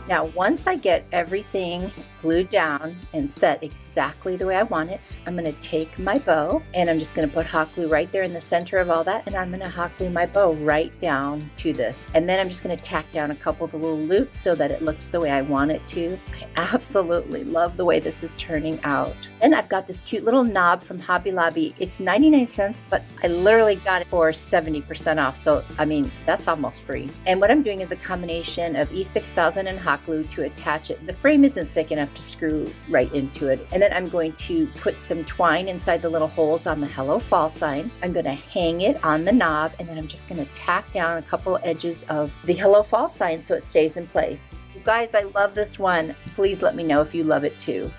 Now, once I get everything glued down and set exactly the way I want it, I'm going to take my bow and I'm just going to put hot glue right there in the center of all that, and I'm going to hot glue my bow right down to this. And then I'm just going to tack down a couple of the little loops so that it looks the way I want it to. I absolutely love the way this is turning out. Then I've got this cute little knob from Hobby Lobby. It's 99 cents, but I literally got it for 70% off. So, I mean, that's almost free. And what I'm doing is a combination of E6000 and hot glue to attach it. The frame isn't thick enough to screw right into it. And then I'm going to put some twine inside the little holes on the Hello Fall sign. I'm going to hang it on the knob, and then I'm just going to tack down a couple edges of the Hello Fall sign so it stays in place. You guys, I love this one. Please let me know if you love it too.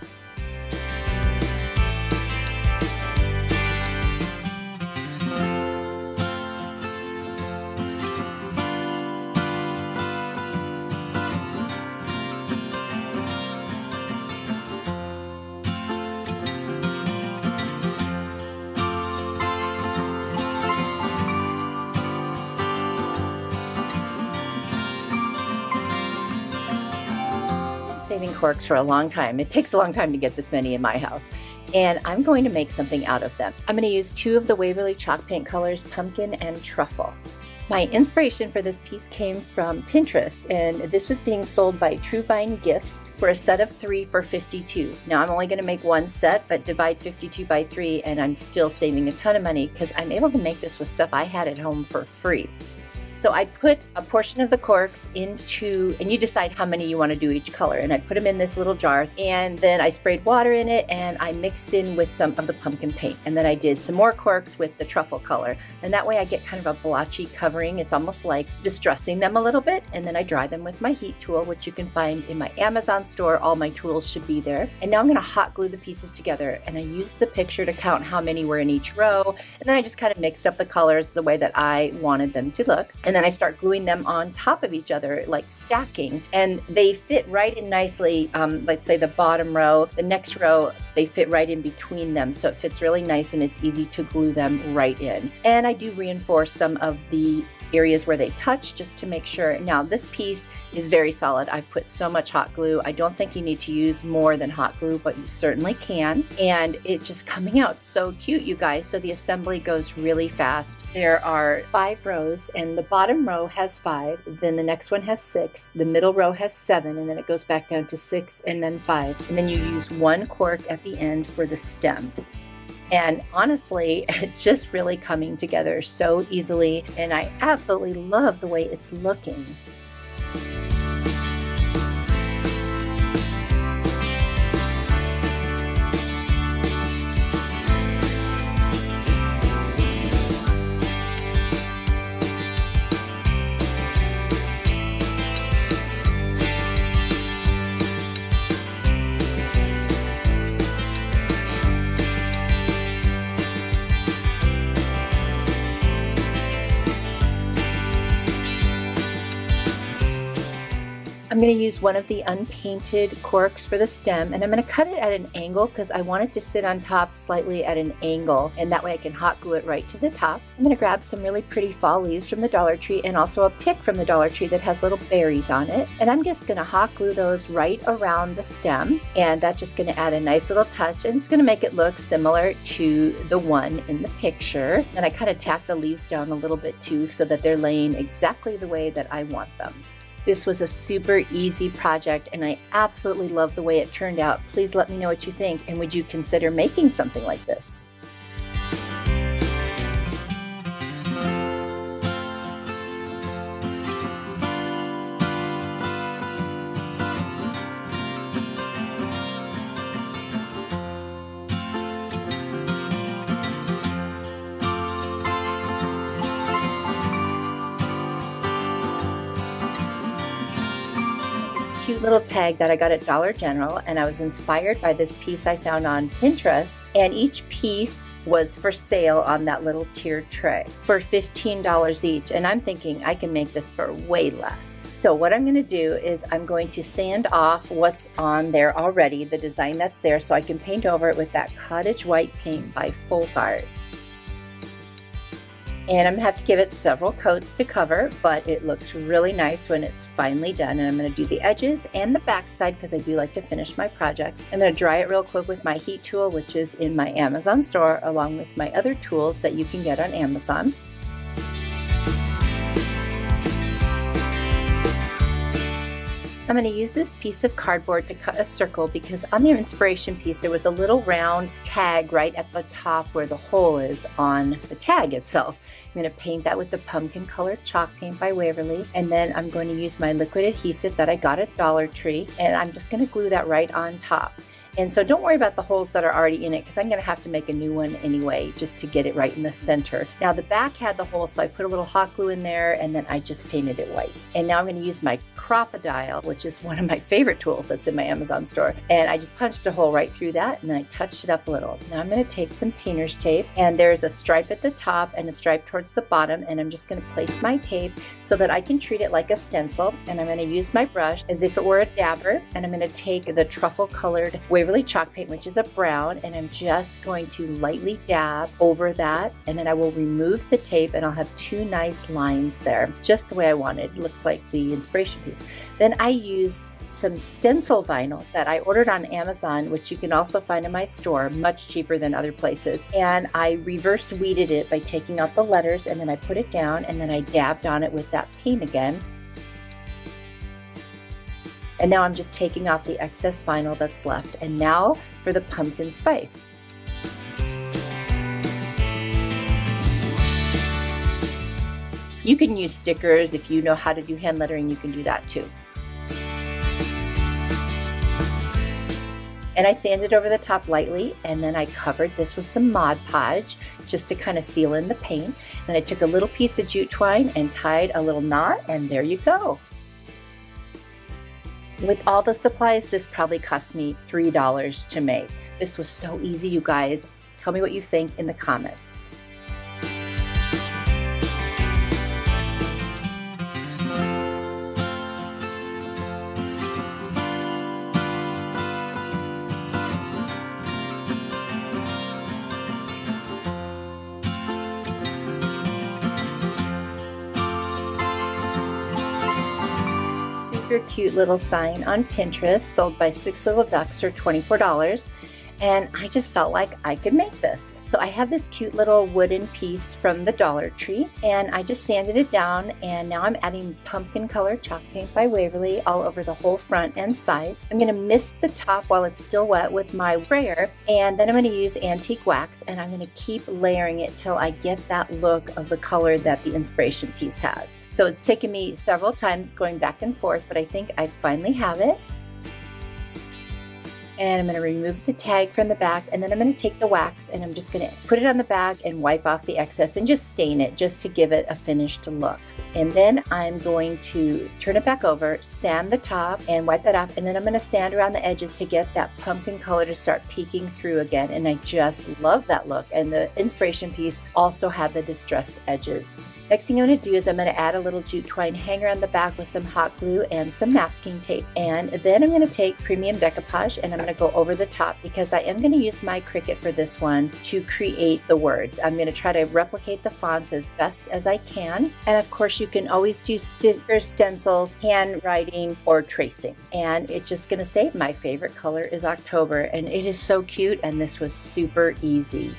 Saving corks for a long time. It takes a long time to get this many in my house. And I'm going to make something out of them. I'm going to use 2 of the Waverly chalk paint colors, Pumpkin and Truffle. My inspiration for this piece came from Pinterest, and this is being sold by True Vine Gifts for a set of 3 for $52. Now I'm only going to make one set, but divide 52 by 3, and I'm still saving a ton of money because I'm able to make this with stuff I had at home for free. So I put a portion of the corks into, and you decide how many you want to do each color, and I put them in this little jar, and then I sprayed water in it, and I mixed in with some of the pumpkin paint, and then I did some more corks with the truffle color, and that way I get kind of a blotchy covering. It's almost like distressing them a little bit, and then I dry them with my heat tool, which you can find in my Amazon store. All my tools should be there. And now I'm going to hot glue the pieces together, and I used the picture to count how many were in each row, and then I just kind of mixed up the colors the way that I wanted them to look. And then I start gluing them on top of each other, like stacking, and they fit right in nicely. Let's say the bottom row, the next row, they fit right in between them, so it fits really nice and it's easy to glue them right in. And I do reinforce some of the areas where they touch just to make sure. Now this piece is very solid. I've put so much hot glue. I don't think you need to use more than hot glue, but you certainly can. And it just coming out so cute, you guys. So the assembly goes really fast. There are 5 rows, and the bottom row has 5, then the next one has 6, the middle row has 7, and then it goes back down to 6 and then 5. And then you use 1 cork at the end for the stem. And honestly, it's just really coming together so easily, and I absolutely love the way it's looking. I'm going to use one of the unpainted corks for the stem, and I'm going to cut it at an angle because I want it to sit on top slightly at an angle, and that way I can hot glue it right to the top. I'm going to grab some really pretty fall leaves from the Dollar Tree and also a pick from the Dollar Tree that has little berries on it, and I'm just going to hot glue those right around the stem, and that's just going to add a nice little touch, and it's going to make it look similar to the one in the picture. And I kind of tack the leaves down a little bit too so that they're laying exactly the way that I want them. This was a super easy project, and I absolutely love the way it turned out. Please let me know what you think, and would you consider making something like this? Cute little tag that I got at Dollar General, and I was inspired by this piece I found on Pinterest, and each piece was for sale on that little tiered tray for $15 each, and I'm thinking I can make this for way less. So what I'm going to do is I'm going to sand off what's on there already, the design that's there, so I can paint over it with that cottage white paint by Full Guard. And I'm gonna have to give it several coats to cover, but it looks really nice when it's finally done. And I'm gonna do the edges and the back side because I do like to finish my projects. I'm gonna dry it real quick with my heat tool, which is in my Amazon store, along with my other tools that you can get on Amazon. I'm going to use this piece of cardboard to cut a circle because on the inspiration piece there was a little round tag right at the top where the hole is on the tag itself. I'm going to paint that with the pumpkin colored chalk paint by Waverly, and then I'm going to use my liquid adhesive that I got at Dollar Tree, and I'm just going to glue that right on top. And so don't worry about the holes that are already in it because I'm going to have to make a new one anyway just to get it right in the center. Now the back had the hole, so I put a little hot glue in there and then I just painted it white. And now I'm going to use my Crop-A-Dial, which is one of my favorite tools that's in my Amazon store. And I just punched a hole right through that and then I touched it up a little. Now I'm going to take some painter's tape, and there's a stripe at the top and a stripe towards the bottom, and I'm just going to place my tape so that I can treat it like a stencil. And I'm going to use my brush as if it were a dabber, and I'm going to take the truffle colored Waverly chalk paint, which is a brown, and I'm just going to lightly dab over that, and then I will remove the tape and I'll have two nice lines there, just the way I wanted. It looks like the inspiration piece. Then I used some stencil vinyl that I ordered on Amazon, which you can also find in my store, much cheaper than other places. And I reverse weeded it by taking out the letters, and then I put it down, and then I dabbed on it with that paint again. And now I'm just taking off the excess vinyl that's left. And now for the pumpkin spice. You can use stickers. If you know how to do hand lettering, you can do that too. And I sanded over the top lightly, and then I covered this with some Mod Podge just to kind of seal in the paint. Then I took a little piece of jute twine and tied a little knot, and there you go. With all the supplies, this probably cost me $3 to make. This was so easy, you guys. Tell me what you think in the comments. Cute little sign on Pinterest sold by 6 Little Ducks for $24, and I just felt like I could make this. So I have this cute little wooden piece from the Dollar Tree, and I just sanded it down, and now I'm adding pumpkin colored chalk paint by Waverly all over the whole front and sides. I'm going to mist the top while it's still wet with my sprayer, and then I'm going to use antique wax, and I'm going to keep layering it till I get that look of the color that the inspiration piece has. So it's taken me several times going back and forth, but I think I finally have it. And I'm going to remove the tag from the back, and then I'm going to take the wax and I'm just going to put it on the back and wipe off the excess and just stain it just to give it a finished look. And then I'm going to turn it back over, sand the top and wipe that off, and then I'm going to sand around the edges to get that pumpkin color to start peeking through again. And I just love that look. And the inspiration piece also had the distressed edges. Next thing I'm going to do is I'm going to add a little jute twine hanger on the back with some hot glue and some masking tape. And then I'm going to take premium decoupage and I'm going to go over the top because I am going to use my Cricut for this one to create the words. I'm going to try to replicate the fonts as best as I can. And of course you can always do stickers, stencils, handwriting, or tracing. And it's just going to say my favorite color is October, and it is so cute, and this was super easy.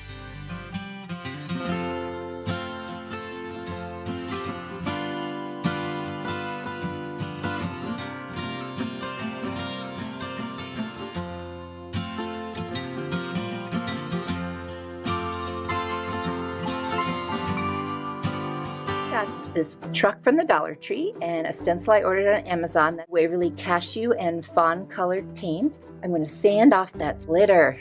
This truck from the Dollar Tree and a stencil I ordered on Amazon, that Waverly cashew and fawn colored paint. I'm going to sand off that glitter.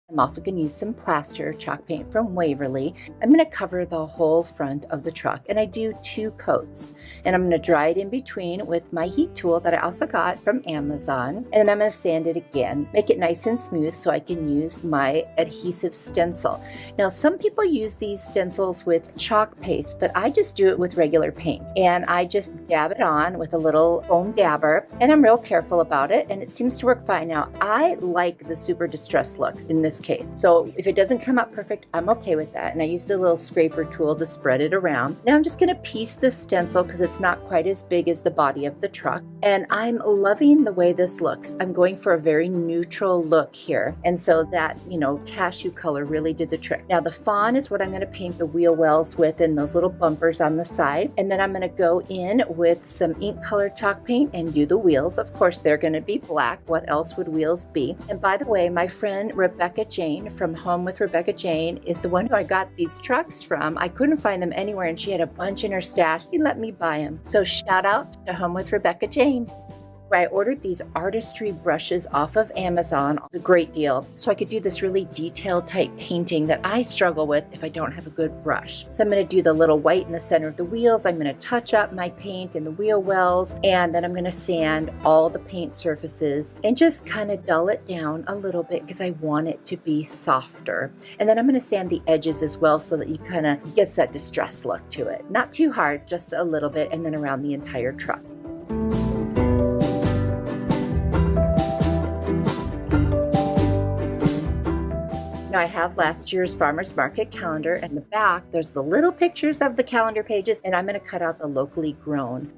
I'm also going to use some plaster chalk paint from Waverly. I'm going to cover the whole front of the truck, and I do 2 coats. And I'm going to dry it in between with my heat tool that I also got from Amazon. And then I'm going to sand it again, make it nice and smooth so I can use my adhesive stencil. Now, some people use these stencils with chalk paste, but I just do it with regular paint. And I just dab it on with a little foam dabber, and I'm real careful about it, and it seems to work fine. Now, I like the super distressed look in this this case. So if it doesn't come out perfect, I'm okay with that. And I used a little scraper tool to spread it around. Now I'm just going to piece this stencil because it's not quite as big as the body of the truck. And I'm loving the way this looks. I'm going for a very neutral look here. And so that, cashew color really did the trick. Now the fawn is what I'm going to paint the wheel wells with and those little bumpers on the side. And then I'm going to go in with some ink color chalk paint and do the wheels. Of course, they're going to be black. What else would wheels be? And by the way, my friend Rebecca Jane from Home with Rebecca Jane is the one who I got these trucks from. I couldn't find them anywhere and she had a bunch in her stash. She let me buy them. So shout out to Home with Rebecca Jane. I ordered these artistry brushes off of Amazon. It's a great deal. So I could do this really detailed type painting that I struggle with if I don't have a good brush. So I'm going to do the little white in the center of the wheels. I'm going to touch up my paint in the wheel wells, and then I'm going to sand all the paint surfaces and just kind of dull it down a little bit because I want it to be softer. And then I'm going to sand the edges as well so that you kind of get that distressed look to it. Not too hard, just a little bit, and then around the entire truck. Now I have last year's farmer's market calendar, and in the back there's the little pictures of the calendar pages, and I'm going to cut out the locally grown.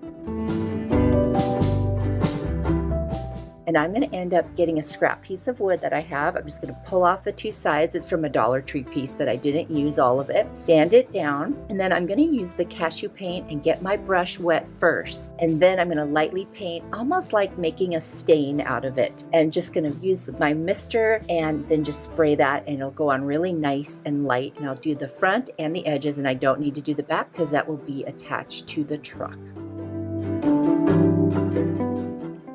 And I'm going to end up getting a scrap piece of wood that I have. I'm just going to pull off the two sides. It's from a Dollar Tree piece that I didn't use all of it. Sand it down. And then I'm going to use the cashew paint and get my brush wet first. And then I'm going to lightly paint, almost like making a stain out of it. And just going to use my mister and then just spray that, and it'll go on really nice and light. And I'll do the front and the edges, and I don't need to do the back because that will be attached to the truck.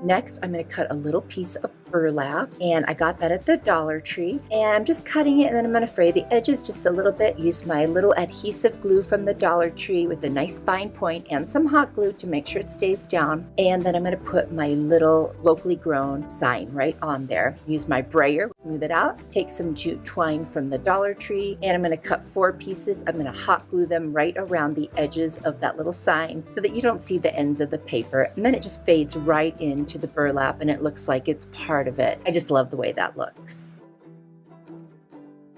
Next, I'm going to cut a little piece of burlap, and I got that at the Dollar Tree, and I'm just cutting it, and then I'm going to fray the edges just a little bit. Use my little adhesive glue from the Dollar Tree with a nice fine point and some hot glue to make sure it stays down. And then I'm going to put my little locally grown sign right on there. Use my brayer, smooth it out, take some jute twine from the Dollar Tree, and I'm going to cut 4 pieces. I'm going to hot glue them right around the edges of that little sign so that you don't see the ends of the paper, and then it just fades right into the burlap and it looks like it's part of it. I just love the way that looks.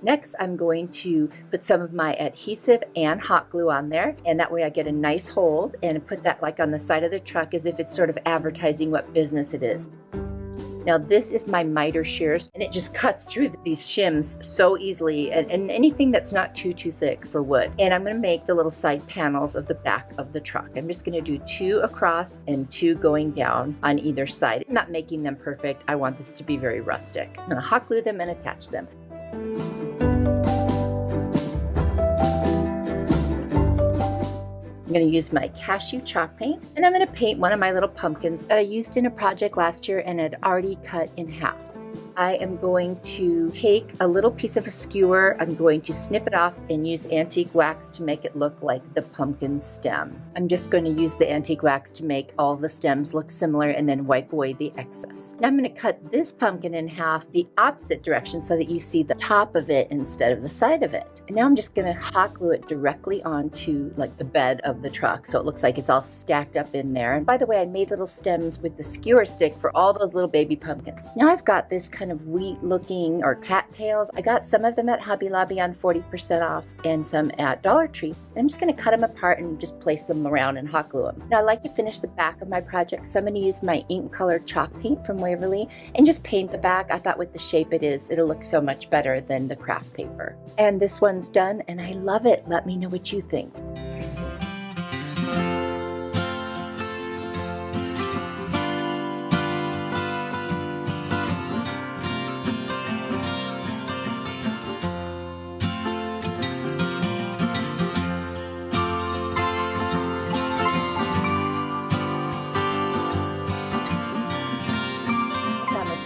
Next, I'm going to put some of my adhesive and hot glue on there, and that way I get a nice hold, and put that like on the side of the truck as if it's sort of advertising what business it is. Now this is my miter shears, and it just cuts through these shims so easily, and anything that's not too thick for wood. And I'm going to make the little side panels of the back of the truck. I'm just going to do 2 across and 2 going down on either side. I'm not making them perfect. I want this to be very rustic. I'm going to hot glue them and attach them. I'm going to use my cashew chalk paint, and I'm going to paint one of my little pumpkins that I used in a project last year and had already cut in half. I am going to take a little piece of a skewer, I'm going to snip it off and use antique wax to make it look like the pumpkin stem. I'm just going to use the antique wax to make all the stems look similar and then wipe away the excess. Now I'm going to cut this pumpkin in half the opposite direction so that you see the top of it instead of the side of it. And now I'm just going to hot glue it directly onto like the bed of the truck so it looks like it's all stacked up in there. And by the way, I made little stems with the skewer stick for all those little baby pumpkins. Now I've got this kind of wheat looking or cattails. I got some of them at Hobby Lobby on 40% off and some at Dollar Tree. And I'm just going to cut them apart and just place them around and hot glue them. Now I like to finish the back of my project, so I'm going to use my ink color chalk paint from Waverly and just paint the back. I thought with the shape it is, it'll look so much better than the craft paper. And this one's done and I love it. Let me know what you think.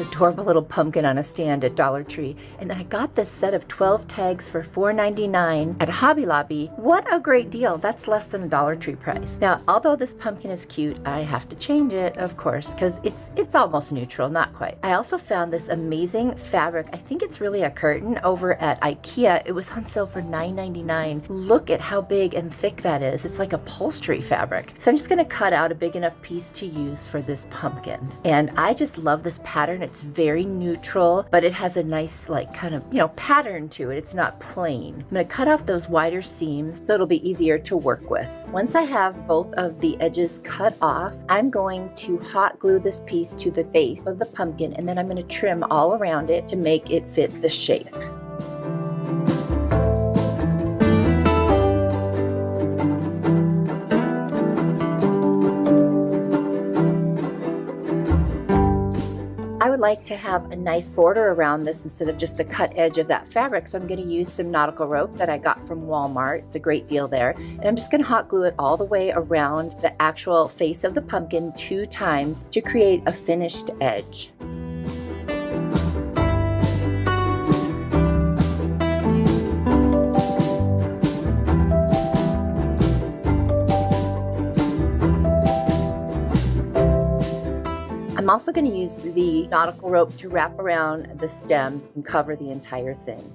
Adorable little pumpkin on a stand at Dollar Tree, and then I got this set of 12 tags for $4.99 at Hobby Lobby. What a great deal. That's less than a Dollar Tree price. Now although this pumpkin is cute, I have to change it, of course, because it's almost neutral, not quite. I also found this amazing fabric. I think it's really a curtain over at IKEA. It was on sale for $9.99. Look at how big and thick that is. It's like upholstery fabric. So I'm just going to cut out a big enough piece to use for this pumpkin, and I just love this pattern. It's very neutral, but it has a nice like kind of, pattern to it. It's not plain. I'm going to cut off those wider seams so it'll be easier to work with. Once I have both of the edges cut off, I'm going to hot glue this piece to the face of the pumpkin, and then I'm going to trim all around it to make it fit the shape. I would like to have a nice border around this instead of just a cut edge of that fabric, so I'm going to use some nautical rope that I got from Walmart. It's a great deal there. And I'm just going to hot glue it all the way around the actual face of the pumpkin 2 times to create a finished edge. I'm also going to use the nautical rope to wrap around the stem and cover the entire thing.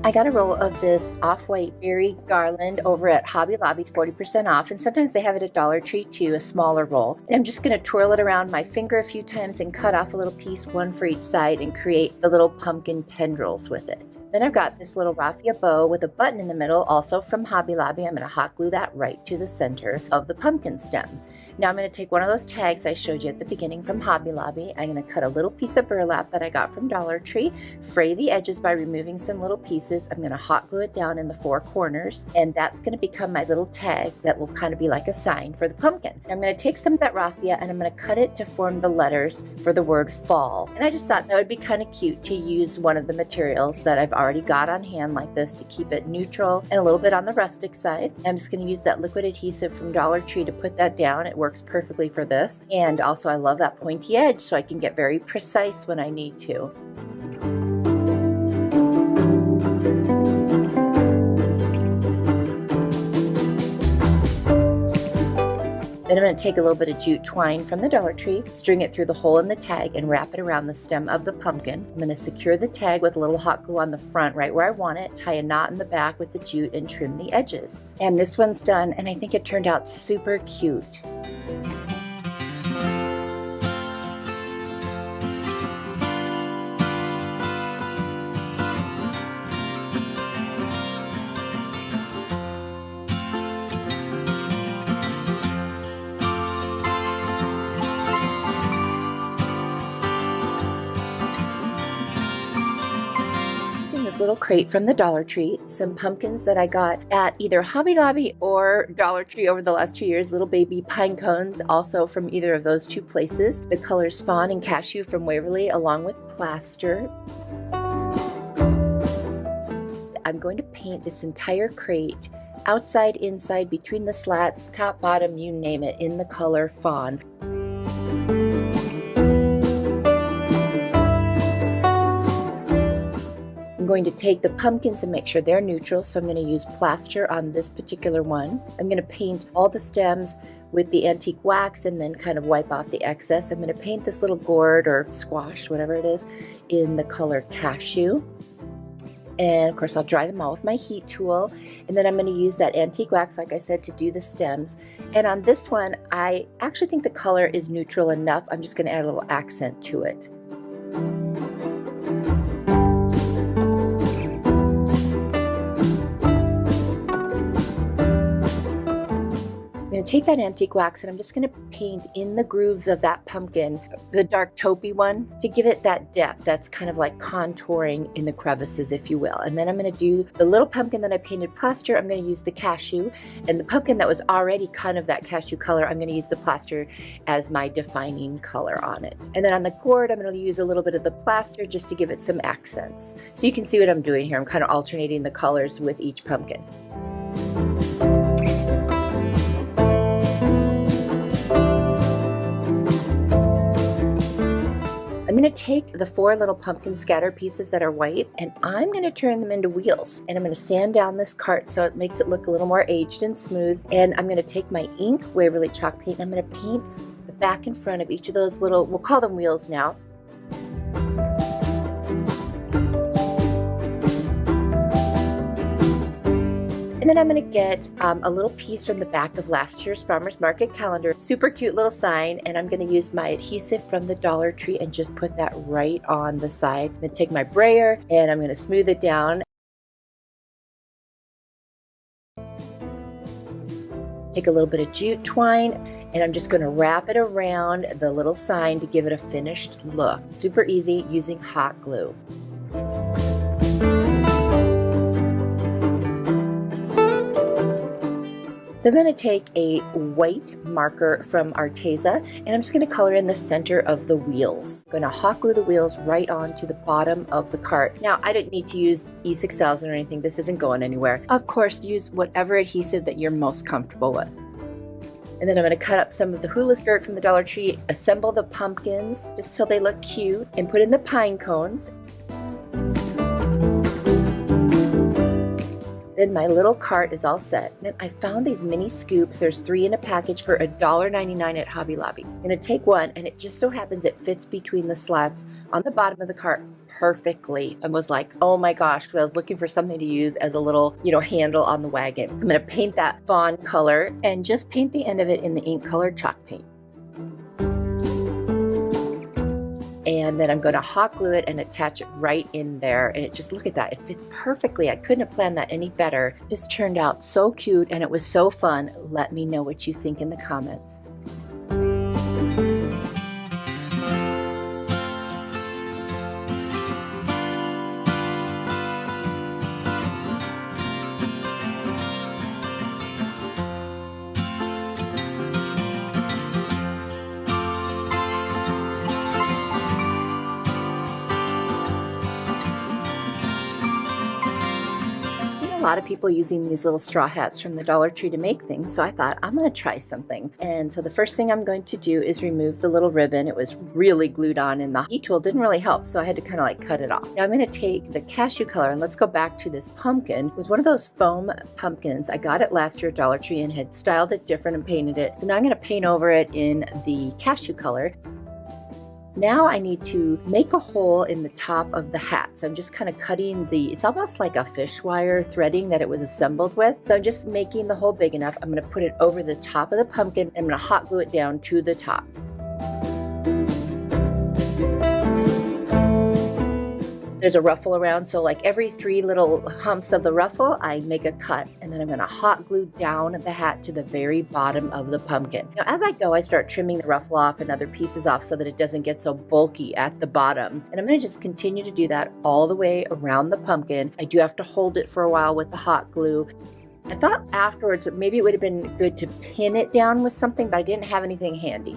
I got a roll of this off-white berry garland over at Hobby Lobby, 40% off, and sometimes they have it at Dollar Tree too, a smaller roll. And I'm just going to twirl it around my finger a few times and cut off a little piece, one for each side, and create the little pumpkin tendrils with it. Then I've got this little raffia bow with a button in the middle, also from Hobby Lobby. I'm going to hot glue that right to the center of the pumpkin stem. Now I'm going to take one of those tags I showed you at the beginning from Hobby Lobby. I'm going to cut a little piece of burlap that I got from Dollar Tree, fray the edges by removing some little pieces. I'm going to hot glue it down in the 4 corners, and that's going to become my little tag that will kind of be like a sign for the pumpkin. I'm going to take some of that raffia and I'm going to cut it to form the letters for the word fall. And I just thought that would be kind of cute to use one of the materials that I've already got on hand like this to keep it neutral and a little bit on the rustic side. I'm just going to use that liquid adhesive from Dollar Tree to put that down. It works perfectly for this. And also I love that pointy edge so I can get very precise when I need to. Then I'm going to take a little bit of jute twine from the Dollar Tree, string it through the hole in the tag, and wrap it around the stem of the pumpkin. I'm going to secure the tag with a little hot glue on the front right where I want it, tie a knot in the back with the jute, and trim the edges. And this one's done, and I think it turned out super cute. Little crate from the Dollar Tree, some pumpkins that I got at either Hobby Lobby or Dollar Tree over the last 2 years, little baby pine cones also from either of those 2 places. The colors fawn and cashew from Waverly along with plaster. I'm going to paint this entire crate outside, inside, between the slats, top, bottom, you name it, in the color fawn. I'm going to take the pumpkins and make sure they're neutral, so I'm going to use plaster on this particular one. I'm going to paint all the stems with the antique wax and then kind of wipe off the excess. I'm going to paint this little gourd or squash, whatever it is, in the color cashew. And of course I'll dry them all with my heat tool, and then I'm going to use that antique wax, like I said, to do the stems. And on this one I actually think the color is neutral enough. I'm just going to add a little accent to it. I'm going to take that antique wax and I'm just going to paint in the grooves of that pumpkin, the dark taupey one, to give it that depth that's kind of like contouring in the crevices, if you will. And then I'm going to do the little pumpkin that I painted plaster. I'm going to use the cashew, and the pumpkin that was already kind of that cashew color, I'm going to use the plaster as my defining color on it. And then on the gourd, I'm going to use a little bit of the plaster just to give it some accents. So you can see what I'm doing here. I'm kind of alternating the colors with each pumpkin. I'm going to take the 4 little pumpkin scatter pieces that are white, and I'm going to turn them into wheels, and I'm going to sand down this cart so it makes it look a little more aged and smooth. And I'm going to take my ink Waverly chalk paint and I'm going to paint the back and front of each of those little, we'll call them wheels now. And And then I'm going to get a little piece from the back of last year's Farmer's Market calendar. Super cute little sign, and I'm going to use my adhesive from the Dollar Tree and just put that right on the side. I'm going to take my brayer and I'm going to smooth it down. Take a little bit of jute twine and I'm just going to wrap it around the little sign to give it a finished look. Super easy using hot glue. Then I'm going to take a white marker from Arteza and I'm just going to color in the center of the wheels. I'm going to hot glue the wheels right onto the bottom of the cart. Now, I didn't need to use E6000 or anything. This isn't going anywhere. Of course, use whatever adhesive that you're most comfortable with. And then I'm going to cut up some of the Hula Skirt from the Dollar Tree, assemble the pumpkins just so they look cute, and put in the pine cones. Then my little cart is all set. Then I found these mini scoops. There's 3 in a package for $1.99 at Hobby Lobby. I'm going to take one, and it just so happens it fits between the slats on the bottom of the cart perfectly. I was like, oh my gosh, because I was looking for something to use as a little, handle on the wagon. I'm going to paint that fawn color and just paint the end of it in the ink color chalk paint. And then I'm going to hot glue it and attach it right in there. And look at that. It fits perfectly. I couldn't have planned that any better. This turned out so cute and it was so fun. Let me know what you think in the comments. A lot of people using these little straw hats from the Dollar Tree to make things, so I thought I'm going to try something. And so the first thing I'm going to do is remove the little ribbon. It was really glued on and the heat tool didn't really help, so I had to kind of cut it off. Now I'm going to take the cashew color and let's go back to this pumpkin. It was one of those foam pumpkins. I got it last year at Dollar Tree and had styled it different and painted it. So now I'm going to paint over it in the cashew color. Now I need to make a hole in the top of the hat. So I'm just kind of cutting it's almost like a fish wire threading that it was assembled with. So I'm just making the hole big enough. I'm going to put it over the top of the pumpkin and I'm going to hot glue it down to the top. There's a ruffle around, so every 3 little humps of the ruffle, I make a cut, and then I'm going to hot glue down the hat to the very bottom of the pumpkin. Now, as I go, I start trimming the ruffle off and other pieces off so that it doesn't get so bulky at the bottom. And I'm going to just continue to do that all the way around the pumpkin. I do have to hold it for a while with the hot glue. I thought afterwards that maybe it would have been good to pin it down with something, but I didn't have anything handy.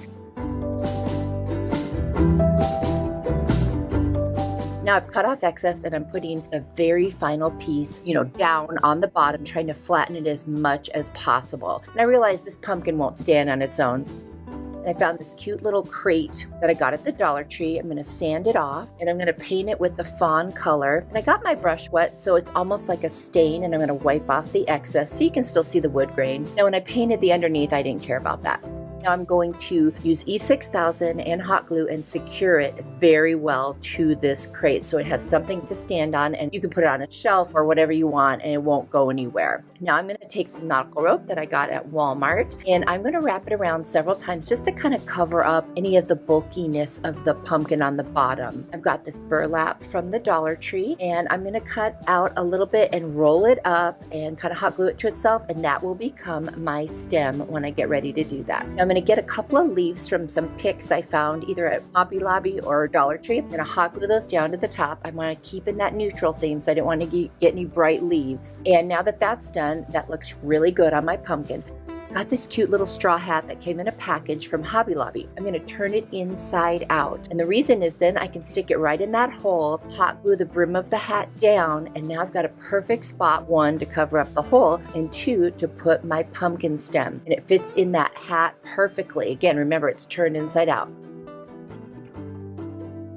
Now I've cut off excess and I'm putting the very final piece, down on the bottom, trying to flatten it as much as possible. And I realized this pumpkin won't stand on its own. And I found this cute little crate that I got at the Dollar Tree. I'm going to sand it off and I'm going to paint it with the fawn color. And I got my brush wet, so it's almost like a stain, and I'm going to wipe off the excess so you can still see the wood grain. Now when I painted the underneath, I didn't care about that. Now I'm going to use E6000 and hot glue and secure it very well to this crate so it has something to stand on, and you can put it on a shelf or whatever you want and it won't go anywhere. Now I'm going to take some nautical rope that I got at Walmart and I'm going to wrap it around several times just to kind of cover up any of the bulkiness of the pumpkin on the bottom. I've got this burlap from the Dollar Tree and I'm going to cut out a little bit and roll it up and kind of hot glue it to itself, and that will become my stem when I get ready to do that. Now, I'm going to get a couple of leaves from some pics I found either at Hobby Lobby or Dollar Tree. I'm going to hot glue those down to the top. I want to keep in that neutral theme, so I didn't want to get any bright leaves. And now that that's done, that looks really good on my pumpkin. Got this cute little straw hat that came in a package from Hobby Lobby. I'm going to turn it inside out. And the reason is then I can stick it right in that hole, hot glue the brim of the hat down, and now I've got a perfect spot, 1, to cover up the hole, and 2, to put my pumpkin stem. And it fits in that hat perfectly. Again, remember, it's turned inside out.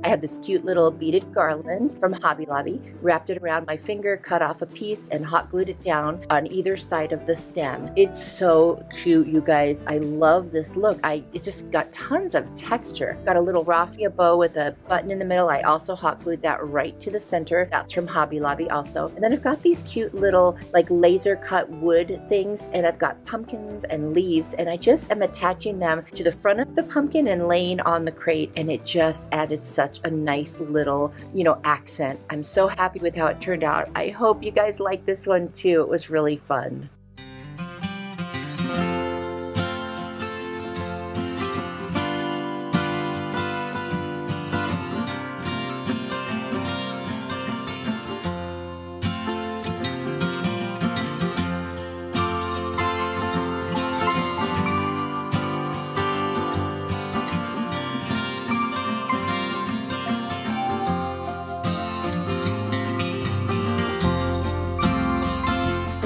I have this cute little beaded garland from Hobby Lobby, wrapped it around my finger, cut off a piece, and hot glued it down on either side of the stem. It's so cute, you guys. I love this look. It just got tons of texture. Got a little raffia bow with a button in the middle. I also hot glued that right to the center. That's from Hobby Lobby also. And then I've got these cute little like laser cut wood things, and I've got pumpkins and leaves, and I just am attaching them to the front of the pumpkin and laying on the crate, and it just added such a nice little, accent. I'm so happy with how it turned out. I hope you guys like this one too. It was really fun.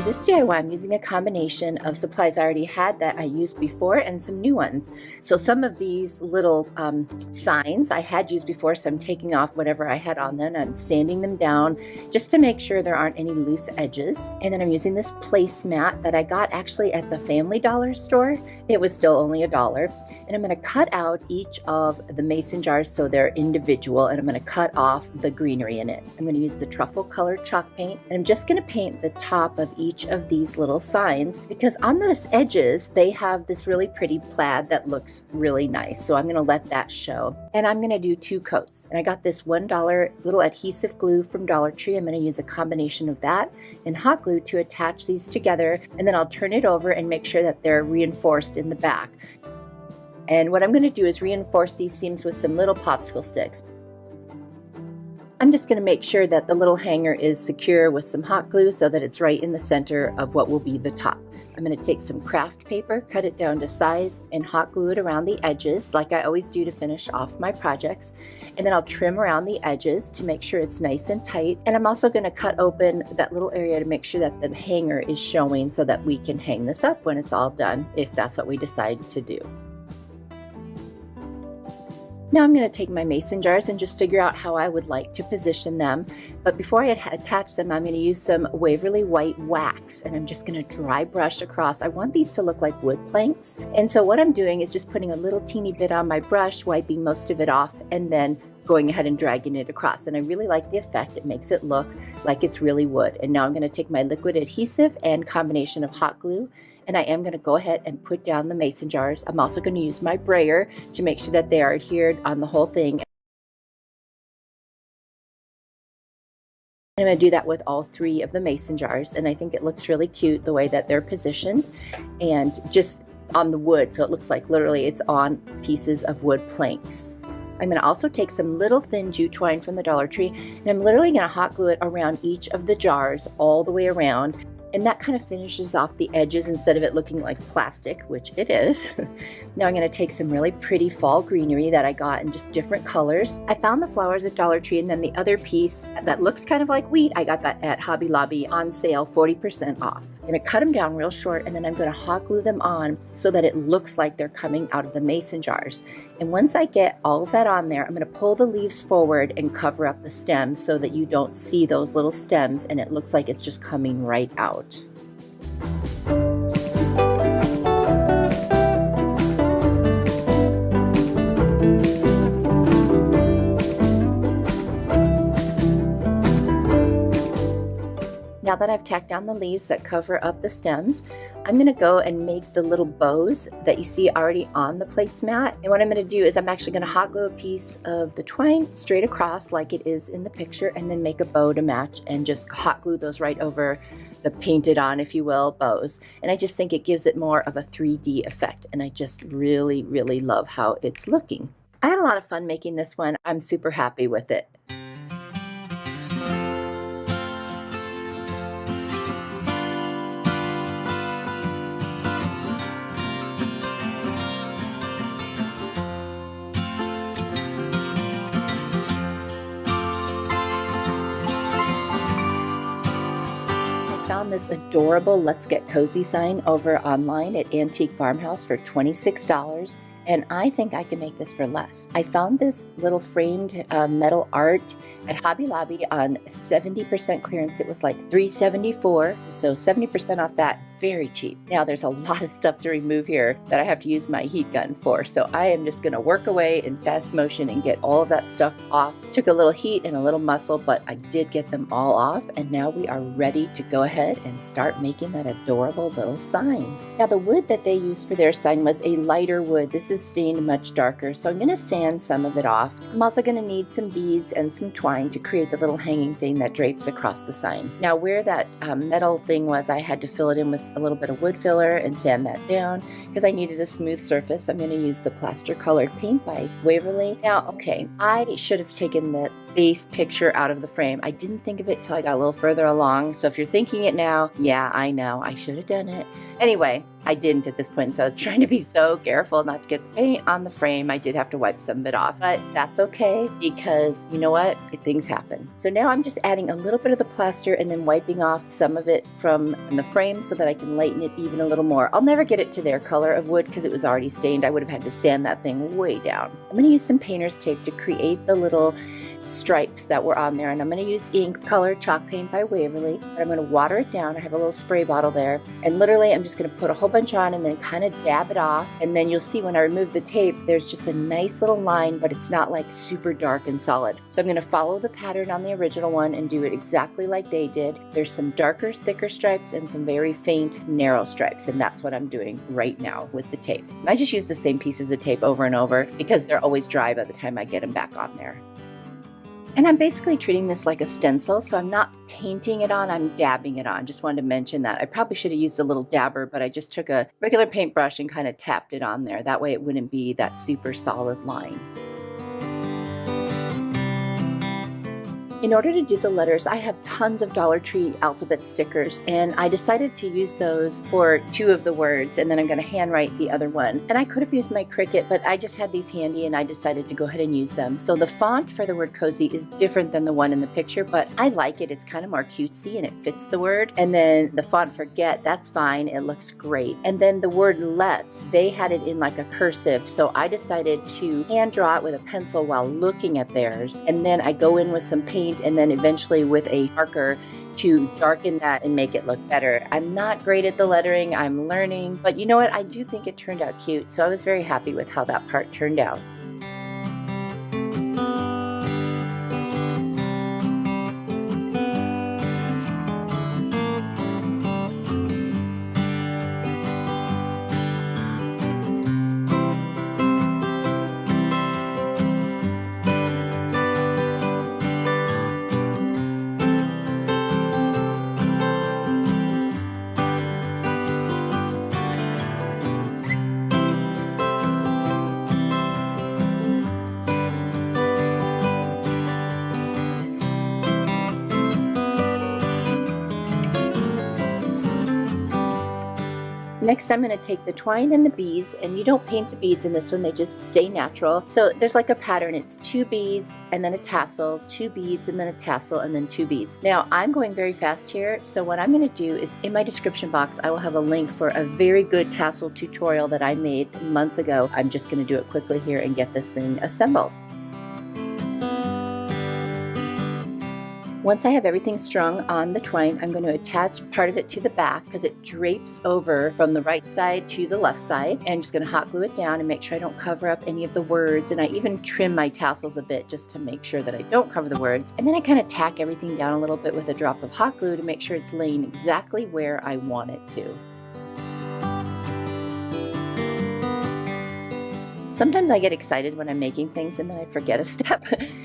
This DIY, I'm using a combination of supplies I already had that I used before and some new ones. So some of these little signs I had used before, so I'm taking off whatever I had on them. I'm sanding them down just to make sure there aren't any loose edges. And then I'm using this placemat that I got actually at the Family Dollar store. It was still only $1. And I'm going to cut out each of the mason jars so they're individual, and I'm going to cut off the greenery in it. I'm going to use the truffle colored chalk paint, and I'm just going to paint the top of each of these little signs because on those edges they have this really pretty plaid that looks really nice. So I'm going to let that show, and I'm going to do 2 coats. And I got this $1 little adhesive glue from Dollar Tree. I'm going to use a combination of that and hot glue to attach these together, and then I'll turn it over and make sure that they're reinforced in the back. And what I'm going to do is reinforce these seams with some little popsicle sticks. I'm just going to make sure that the little hanger is secure with some hot glue so that it's right in the center of what will be the top. I'm going to take some craft paper, cut it down to size, and hot glue it around the edges like I always do to finish off my projects. And then I'll trim around the edges to make sure it's nice and tight. And I'm also going to cut open that little area to make sure that the hanger is showing so that we can hang this up when it's all done, if that's what we decide to do. Now I'm going to take my mason jars and just figure out how I would like to position them. But before I attach them, I'm going to use some Waverly White wax, and I'm just going to dry brush across. I want these to look like wood planks. And so what I'm doing is just putting a little teeny bit on my brush, wiping most of it off, and then going ahead and dragging it across. And I really like the effect. It makes it look like it's really wood. And now I'm going to take my liquid adhesive and combination of hot glue, and I am going to go ahead and put down the mason jars. I'm also going to use my brayer to make sure that they are adhered on the whole thing. I'm going to do that with all 3 of the mason jars, and I think it looks really cute the way that they're positioned and just on the wood, so it looks like literally it's on pieces of wood planks. I'm going to also take some little thin jute twine from the Dollar Tree, and I'm literally going to hot glue it around each of the jars all the way around. And that kind of finishes off the edges instead of it looking like plastic, which it is. Now I'm going to take some really pretty fall greenery that I got in just different colors. I found the flowers at Dollar Tree, and then the other piece that looks kind of like wheat, I got that at Hobby Lobby on sale, 40% off. I'm going to cut them down real short, and then I'm going to hot glue them on so that it looks like they're coming out of the mason jars. And once I get all of that on there, I'm going to pull the leaves forward and cover up the stems so that you don't see those little stems and it looks like it's just coming right out. Now that I've tacked down the leaves that cover up the stems, I'm going to go and make the little bows that you see already on the placemat. And what I'm going to do is I'm actually going to hot glue a piece of the twine straight across like it is in the picture, and then make a bow to match and just hot glue those right over the painted on, if you will, bows. And I just think it gives it more of a 3D effect, and I just really, really love how it's looking. I had a lot of fun making this one. I'm super happy with it. Found this adorable Let's Get Cozy sign over online at Antique Farmhouse for $26. and I think I can make this for less. I found this little framed metal art at Hobby Lobby on 70% clearance. It was like $3.74, so 70% off that. Very cheap. Now there's a lot of stuff to remove here that I have to use my heat gun for, so I am just going to work away in fast motion and get all of that stuff off. Took a little heat and a little muscle, but I did get them all off, and now we are ready to go ahead and start making that adorable little sign. Now the wood that they used for their sign was a lighter wood. This is stained much darker, so I'm going to sand some of it off. I'm also going to need some beads and some twine to create the little hanging thing that drapes across the sign. Now where that metal thing was, I had to fill it in with a little bit of wood filler and sand that down because I needed a smooth surface. I'm going to use the plaster colored paint by Waverly. Now, okay, I should have taken the base picture out of the frame. I didn't think of it till I got a little further along, so if you're thinking it now, yeah, I know, I should have done it. Anyway, I didn't at this point, so I was trying to be so careful not to get the paint on the frame. I did have to wipe some of it off, but that's okay because you know what? Things happen. So now I'm just adding a little bit of the plaster and then wiping off some of it from the frame so that I can lighten it even a little more. I'll never get it to their color of wood because it was already stained. I would have had to sand that thing way down. I'm going to use some painter's tape to create the little stripes that were on there, and I'm going to use ink color chalk paint by Waverly, but I'm going to water it down. I have a little spray bottle there, and literally I'm just going to put a whole bunch on and then kind of dab it off, and then you'll see when I remove the tape there's just a nice little line, but it's not like super dark and solid. So I'm going to follow the pattern on the original one and do it exactly like they did. There's some darker, thicker stripes and some very faint, narrow stripes, and that's what I'm doing right now with the tape. And I just use the same pieces of tape over and over because they're always dry by the time I get them back on there. And I'm basically treating this like a stencil, so I'm not painting it on, I'm dabbing it on. Just wanted to mention that. I probably should have used a little dabber, but I just took a regular paintbrush and kind of tapped it on there. That way it wouldn't be that super solid line. In order to do the letters, I have tons of Dollar Tree alphabet stickers, and I decided to use those for 2 of the words, and then I'm going to handwrite the other one. And I could have used my Cricut, but I just had these handy and I decided to go ahead and use them. So the font for the word cozy is different than the one in the picture, but I like it. It's kind of more cutesy and it fits the word. And then the font for get, that's fine. It looks great. And then the word let's, they had it in like a cursive, so I decided to hand draw it with a pencil while looking at theirs, and then I go in with some paint and then eventually with a marker to darken that and make it look better. I'm not great at the lettering, I'm learning, but you know what? I do think it turned out cute, so I was very happy with how that part turned out. Next, I'm going to take the twine and the beads, and you don't paint the beads in this one, they just stay natural. So there's like a pattern. It's 2 beads and then a tassel, 2 beads and then a tassel, and then 2 beads. Now, I'm going very fast here, so what I'm going to do is in my description box, I will have a link for a very good tassel tutorial that I made months ago. I'm just going to do it quickly here and get this thing assembled. Once I have everything strung on the twine, I'm going to attach part of it to the back because it drapes over from the right side to the left side. And I'm just going to hot glue it down and make sure I don't cover up any of the words. And I even trim my tassels a bit just to make sure that I don't cover the words. And then I kind of tack everything down a little bit with a drop of hot glue to make sure it's laying exactly where I want it to. Sometimes I get excited when I'm making things and then I forget a step,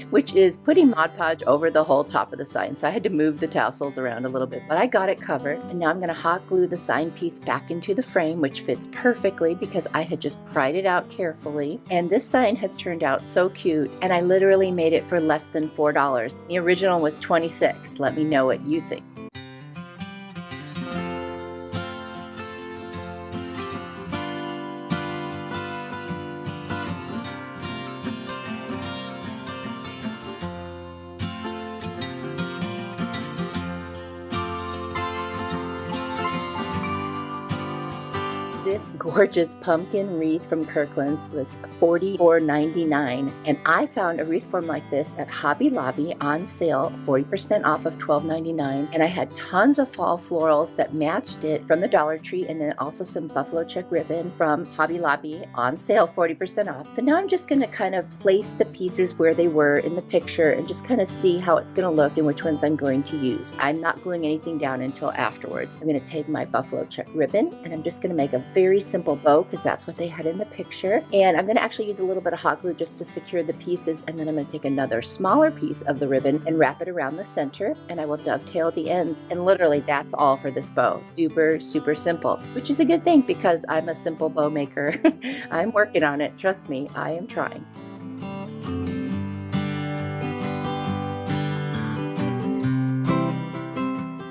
which is putting Mod Podge over the whole top of the sign. So I had to move the tassels around a little bit, but I got it covered. And now I'm going to hot glue the sign piece back into the frame, which fits perfectly because I had just pried it out carefully. And this sign has turned out so cute, and I literally made it for less than $4. The original was $26. Let me know what you think. This gorgeous pumpkin wreath from Kirkland's was $44.99, and I found a wreath form like this at Hobby Lobby on sale, 40% off of $12.99, and I had tons of fall florals that matched it from the Dollar Tree, and then also some buffalo check ribbon from Hobby Lobby on sale, 40% off. So now I'm just going to kind of place the pieces where they were in the picture and just kind of see how it's going to look and which ones I'm going to use. I'm not gluing anything down until afterwards. I'm going to take my buffalo check ribbon and I'm just going to make a very simple bow because that's what they had in the picture. And I'm going to actually use a little bit of hot glue just to secure the pieces, and then I'm going to take another smaller piece of the ribbon and wrap it around the center, and I will dovetail the ends. And literally that's all for this bow. Super simple, which is a good thing because I'm a simple bow maker. I'm working on it. Trust me, I am trying.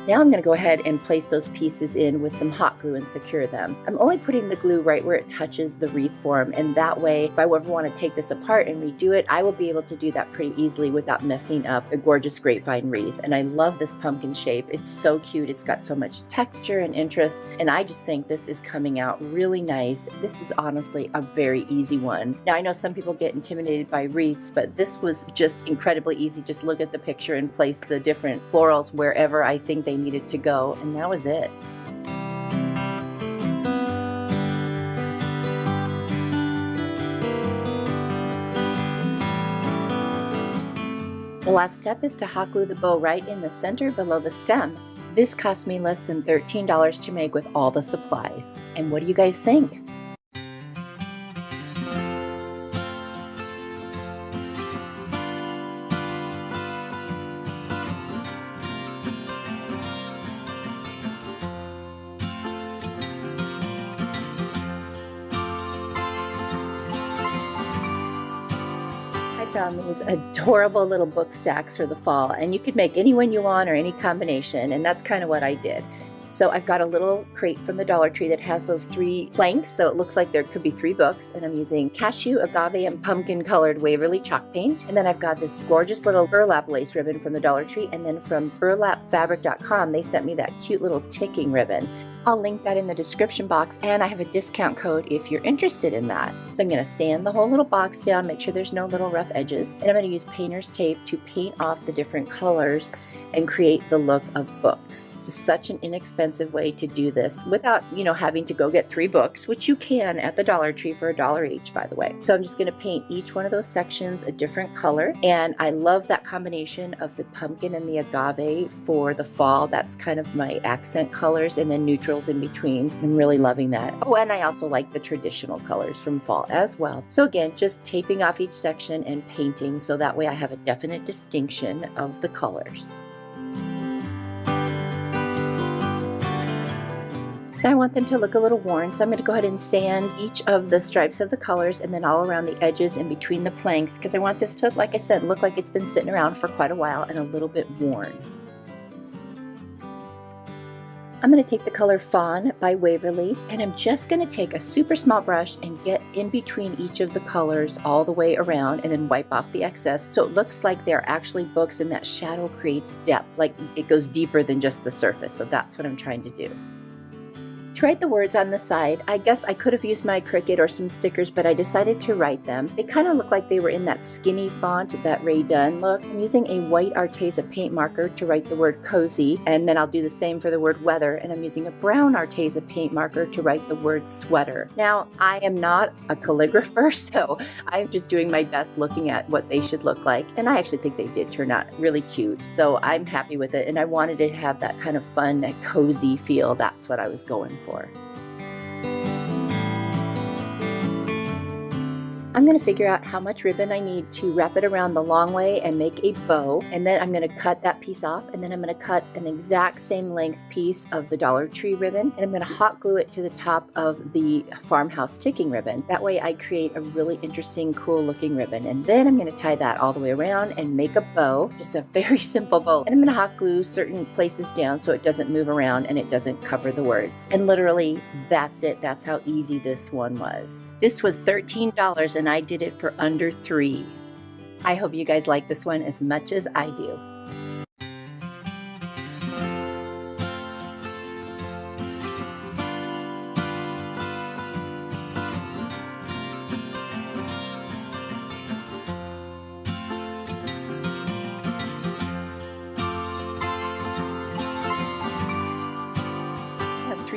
Now I'm going to go ahead and place those pieces in with some hot glue and secure them. I'm only putting the glue right where it touches the wreath form, and that way if I ever want to take this apart and redo it, I will be able to do that pretty easily without messing up the gorgeous grapevine wreath. And I love this pumpkin shape. It's so cute. It's got so much texture and interest, and I just think this is coming out really nice. This is honestly a very easy one. Now I know some people get intimidated by wreaths, but this was just incredibly easy. Just look at the picture and place the different florals wherever I think they needed to go, and that was it. The last step is to hot glue the bow right in the center below the stem. This cost me less than $13 to make with all the supplies. And what do you guys think? Found these adorable little book stacks for the fall, and you could make any one you want or any combination, and that's kind of what I did. So I've got a little crate from the Dollar Tree that has those 3 planks, so it looks like there could be 3 books, and I'm using cashew, agave, and pumpkin colored Waverly chalk paint. And then I've got this gorgeous little burlap lace ribbon from the Dollar Tree, and then from burlapfabric.com they sent me that cute little ticking ribbon. I'll link that in the description box, and I have a discount code if you're interested in that. So I'm going to sand the whole little box down, make sure there's no little rough edges, and I'm going to use painter's tape to paint off the different colors and create the look of books. This is such an inexpensive way to do this without, having to go get 3 books, which you can at the Dollar Tree for $1 each, by the way. So I'm just going to paint each one of those sections a different color, and I love that combination of the pumpkin and the agave for the fall. That's kind of my accent colors, and then neutrals in between. I'm really loving that. Oh, and I also like the traditional colors from fall as well. So again, just taping off each section and painting, so that way I have a definite distinction of the colors. I want them to look a little worn, so I'm going to go ahead and sand each of the stripes of the colors and then all around the edges and between the planks, because I want this to, like I said, look like it's been sitting around for quite a while and a little bit worn. I'm going to take the color Fawn by Waverly, and I'm just going to take a super small brush and get in between each of the colors all the way around and then wipe off the excess, so it looks like they're actually books and that shadow creates depth, like it goes deeper than just the surface. So that's what I'm trying to do. To write the words on the side, I guess I could have used my Cricut or some stickers, but I decided to write them. They kind of look like they were in that skinny font, that Ray Dunn look. I'm using a white Arteza paint marker to write the word cozy, and then I'll do the same for the word weather, and I'm using a brown Arteza paint marker to write the word sweater. Now, I am not a calligrapher, so I'm just doing my best looking at what they should look like, and I actually think they did turn out really cute, so I'm happy with it, and I wanted to have that kind of fun, that cozy feel. That's what I was going for. I'm going to figure out how much ribbon I need to wrap it around the long way and make a bow, and then I'm going to cut that piece off, and then I'm going to cut an exact same length piece of the Dollar Tree ribbon, and I'm going to hot glue it to the top of the farmhouse ticking ribbon. That way I create a really interesting, cool looking ribbon, and then I'm going to tie that all the way around and make a bow, just a very simple bow, and I'm going to hot glue certain places down so it doesn't move around and it doesn't cover the words. And literally, that's it. That's how easy this one was. This was $13 and I did it for under $3. I hope you guys like this one as much as I do.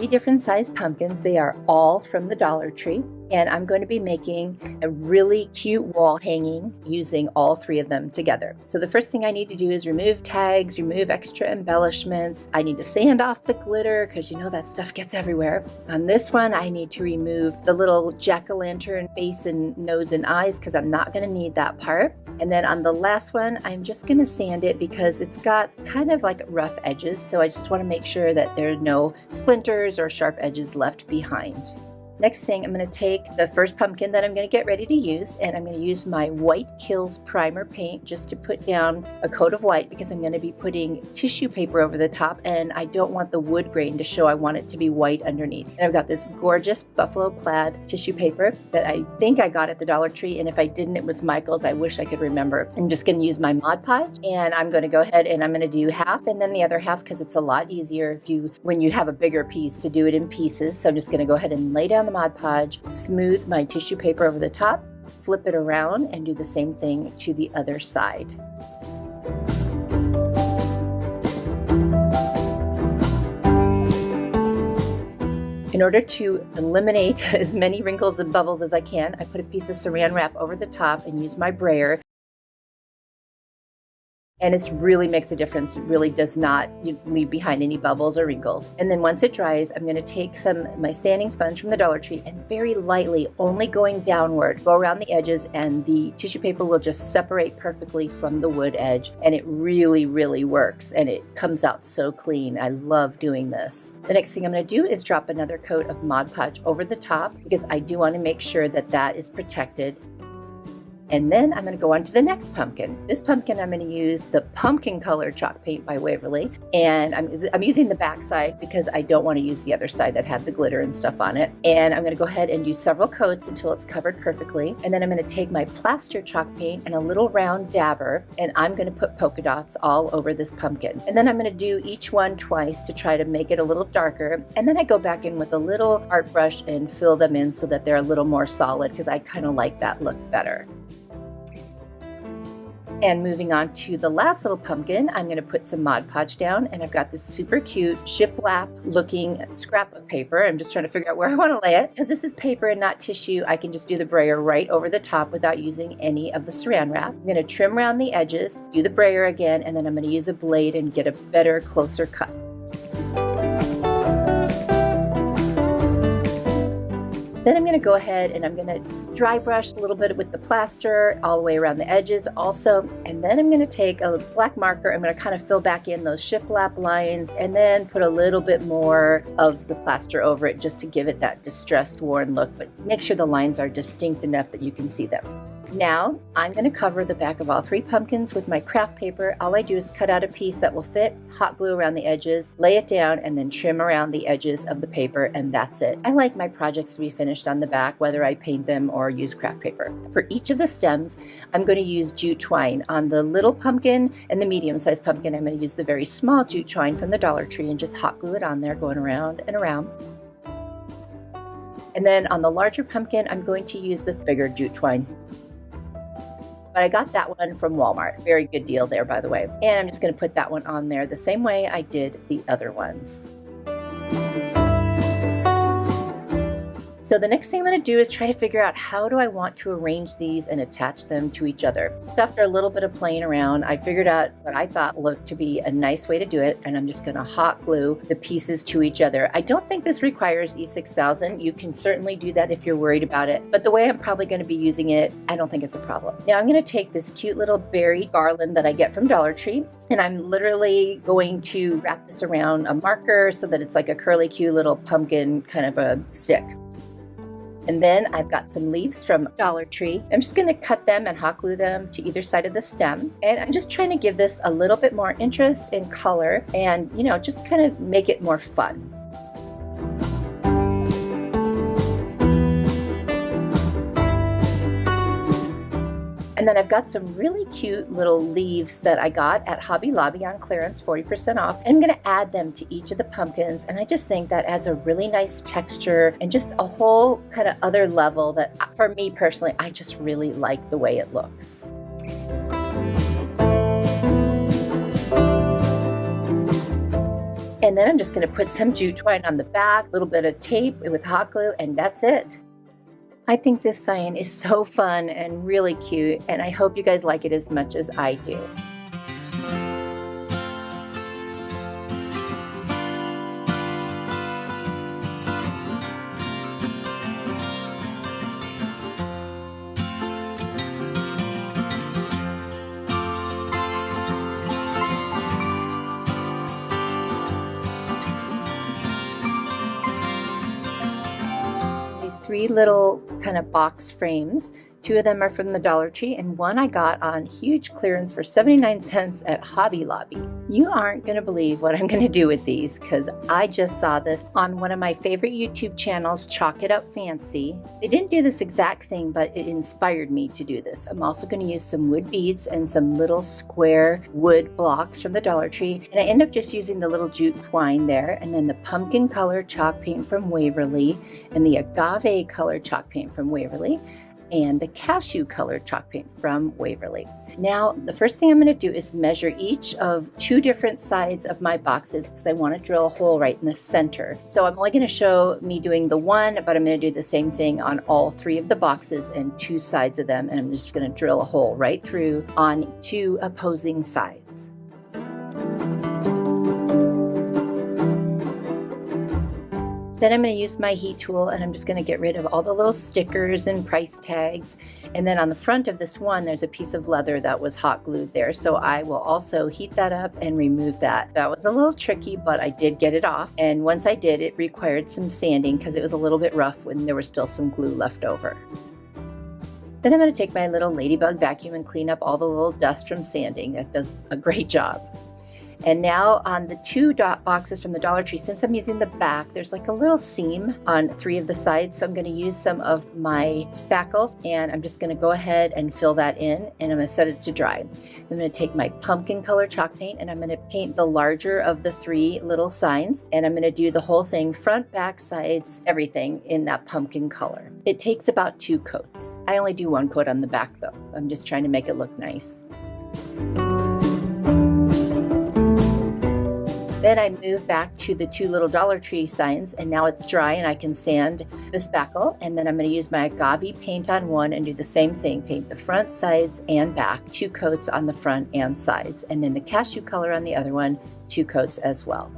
3 different size pumpkins. They are all from the Dollar Tree. And I'm going to be making a really cute wall hanging using all 3 of them together. So the first thing I need to do is remove tags, remove extra embellishments. I need to sand off the glitter because you know that stuff gets everywhere. On this one, I need to remove the little jack-o'-lantern face and nose and eyes because I'm not going to need that part. And then on the last one, I'm just going to sand it because it's got kind of like rough edges. So I just want to make sure that there are no splinters or sharp edges left behind. Next thing, I'm going to take the first pumpkin that I'm going to get ready to use, and I'm going to use my White Kills primer paint just to put down a coat of white because I'm going to be putting tissue paper over the top, and I don't want the wood grain to show. I want it to be white underneath. And I've got this gorgeous buffalo plaid tissue paper that I think I got at the Dollar Tree, and if I didn't, it was Michael's. I wish I could remember. I'm just going to use my Mod Podge, and I'm going to go ahead and I'm going to do half and then the other half because it's a lot easier when you have a bigger piece to do it in pieces. So I'm just going to go ahead and lay down the Mod Podge, smooth my tissue paper over the top, flip it around, and do the same thing to the other side. In order to eliminate as many wrinkles and bubbles as I can, I put a piece of saran wrap over the top and use my brayer. And it really makes a difference. It really does not leave behind any bubbles or wrinkles. And then once it dries, I'm going to take my sanding sponge from the Dollar Tree and very lightly, only going downward, go around the edges, and the tissue paper will just separate perfectly from the wood edge. And it really, really works. And it comes out so clean. I love doing this. The next thing I'm going to do is drop another coat of Mod Podge over the top because I do want to make sure that that is protected. And then I'm going to go on to the next pumpkin. This pumpkin, I'm going to use the pumpkin color chalk paint by Waverly. And I'm using the back side because I don't want to use the other side that had the glitter and stuff on it. And I'm going to go ahead and do several coats until it's covered perfectly. And then I'm going to take my plaster chalk paint and a little round dabber, and I'm going to put polka dots all over this pumpkin. And then I'm going to do each one twice to try to make it a little darker. And then I go back in with a little art brush and fill them in so that they're a little more solid because I kind of like that look better. And moving on to the last little pumpkin, I'm going to put some Mod Podge down, and I've got this super cute shiplap looking scrap of paper. I'm just trying to figure out where I want to lay it. Because this is paper and not tissue, I can just do the brayer right over the top without using any of the saran wrap. I'm going to trim around the edges, do the brayer again, and then I'm going to use a blade and get a better, closer cut. Then I'm going to go ahead and I'm going to dry brush a little bit with the plaster all the way around the edges also. And then I'm going to take a black marker. I'm going to kind of fill back in those shiplap lines and then put a little bit more of the plaster over it just to give it that distressed, worn look. But make sure the lines are distinct enough that you can see them. Now I'm going to cover the back of all 3 pumpkins with my craft paper. All I do is cut out a piece that will fit, hot glue around the edges, lay it down, and then trim around the edges of the paper, and that's it. I like my projects to be finished on the back, whether I paint them or use craft paper. For each of the stems, I'm going to use jute twine. On the little pumpkin and the medium-sized pumpkin, I'm going to use the very small jute twine from the Dollar Tree and just hot glue it on there, going around and around. And then on the larger pumpkin, I'm going to use the bigger jute twine. But I got that one from Walmart. Very good deal there, by the way. And I'm just going to put that one on there the same way I did the other ones. So the next thing I'm going to do is try to figure out how do I want to arrange these and attach them to each other. So after a little bit of playing around, I figured out what I thought looked to be a nice way to do it, and I'm just going to hot glue the pieces to each other. I don't think this requires E6000. You can certainly do that if you're worried about it, but the way I'm probably going to be using it, I don't think it's a problem. Now I'm going to take this cute little berry garland that I get from Dollar Tree, and I'm literally going to wrap this around a marker so that it's like a curly cute little pumpkin kind of a stick. And then I've got some leaves from Dollar Tree. I'm just going to cut them and hot glue them to either side of the stem. And I'm just trying to give this a little bit more interest and color and, just kind of make it more fun. And then I've got some really cute little leaves that I got at Hobby Lobby on clearance, 40% off. And I'm going to add them to each of the pumpkins. And I just think that adds a really nice texture and just a whole kind of other level that, for me personally, I just really like the way it looks. And then I'm just going to put some jute twine on the back, a little bit of tape with hot glue, and that's it. I think this sign is so fun and really cute, and I hope you guys like it as much as I do. Three little kind of box frames. Two of them are from the Dollar Tree, and one I got on huge clearance for 79 cents at Hobby Lobby. You aren't going to believe what I'm going to do with these, because I just saw this on one of my favorite YouTube channels, Chalk It Up Fancy. They didn't do this exact thing, but it inspired me to do this. I'm also going to use some wood beads and some little square wood blocks from the Dollar Tree, and I end up just using the little jute twine there, and then the pumpkin color chalk paint from Waverly, and the agave color chalk paint from Waverly, and the cashew colored chalk paint from Waverly. Now, the first thing I'm going to do is measure each of two different sides of my boxes, because I want to drill a hole right in the center. So I'm only going to show me doing the one, but I'm going to do the same thing on all three of the boxes and two sides of them, and I'm just going to drill a hole right through on two opposing sides. Then I'm going to use my heat tool, and I'm just going to get rid of all the little stickers and price tags. And then on the front of this one, there's a piece of leather that was hot glued there. So I will also heat that up and remove that. That was a little tricky, but I did get it off. And once I did, it required some sanding because it was a little bit rough when there was still some glue left over. Then I'm going to take my little ladybug vacuum and clean up all the little dust from sanding. That does a great job. And now on the two dot boxes from the Dollar Tree, since I'm using the back, there's like a little seam on three of the sides. So I'm going to use some of my spackle, and I'm just going to go ahead and fill that in, and I'm going to set it to dry. I'm going to take my pumpkin color chalk paint, and I'm going to paint the larger of the three little signs, and I'm going to do the whole thing, front, back, sides, everything in that pumpkin color. It takes about 2 coats. I only do 1 coat on the back though. I'm just trying to make it look nice. Then I move back to the 2 little Dollar Tree signs, and now it's dry and I can sand the spackle. And then I'm going to use my agave paint on one and do the same thing. Paint the front, sides, and back. 2 coats on the front and sides. And then the cashew color on the other one, 2 coats as well.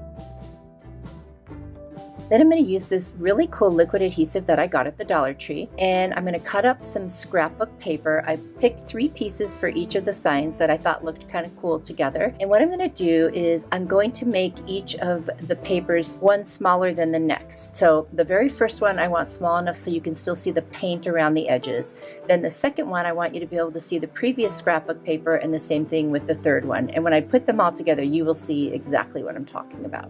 Then I'm going to use this really cool liquid adhesive that I got at the Dollar Tree, and I'm going to cut up some scrapbook paper. I picked 3 pieces for each of the signs that I thought looked kind of cool together. And what I'm going to do is I'm going to make each of the papers one smaller than the next. So the very first one I want small enough so you can still see the paint around the edges. Then the second one I want you to be able to see the previous scrapbook paper, and the same thing with the third one. And when I put them all together, you will see exactly what I'm talking about.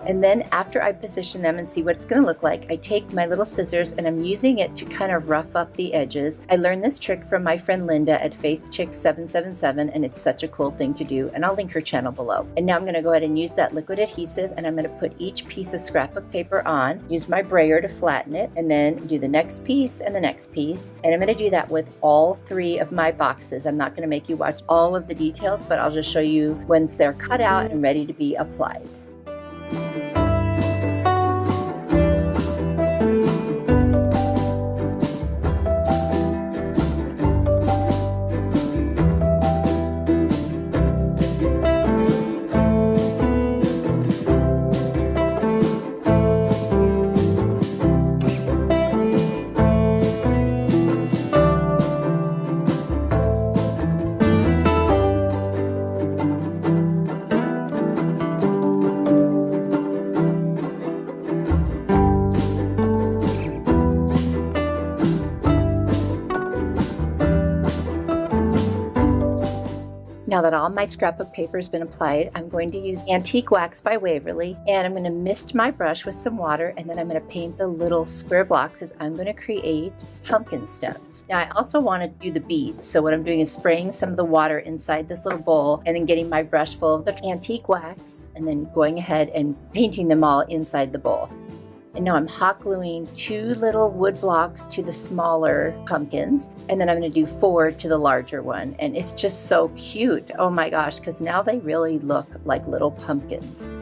And then after I position them and see what it's going to look like, I take my little scissors and I'm using it to kind of rough up the edges. I learned this trick from my friend Linda at FaithChick777, and it's such a cool thing to do, and I'll link her channel below. And now I'm going to go ahead and use that liquid adhesive, and I'm going to put each piece of scrapbook paper on, use my brayer to flatten it, and then do the next piece and the next piece. And I'm going to do that with all 3 of my boxes. I'm not going to make you watch all of the details, but I'll just show you once they're cut out and ready to be applied. Now that all my scrapbook paper has been applied, I'm going to use Antique Wax by Waverly, and I'm going to mist my brush with some water, and then I'm going to paint the little square blocks as I'm going to create pumpkin stems. Now I also want to do the beads, so what I'm doing is spraying some of the water inside this little bowl, and then getting my brush full of the antique wax, and then going ahead and painting them all inside the bowl. And now I'm hot gluing 2 little wood blocks to the smaller pumpkins, and then I'm going to do 4 to the larger one. And it's just so cute. Oh my gosh, because now they really look like little pumpkins.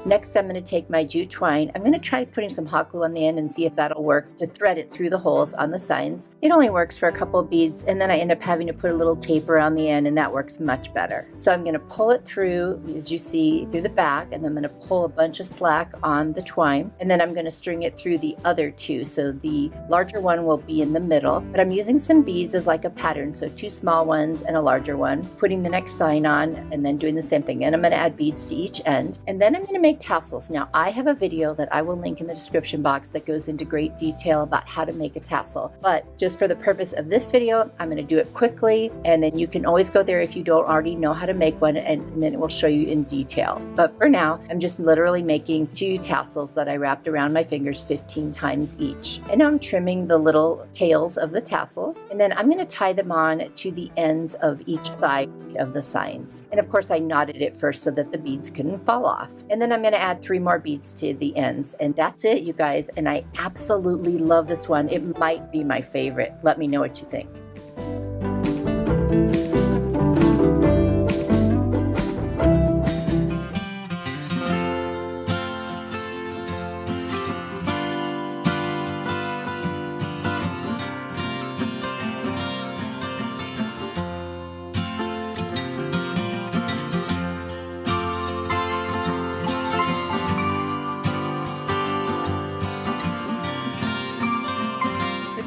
Next, I'm going to take my jute twine. I'm going to try putting some hot glue on the end and see if that'll work to thread it through the holes on the signs. It only works for a couple of beads, and then I end up having to put a little tape around the end, and that works much better. So I'm going to pull it through, as you see, through the back, and then I'm going to pull a bunch of slack on the twine, and then I'm going to string it through the other 2. So the larger one will be in the middle, but I'm using some beads as like a pattern. So 2 small ones and a larger one, putting the next sign on, and then doing the same thing. And I'm going to add beads to each end, and then I'm going to make tassels. Now I have a video that I will link in the description box that goes into great detail about how to make a tassel, but just for the purpose of this video, I'm going to do it quickly, and then you can always go there if you don't already know how to make one, and then it will show you in detail. But for now, I'm just literally making 2 tassels that I wrapped around my fingers 15 times each. And now I'm trimming the little tails of the tassels, and then I'm going to tie them on to the ends of each side of the signs. And of course I knotted it first so that the beads couldn't fall off. And then I'm going to add 3 more beads to the ends, and that's it, you guys. And I absolutely love this one. It might be my favorite. Let me know what you think.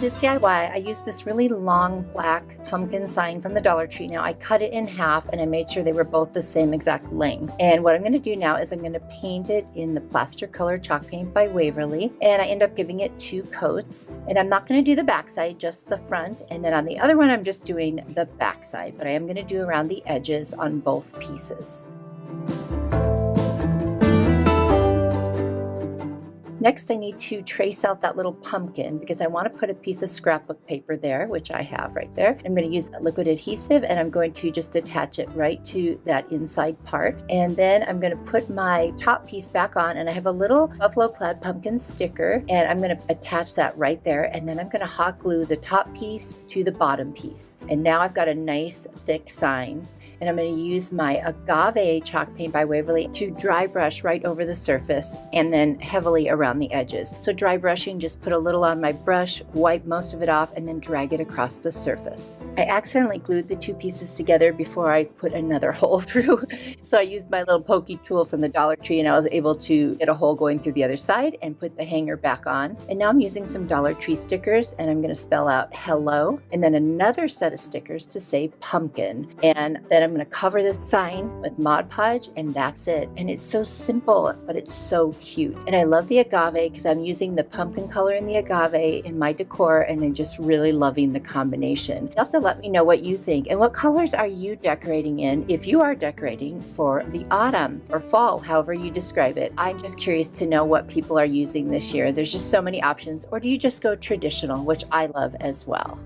This DIY, I used this really long black pumpkin sign from the Dollar Tree. Now I cut it in half, and I made sure they were both the same exact length. And what I'm going to do now is I'm going to paint it in the plaster color chalk paint by Waverly, and I end up giving it 2 coats. And I'm not going to do the back side, just the front, and then on the other one I'm just doing the back side, but I am going to do around the edges on both pieces. Next, I need to trace out that little pumpkin because I want to put a piece of scrapbook paper there, which I have right there. I'm going to use that liquid adhesive, and I'm going to just attach it right to that inside part. And then I'm going to put my top piece back on, and I have a little buffalo plaid pumpkin sticker, and I'm going to attach that right there. And then I'm going to hot glue the top piece to the bottom piece. And now I've got a nice thick sign. And I'm going to use my agave chalk paint by Waverly to dry brush right over the surface and then heavily around the edges. So dry brushing, just put a little on my brush, wipe most of it off, and then drag it across the surface. I accidentally glued the 2 pieces together before I put another hole through. So I used my little pokey tool from the Dollar Tree, and I was able to get a hole going through the other side and put the hanger back on. And now I'm using some Dollar Tree stickers, and I'm going to spell out hello, and then another set of stickers to say pumpkin. And then I'm going to cover this sign with Mod Podge, and that's it. And it's so simple, but it's so cute. And I love the agave because I'm using the pumpkin color in the agave in my decor, and I'm just really loving the combination. You'll have to let me know what you think and what colors are you decorating in if you are decorating for the autumn or fall, however you describe it. I'm just curious to know what people are using this year. There's just so many options. Or do you just go traditional, which I love as well?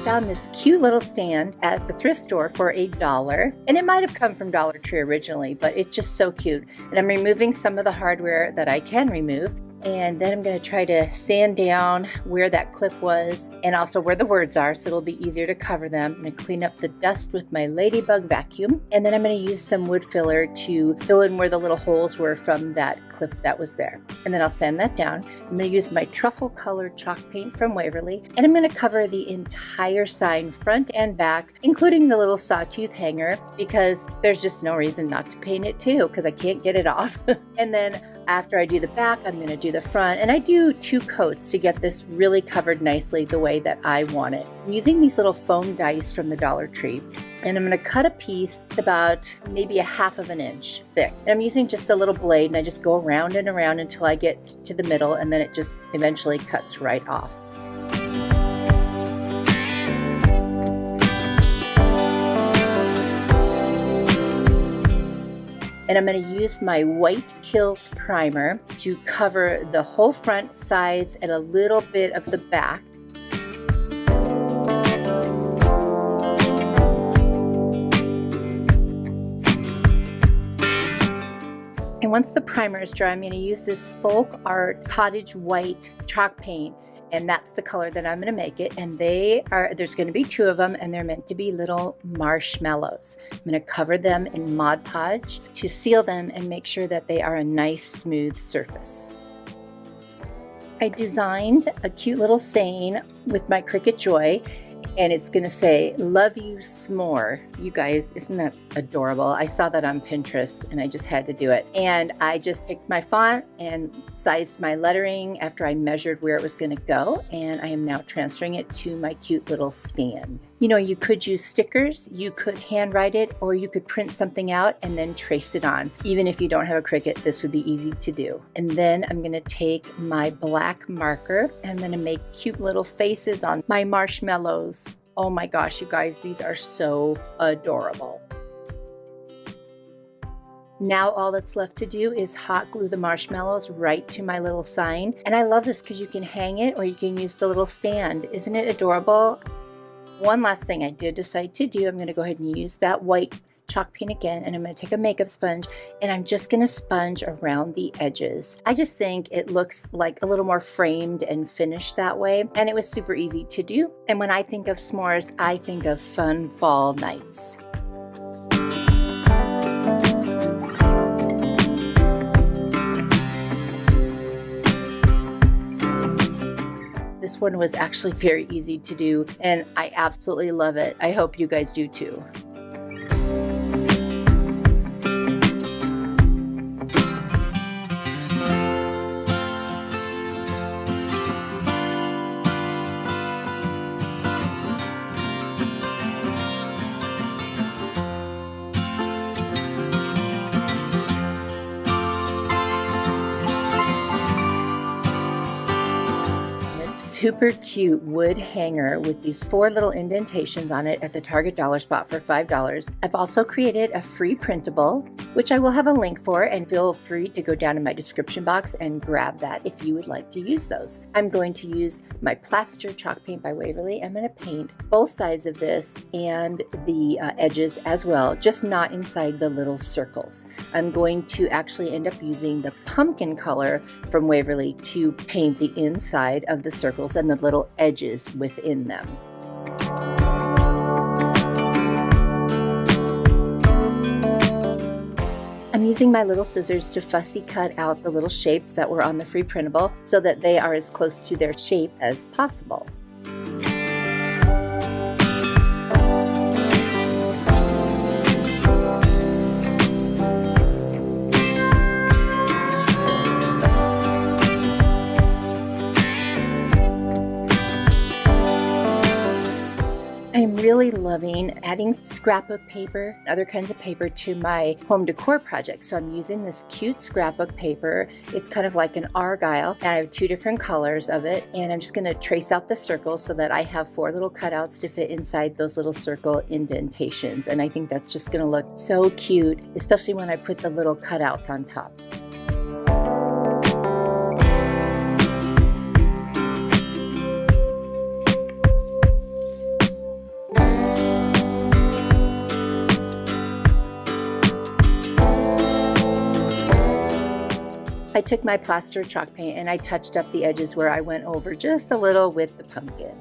Found this cute little stand at the thrift store for $1, and it might have come from Dollar Tree originally, but it's just so cute. And I'm removing some of the hardware that I can remove, and then I'm going to try to sand down where that clip was and also where the words are, so it'll be easier to cover them. I'm going to clean up the dust with my ladybug vacuum, and then I'm going to use some wood filler to fill in where the little holes were from that clip that was there. And then I'll sand that down. I'm going to use my truffle colored chalk paint from Waverly, and I'm going to cover the entire sign front and back, including the little sawtooth hanger, because there's just no reason not to paint it too, because I can't get it off. And then after I do the back, I'm going to do the front, and I do 2 coats to get this really covered nicely the way that I want it. I'm using these little foam dice from the Dollar Tree, and I'm going to cut a piece that's about maybe 1/2 inch thick. And I'm using just a little blade, and I just go around and around until I get to the middle, and then it just eventually cuts right off. And I'm going to use my White Kills primer to cover the whole front, sides, and a little bit of the back. And once the primer is dry, I'm going to use this Folk Art Cottage White chalk paint, and that's the color that I'm going to make it. And there's going to be 2 of them, and they're meant to be little marshmallows. I'm going to cover them in Mod Podge to seal them and make sure that they are a nice smooth surface. I designed a cute little saying with my Cricut Joy, and it's going to say, "Love you s'more." You guys, isn't that adorable? I saw that on Pinterest and I just had to do it. And I just picked my font and sized my lettering after I measured where it was going to go. And I am now transferring it to my cute little stand. You know, you could use stickers, you could handwrite it, or you could print something out and then trace it on. Even if you don't have a Cricut, this would be easy to do. And then I'm going to take my black marker and I'm going to make cute little faces on my marshmallows. Oh my gosh, you guys, these are so adorable. Now all that's left to do is hot glue the marshmallows right to my little sign. And I love this because you can hang it or you can use the little stand. Isn't it adorable? One last thing I did decide to do, I'm going to go ahead and use that white chalk paint again, and I'm going to take a makeup sponge and I'm just going to sponge around the edges. I just think it looks like a little more framed and finished that way, and it was super easy to do. And when I think of s'mores, I think of fun fall nights. This one was actually very easy to do, and I absolutely love it. I hope you guys do too. Super cute wood hanger with these 4 little indentations on it at the Target dollar spot for $5. I've also created a free printable, which I will have a link for, and feel free to go down in my description box and grab that if you would like to use those. I'm going to use my plaster chalk paint by Waverly. I'm going to paint both sides of this and the edges as well, just not inside the little circles. I'm going to actually end up using the pumpkin color from Waverly to paint the inside of the circles and the little edges within them. I'm using my little scissors to fussy cut out the little shapes that were on the free printable so that they are as close to their shape as possible. I'm really loving adding scrapbook paper and other kinds of paper to my home decor project. So I'm using this cute scrapbook paper. It's kind of like an argyle, and I have 2 different colors of it. And I'm just going to trace out the circles so that I have 4 little cutouts to fit inside those little circle indentations. And I think that's just going to look so cute, especially when I put the little cutouts on top. I took my plaster chalk paint and I touched up the edges where I went over just a little with the pumpkin.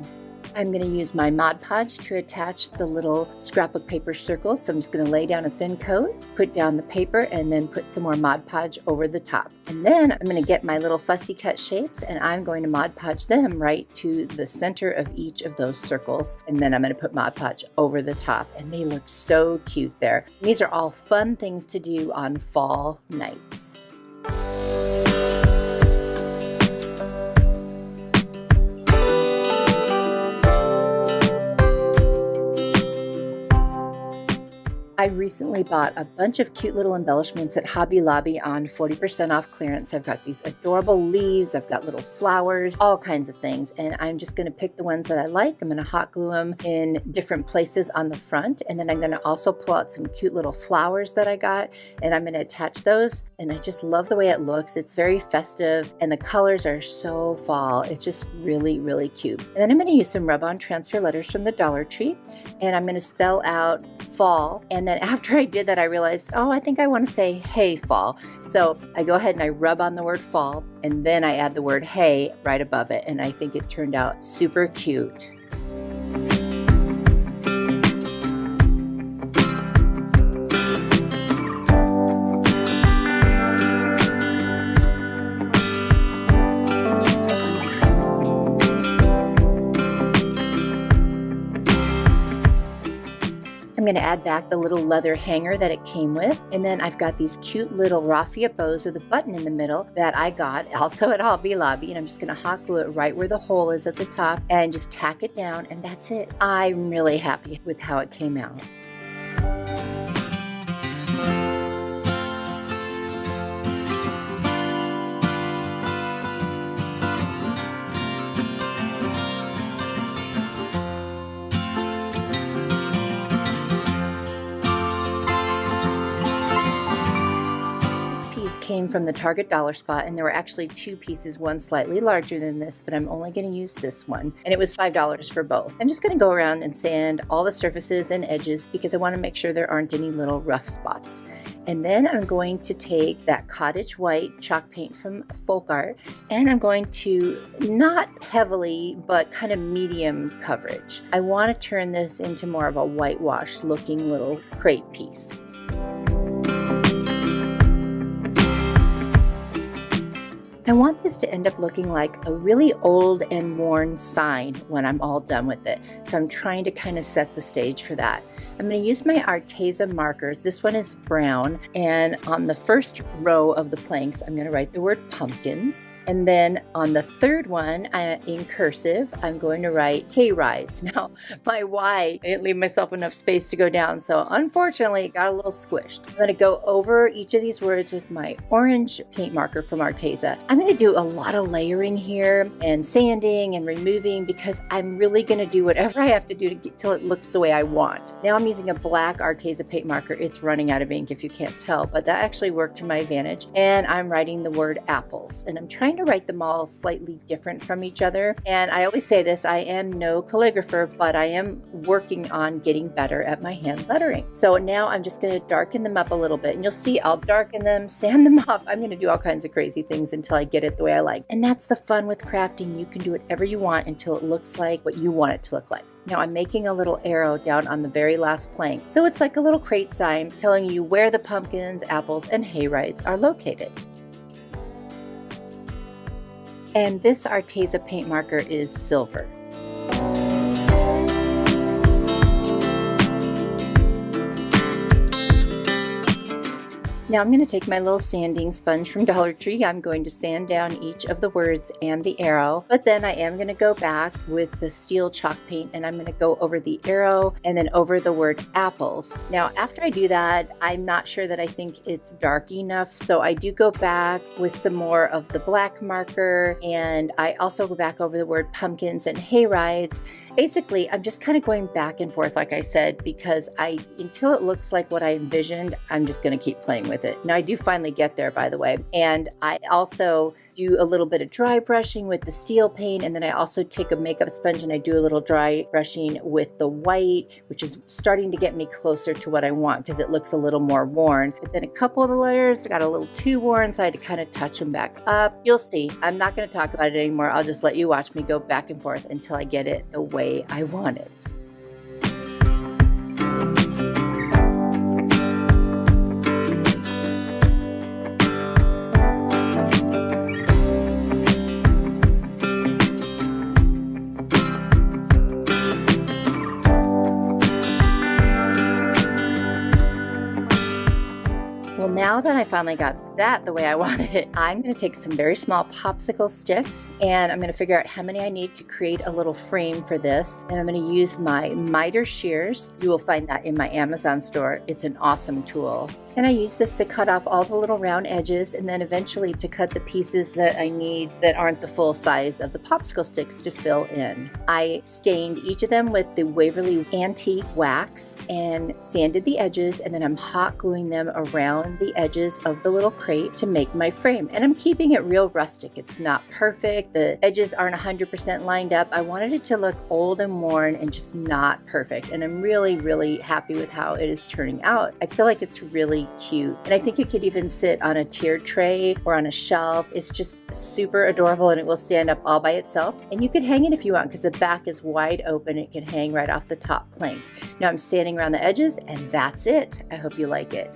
I'm going to use my Mod Podge to attach the little scrapbook paper circles. So I'm just going to lay down a thin coat, put down the paper, and then put some more Mod Podge over the top. And then I'm going to get my little fussy cut shapes and I'm going to Mod Podge them right to the center of each of those circles. And then I'm going to put Mod Podge over the top, and they look so cute there. These are all fun things to do on fall nights. I recently bought a bunch of cute little embellishments at Hobby Lobby on 40% off clearance. I've got these adorable leaves, I've got little flowers, all kinds of things, and I'm just going to pick the ones that I like. I'm going to hot glue them in different places on the front, and then I'm going to also pull out some cute little flowers that I got, and I'm going to attach those, and I just love the way it looks. It's very festive, and the colors are so fall. It's just really, really cute. And then I'm going to use some rub-on transfer letters from the Dollar Tree, and I'm going to spell out fall. And then after I did that, I realized, oh, I think I want to say hey fall. So I go ahead and I rub on the word fall, and then I add the word hey right above it. And I think it turned out super cute. I'm going to add back the little leather hanger that it came with, and then I've got these cute little raffia bows with a button in the middle that I got also at Hobby Lobby, and I'm just going to hot glue it right where the hole is at the top and just tack it down, and that's it. I'm really happy with how it came out. Came from the Target dollar spot, and there were actually two pieces, one slightly larger than this, but I'm only going to use this one, and it was $5 for both. I'm just going to go around and sand all the surfaces and edges because I want to make sure there aren't any little rough spots. And then I'm going to take that cottage white chalk paint from Folk Art, and I'm going to, not heavily, but kind of medium coverage. I want to turn this into more of a whitewash looking little crepe piece. I want this to end up looking like a really old and worn sign when I'm all done with it. So I'm trying to kind of set the stage for that. I'm going to use my Arteza markers. This one is brown, and on the first row of the planks, I'm going to write the word pumpkins. And then on the third one, in cursive, I'm going to write hay rides. Now, my Y, I didn't leave myself enough space to go down, so unfortunately, it got a little squished. I'm going to go over each of these words with my orange paint marker from Arteza. I'm going to do a lot of layering here and sanding and removing because I'm really going to do whatever I have to do to get till it looks the way I want. Now I'm using a black Arteza paint marker. It's running out of ink if you can't tell, but that actually worked to my advantage. And I'm writing the word apples, and I'm trying to write them all slightly different from each other. And I always say this, I am no calligrapher, but I am working on getting better at my hand lettering. So now I'm just going to darken them up a little bit, and you'll see I'll darken them, sand them off. I'm going to do all kinds of crazy things until I get it the way I like. And that's the fun with crafting. You can do whatever you want until it looks like what you want it to look like. Now I'm making a little arrow down on the very last plank. So it's like a little crate sign telling you where the pumpkins, apples, and hay rides are located. And this Arteza paint marker is silver. Now I'm going to take my little sanding sponge from Dollar Tree. I'm going to sand down each of the words and the arrow, but then I am going to go back with the steel chalk paint, and I'm going to go over the arrow and then over the word apples. Now after I do that, I'm not sure that I think it's dark enough, so I do go back with some more of the black marker, and I also go back over the word pumpkins and hay rides. Basically, I'm just kind of going back and forth, like I said, because until it looks like what I envisioned, I'm just going to keep playing with it. Now, I do finally get there, by the way. And I also do a little bit of dry brushing with the steel paint, and then I also take a makeup sponge and I do a little dry brushing with the white, which is starting to get me closer to what I want because it looks a little more worn. But then a couple of the layers got a little too worn, so I had to kind of touch them back up. You'll see. I'm not going to talk about it anymore. I'll just let you watch me go back and forth until I get it the way I want it. now that I finally got that the way I wanted it, I'm going to take some very small popsicle sticks and I'm going to figure out how many I need to create a little frame for this. And I'm going to use my miter shears. You will find that in my Amazon store. It's an awesome tool. And I use this to cut off all the little round edges and then eventually to cut the pieces that I need that aren't the full size of the popsicle sticks to fill in. I stained each of them with the Waverly Antique wax and sanded the edges, and then I'm hot gluing them around the edges of the little crate to make my frame. And I'm keeping it real rustic. It's not perfect. The edges aren't 100% lined up. I wanted it to look old and worn and just not perfect. And I'm really, really happy with how it is turning out. I feel like it's really cute. And I think it could even sit on a tiered tray or on a shelf. It's just super adorable and it will stand up all by itself. And you could hang it if you want because the back is wide open. It can hang right off the top plank. Now I'm sanding around the edges and that's it. I hope you like it.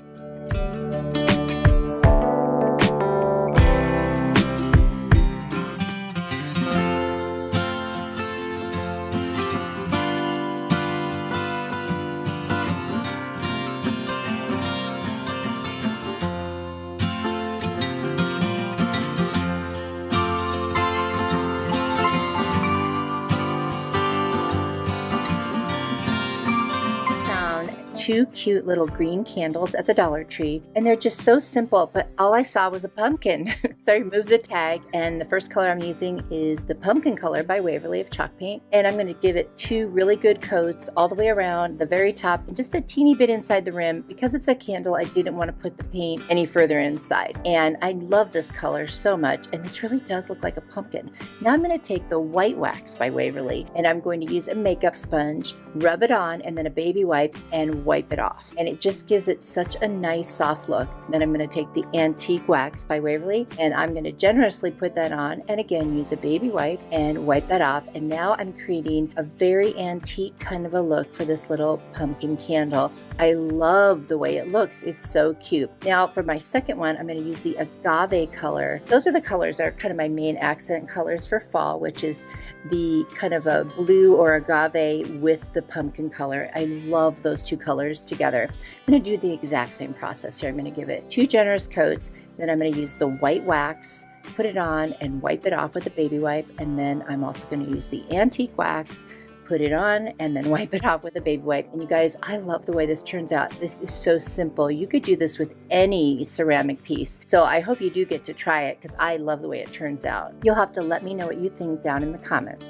Two cute little green candles at the Dollar Tree, and they're just so simple, but all I saw was a pumpkin. So I removed the tag, and the first color I'm using is the pumpkin color by Waverly of chalk paint, and I'm going to give it 2 really good coats all the way around the very top and just a teeny bit inside the rim. Because it's a candle, I didn't want to put the paint any further inside, and I love this color so much, and this really does look like a pumpkin. Now I'm going to take the white wax by Waverly, and I'm going to use a makeup sponge, rub it on, and then a baby wipe and wipe it off, and it just gives it such a nice soft look. Then I'm going to take the antique wax by Waverly and I'm going to generously put that on, and again use a baby wipe and wipe that off. And now I'm creating a very antique kind of a look for this little pumpkin candle. I love the way it looks. It's so cute. Now for my second one, I'm going to use the agave color. Those are the colors that are kind of my main accent colors for fall, which is the kind of a blue or agave with the pumpkin color. I love those two colors together. I'm going to do the exact same process here. I'm going to give it 2 generous coats, then I'm going to use the white wax, put it on and wipe it off with a baby wipe, and then I'm also going to use the antique wax, put it on and then wipe it off with a baby wipe. And you guys, I love the way this turns out. This is so simple. You could do this with any ceramic piece. So I hope you do get to try it because I love the way it turns out. You'll have to let me know what you think down in the comments.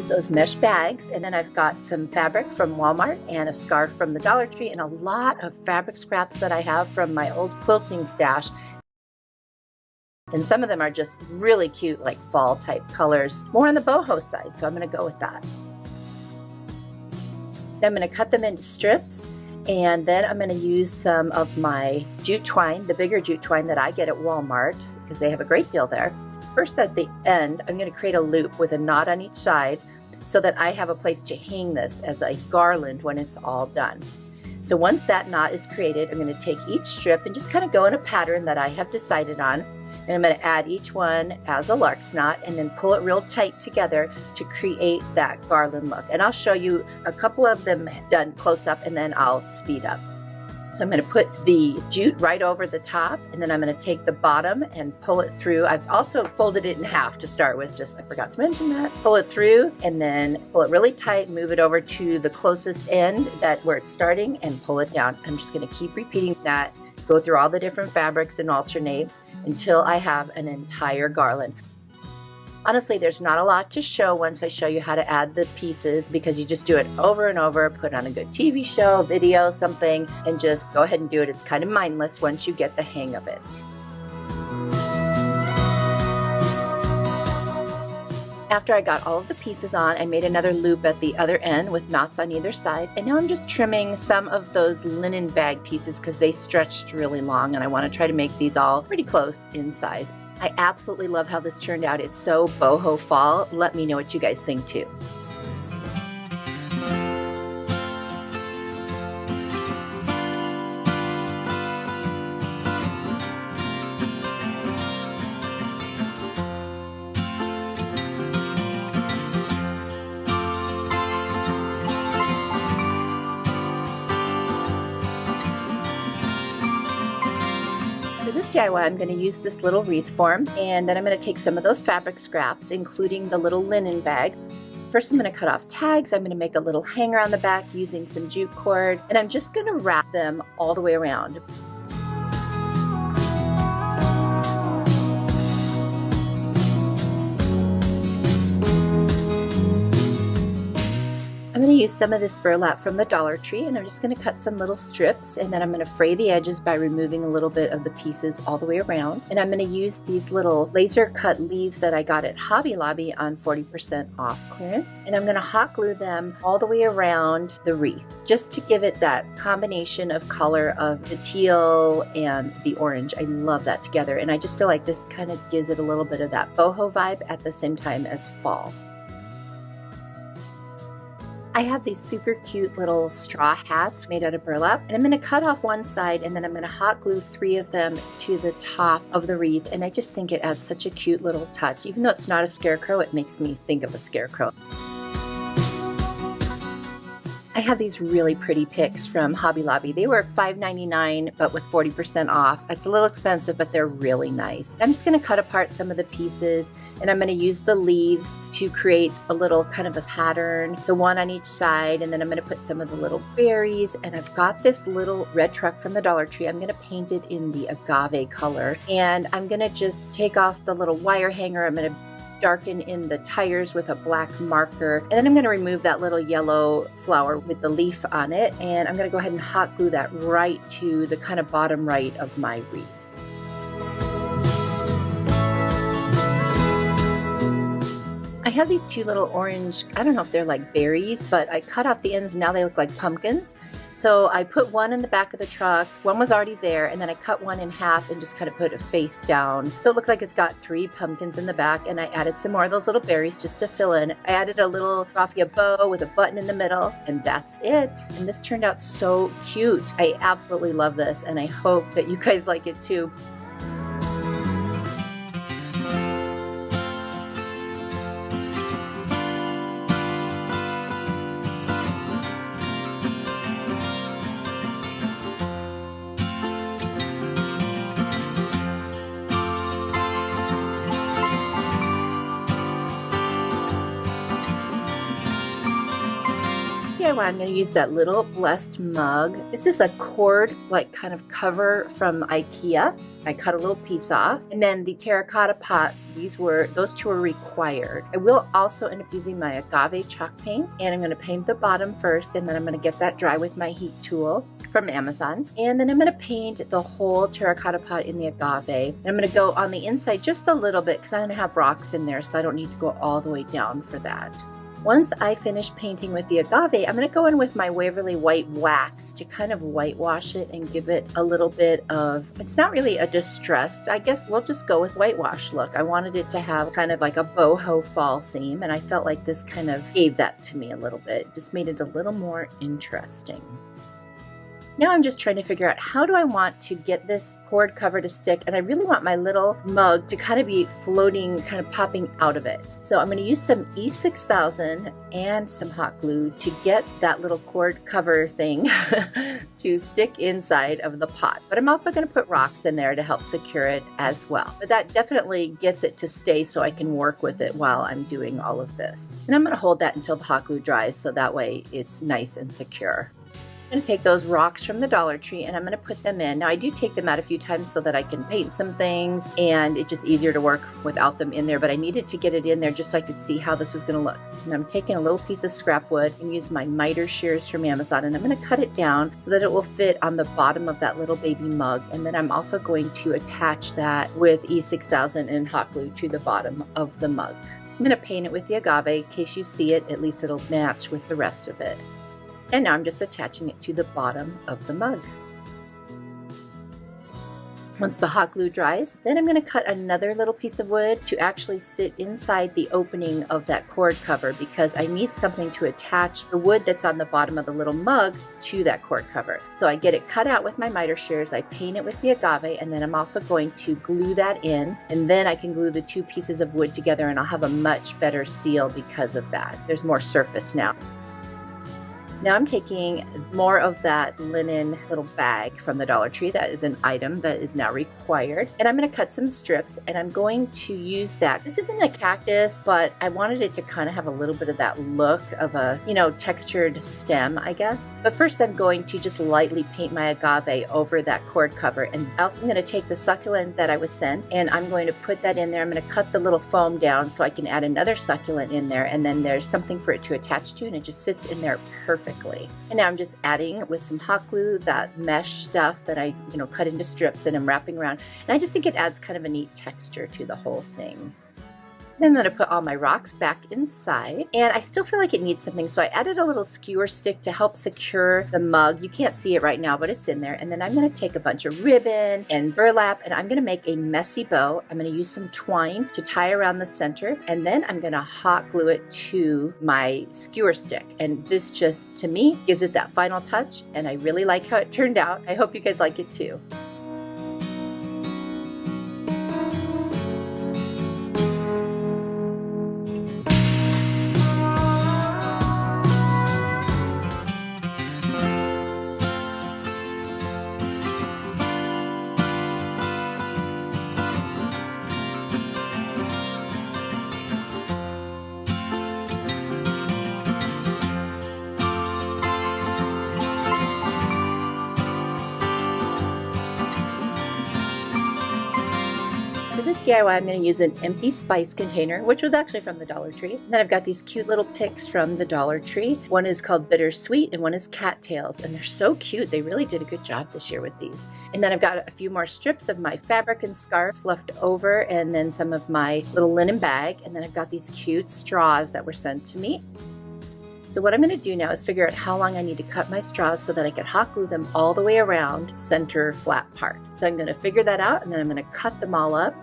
Those mesh bags, and then I've got some fabric from Walmart and a scarf from the Dollar Tree and a lot of fabric scraps that I have from my old quilting stash. And some of them are just really cute, like fall type colors, more on the boho side, so I'm going to go with that. Then I'm going to cut them into strips, and then I'm going to use some of my jute twine, the bigger jute twine that I get at Walmart because they have a great deal there. First, at the end, I'm going to create a loop with a knot on each side so that I have a place to hang this as a garland when it's all done. So once that knot is created, I'm going to take each strip and just kind of go in a pattern that I have decided on. And I'm going to add each one as a lark's knot and then pull it real tight together to create that garland look. And I'll show you a couple of them done close up and then I'll speed up. So I'm going to put the jute right over the top, and then I'm going to take the bottom and pull it through. I've also folded it in half to start with, just I forgot to mention that. Pull it through and then pull it really tight, move it over to the closest end that where it's starting and pull it down. I'm just going to keep repeating that, go through all the different fabrics and alternate until I have an entire garland. Honestly, there's not a lot to show once I show you how to add the pieces because you just do it over and over, put on a good TV show, video, something, and just go ahead and do it. It's kind of mindless once you get the hang of it. After I got all of the pieces on, I made another loop at the other end with knots on either side. And now I'm just trimming some of those linen bag pieces because they stretched really long and I want to try to make these all pretty close in size. I absolutely love how this turned out. It's so boho fall. Let me know what you guys think too. For this DIY, I'm going to use this little wreath form, and then I'm going to take some of those fabric scraps, including the little linen bag. First, I'm going to cut off tags. I'm going to make a little hanger on the back using some jute cord, and I'm just going to wrap them all the way around. I'm going to use some of this burlap from the Dollar Tree, and I'm just going to cut some little strips, and then I'm going to fray the edges by removing a little bit of the pieces all the way around. And I'm going to use these little laser cut leaves that I got at Hobby Lobby on 40% off clearance, and I'm going to hot glue them all the way around the wreath, just to give it that combination of color of the teal and the orange. I love that together, and I just feel like this kind of gives it a little bit of that boho vibe at the same time as fall. I have these super cute little straw hats made out of burlap, and I'm going to cut off one side, and then I'm going to hot glue 3 of them to the top of the wreath, and I just think it adds such a cute little touch. Even though it's not a scarecrow, it makes me think of a scarecrow. I have these really pretty pics from Hobby Lobby. They were $5.99, but with 40% off. It's a little expensive, but they're really nice. I'm just going to cut apart some of the pieces, and I'm going to use the leaves to create a little kind of a pattern. So one on each side, and then I'm going to put some of the little berries, and I've got this little red truck from the Dollar Tree. I'm going to paint it in the agave color, and I'm going to just take off the little wire hanger. I'm going to darken in the tires with a black marker, and then I'm going to remove that little yellow flower with the leaf on it, and I'm going to go ahead and hot glue that right to the kind of bottom right of my wreath. I have these 2 little orange, I don't know if they're like berries, but I cut off the ends. Now they look like pumpkins. So I put one in the back of the truck, one was already there, and then I cut one in half and just kind of put it face down. So it looks like it's got 3 pumpkins in the back, and I added some more of those little berries just to fill in. I added a little raffia bow with a button in the middle, and that's it. And this turned out so cute. I absolutely love this, and I hope that you guys like it too. I'm going to use that little blessed mug. This is a cord like kind of cover from IKEA. I cut a little piece off, and then the terracotta pot, those 2 are required. I will also end up using my agave chalk paint, and I'm going to paint the bottom first, and then I'm going to get that dry with my heat tool from Amazon. And then I'm going to paint the whole terracotta pot in the agave. And I'm going to go on the inside just a little bit because I'm going to have rocks in there, so I don't need to go all the way down for that. Once I finish painting with the agave, I'm going to go in with my Waverly White wax to kind of whitewash it and give it a little bit of, it's not really a distressed, I guess we'll just go with whitewash look. I wanted it to have kind of like a boho fall theme, and I felt like this kind of gave that to me a little bit. Just made it a little more interesting. Now I'm just trying to figure out how do I want to get this cord cover to stick, and I really want my little mug to kind of be floating, kind of popping out of it. So I'm going to use some E6000 and some hot glue to get that little cord cover thing to stick inside of the pot. But I'm also going to put rocks in there to help secure it as well. But that definitely gets it to stay so I can work with it while I'm doing all of this. And I'm going to hold that until the hot glue dries so that way it's nice and secure. I'm going to take those rocks from the Dollar Tree and I'm going to put them in. Now I do take them out a few times so that I can paint some things, and it's just easier to work without them in there, but I needed to get it in there just so I could see how this was going to look. And I'm taking a little piece of scrap wood and use my miter shears from Amazon, and I'm going to cut it down so that it will fit on the bottom of that little baby mug. And then I'm also going to attach that with E6000 and hot glue to the bottom of the mug. I'm going to paint it with the agave. In case you see it, at least it'll match with the rest of it. And now I'm just attaching it to the bottom of the mug. Once the hot glue dries, then I'm going to cut another little piece of wood to actually sit inside the opening of that cord cover because I need something to attach the wood that's on the bottom of the little mug to that cord cover. So I get it cut out with my miter shears, I paint it with the agave, and then I'm also going to glue that in, and then I can glue the two pieces of wood together and I'll have a much better seal because of that. There's more surface now. Now I'm taking more of that linen little bag from the Dollar Tree. That is an item that is now required. And I'm going to cut some strips and I'm going to use that. This isn't a cactus, but I wanted it to kind of have a little bit of that look of a, textured stem, I guess. But first I'm going to just lightly paint my agave over that cord cover. And also I'm going to take the succulent that I was sent and I'm going to put that in there. I'm going to cut the little foam down so I can add another succulent in there. And then there's something for it to attach to and it just sits in there perfectly. And now I'm just adding with some hot glue that mesh stuff that I cut into strips and I'm wrapping around. And I just think it adds kind of a neat texture to the whole thing. Then I'm going to put all my rocks back inside, and I still feel like it needs something, so I added a little skewer stick to help secure the mug. You can't see it right now, but it's in there. And then I'm going to take a bunch of ribbon and burlap, and I'm going to make a messy bow. I'm going to use some twine to tie around the center, and then I'm going to hot glue it to my skewer stick. And this just, to me, gives it that final touch, and I really like how it turned out. I hope you guys like it too. For this DIY, I'm going to use an empty spice container, which was actually from the Dollar Tree. And then I've got these cute little pics from the Dollar Tree. One is called Bittersweet and one is Cattails. And they're so cute. They really did a good job this year with these. And then I've got a few more strips of my fabric and scarf left over, and then some of my little linen bag. And then I've got these cute straws that were sent to me. So what I'm going to do now is figure out how long I need to cut my straws so that I can hot glue them all the way around center flat part. So I'm going to figure that out, and then I'm going to cut them all up.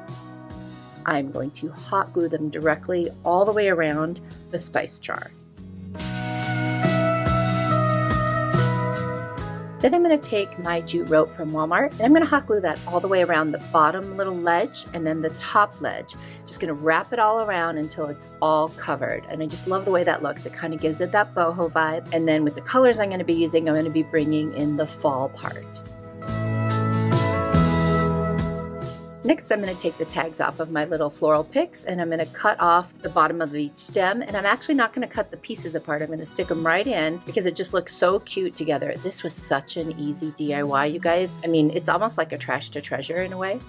I'm going to hot glue them directly all the way around the spice jar. Then I'm going to take my jute rope from Walmart and I'm going to hot glue that all the way around the bottom little ledge and then the top ledge. Just going to wrap it all around until it's all covered. And I just love the way that looks. It kind of gives it that boho vibe. And then with the colors I'm going to be using, I'm going to be bringing in the fall part. Next, I'm going to take the tags off of my little floral picks and I'm going to cut off the bottom of each stem. And I'm actually not going to cut the pieces apart. I'm going to stick them right in because it just looks so cute together. This was such an easy DIY, you guys. I mean, it's almost like a trash to treasure in a way.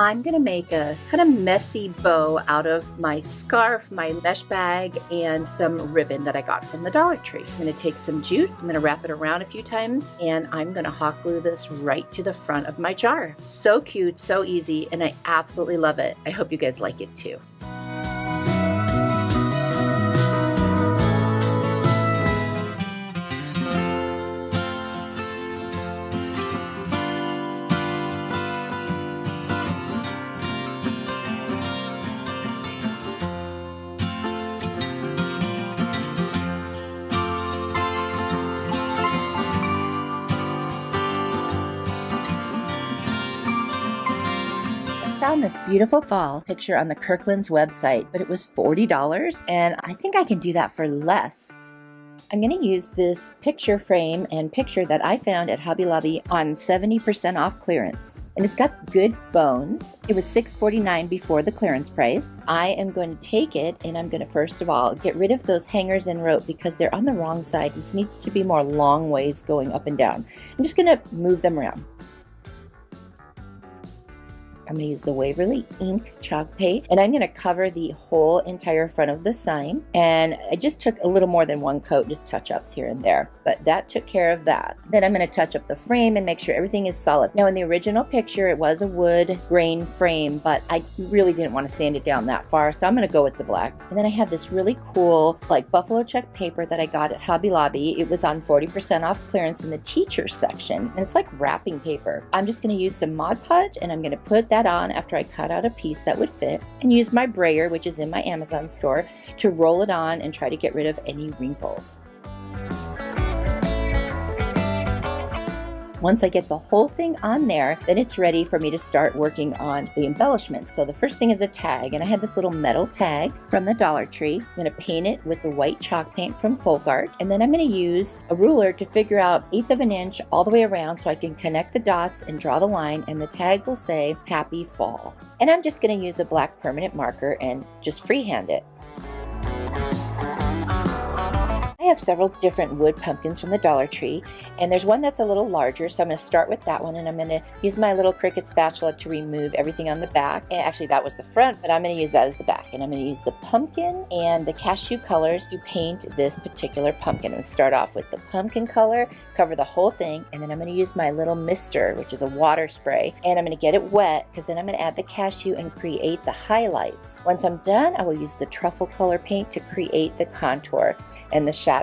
I'm going to make a kind of messy bow out of my scarf, my mesh bag, and some ribbon that I got from the Dollar Tree. I'm going to take some jute, I'm going to wrap it around a few times, and I'm going to hot glue this right to the front of my jar. So cute, so easy, and I absolutely love it. I hope you guys like it too. Found this beautiful fall picture on the Kirkland's website, but it was $40 and I think I can do that for less. I'm going to use this picture frame and picture that I found at Hobby Lobby on 70% off clearance. And it's got good bones. It was $6.49 before the clearance price. I am going to take it and I'm going to first of all get rid of those hangers and rope because they're on the wrong side. This needs to be more long ways going up and down. I'm just going to move them around. I'm going to use the Waverly ink chalk paint, and I'm going to cover the whole entire front of the sign. And I just took a little more than one coat, just touch-ups here and there, but that took care of that. Then I'm going to touch up the frame and make sure everything is solid. Now in the original picture, it was a wood grain frame, but I really didn't want to sand it down that far, so I'm going to go with the black. And then I have this really cool like buffalo check paper that I got at Hobby Lobby. It was on 40% off clearance in the teacher section, and it's like wrapping paper. I'm just going to use some Mod Podge, and I'm going to put that on after I cut out a piece that would fit, and use my brayer, which is in my Amazon store, to roll it on and try to get rid of any wrinkles. Once I get the whole thing on there, then it's ready for me to start working on the embellishments. So the first thing is a tag, and I had this little metal tag from the Dollar Tree. I'm going to paint it with the white chalk paint from Folk Art, and then I'm going to use a ruler to figure out 1/8 of an inch all the way around so I can connect the dots and draw the line, and the tag will say Happy Fall. And I'm just going to use a black permanent marker and just freehand it. I have several different wood pumpkins from the Dollar Tree, and there's one that's a little larger, so I'm going to start with that one, and I'm going to use my little Cricut spatula to remove everything on the back. And actually that was the front, but I'm going to use that as the back, and I'm going to use the pumpkin and the cashew colors to paint this particular pumpkin. I'm going to start off with the pumpkin color, cover the whole thing, and then I'm going to use my little mister, which is a water spray, and I'm going to get it wet because then I'm going to add the cashew and create the highlights. Once I'm done, I will use the truffle color paint to create the contour and the shadows.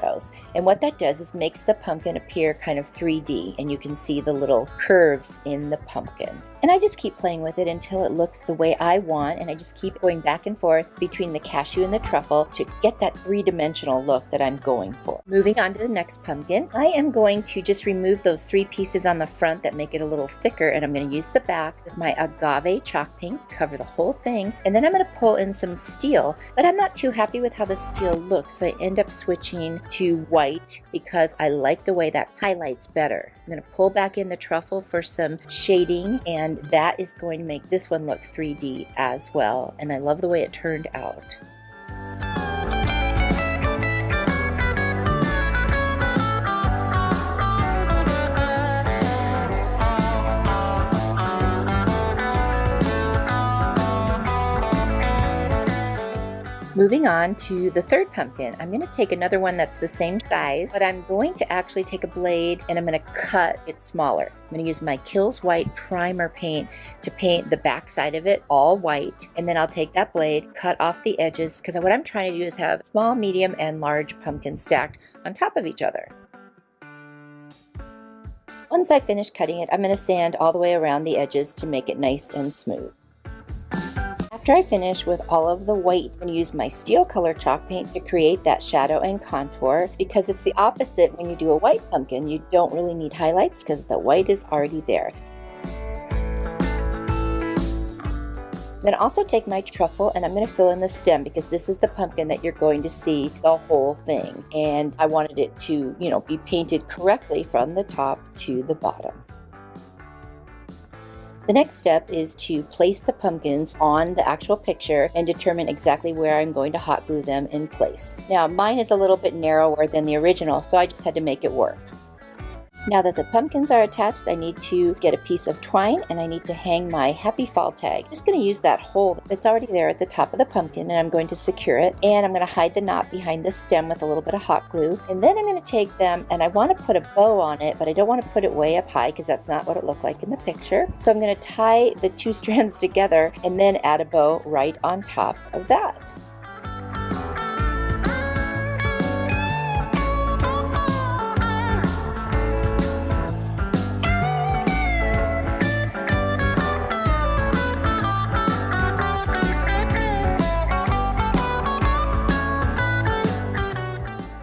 And what that does is makes the pumpkin appear kind of 3D, and you can see the little curves in the pumpkin. And I just keep playing with it until it looks the way I want, and I just keep going back and forth between the cashew and the truffle to get that 3-dimensional look that I'm going for. Moving on to the next pumpkin, I am going to just remove those 3 pieces on the front that make it a little thicker, and I'm going to use the back with my agave chalk paint to cover the whole thing, and then I'm going to pull in some steel, but I'm not too happy with how the steel looks, so I end up switching to white because I like the way that highlights better. I'm going to pull back in the truffle for some shading, and that is going to make this one look 3D as well, and I love the way it turned out. Moving on to the third pumpkin, I'm going to take another one that's the same size, but I'm going to actually take a blade and I'm going to cut it smaller. I'm going to use my Kills White primer paint to paint the back side of it all white, and then I'll take that blade, cut off the edges, because what I'm trying to do is have small, medium, and large pumpkins stacked on top of each other. Once I finish cutting it, I'm going to sand all the way around the edges to make it nice and smooth. After I finish with all of the white, I'm going to use my steel color chalk paint to create that shadow and contour, because it's the opposite when you do a white pumpkin. You don't really need highlights because the white is already there. Then also take my truffle and I'm going to fill in the stem, because this is the pumpkin that you're going to see the whole thing, and I wanted it to, be painted correctly from the top to the bottom. The next step is to place the pumpkins on the actual picture and determine exactly where I'm going to hot glue them in place. Now mine is a little bit narrower than the original, so I just had to make it work. Now that the pumpkins are attached, I need to get a piece of twine and I need to hang my Happy Fall tag. I'm just going to use that hole that's already there at the top of the pumpkin, and I'm going to secure it, and I'm going to hide the knot behind the stem with a little bit of hot glue. And then I'm going to take them and I want to put a bow on it, but I don't want to put it way up high because that's not what it looked like in the picture. So I'm going to tie the 2 strands together and then add a bow right on top of that.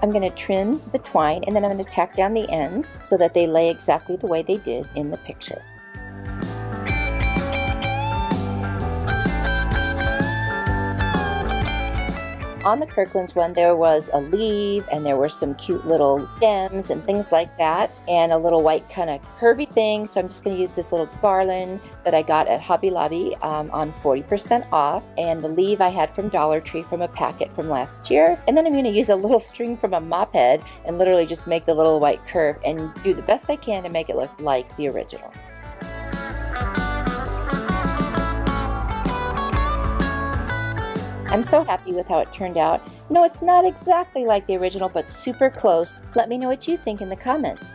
I'm going to trim the twine, and then I'm going to tack down the ends so that they lay exactly the way they did in the picture. On the Kirkland's one, there was a leaf, and there were some cute little stems and things like that, and a little white kind of curvy thing. So I'm just going to use this little garland that I got at Hobby Lobby on 40% off, and the leaf I had from Dollar Tree from a packet from last year. And then I'm going to use a little string from a mop head and literally just make the little white curve and do the best I can to make it look like the original. I'm so happy with how it turned out. No, it's not exactly like the original, but super close. Let me know what you think in the comments.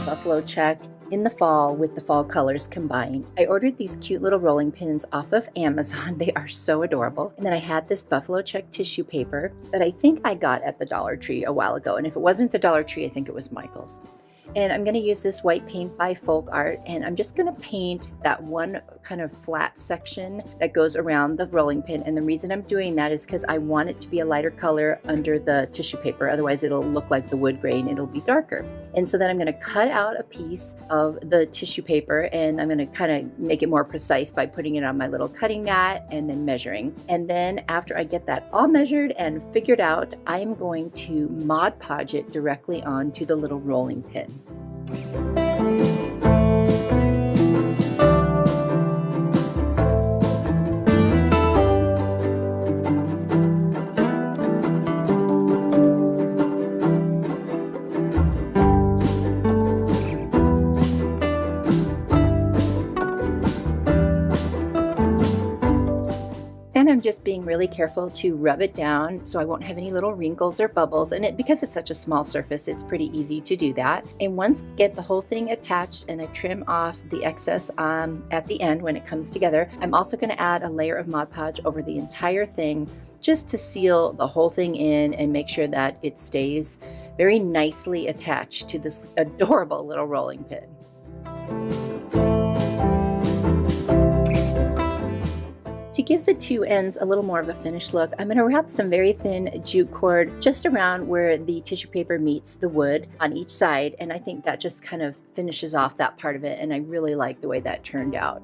Buffalo check in the fall with the fall colors combined. I ordered these cute little rolling pins off of Amazon. They are so adorable. And then I had this buffalo check tissue paper that I think I got at the Dollar Tree a while ago. And if it wasn't the Dollar Tree, I think it was Michael's. And I'm going to use this white paint by Folk Art, and I'm just going to paint that one kind of flat section that goes around the rolling pin. And the reason I'm doing that is because I want it to be a lighter color under the tissue paper. Otherwise it'll look like the wood grain, it'll be darker. And so then I'm going to cut out a piece of the tissue paper, and I'm going to kind of make it more precise by putting it on my little cutting mat and then measuring. And then after I get that all measured and figured out, I'm going to Mod Podge it directly onto the little rolling pin. And I'm just being really careful to rub it down so I won't have any little wrinkles or bubbles. And because it's such a small surface, it's pretty easy to do that. And once I get the whole thing attached and I trim off the excess at the end when it comes together, I'm also going to add a layer of Mod Podge over the entire thing just to seal the whole thing in and make sure that it stays very nicely attached to this adorable little rolling pin. To give the two ends a little more of a finished look, I'm going to wrap some very thin jute cord just around where the tissue paper meets the wood on each side, and I think that just kind of finishes off that part of it, and I really like the way that turned out.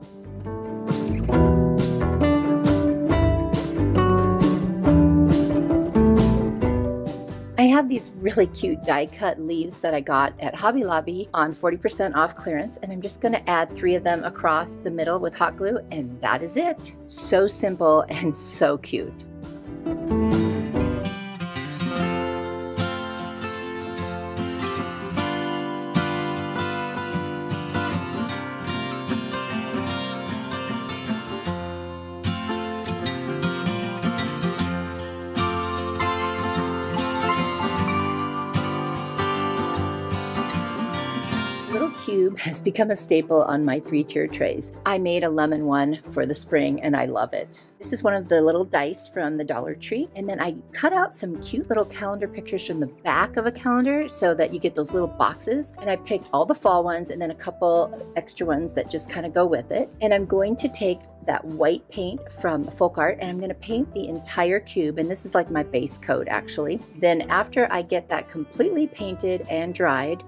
I have these really cute die cut leaves that I got at Hobby Lobby on 40% off clearance, and I'm just going to add 3 of them across the middle with hot glue, and that is it. So simple and so cute. Cube has become a staple on my 3-tier trays. I made a lemon one for the spring and I love it. This is one of the little dice from the Dollar Tree, and then I cut out some cute little calendar pictures from the back of a calendar so that you get those little boxes, and I picked all the fall ones and then a couple extra ones that just kind of go with it. And I'm going to take that white paint from Folk Art and I'm going to paint the entire cube, and this is like my base coat actually. Then after I get that completely painted and dried,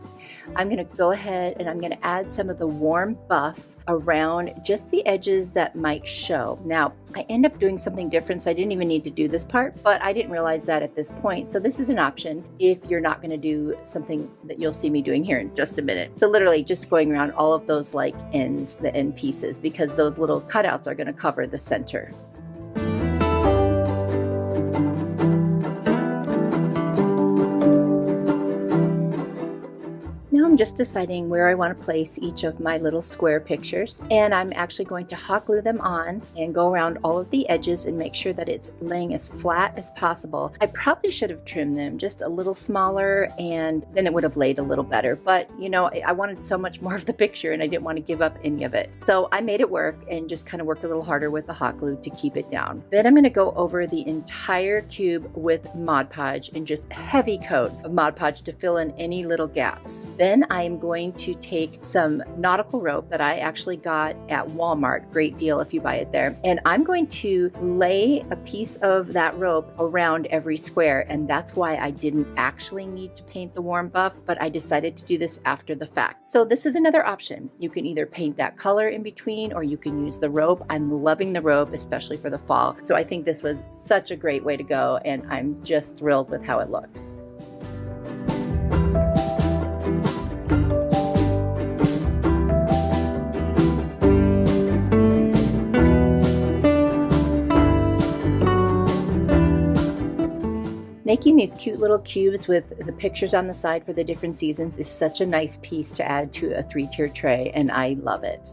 I'm going to go ahead and I'm going to add some of the warm buff around just the edges that might show. Now, I end up doing something different, so I didn't even need to do this part, but I didn't realize that at this point. So this is an option if you're not going to do something that you'll see me doing here in just a minute. So literally just going around all of those like ends, the end pieces, because those little cutouts are going to cover the center. I'm just deciding where I want to place each of my little square pictures, and I'm actually going to hot glue them on and go around all of the edges and make sure that it's laying as flat as possible. I probably should have trimmed them just a little smaller, and then it would have laid a little better, but you know, I wanted so much more of the picture and I didn't want to give up any of it. So I made it work and just kind of worked a little harder with the hot glue to keep it down. Then I'm going to go over the entire cube with Mod Podge and just heavy coat of Mod Podge to fill in any little gaps. Then I am going to take some nautical rope that I actually got at Walmart, great deal if you buy it there, and I'm going to lay a piece of that rope around every square, and that's why I didn't actually need to paint the warm buff, but I decided to do this after the fact. So this is another option. You can either paint that color in between or you can use the rope. I'm loving the rope, especially for the fall. So I think this was such a great way to go, and I'm just thrilled with how it looks. making these cute little cubes with the pictures on the side for the different seasons is such a nice piece to add to a 3-tier tray, and I love it.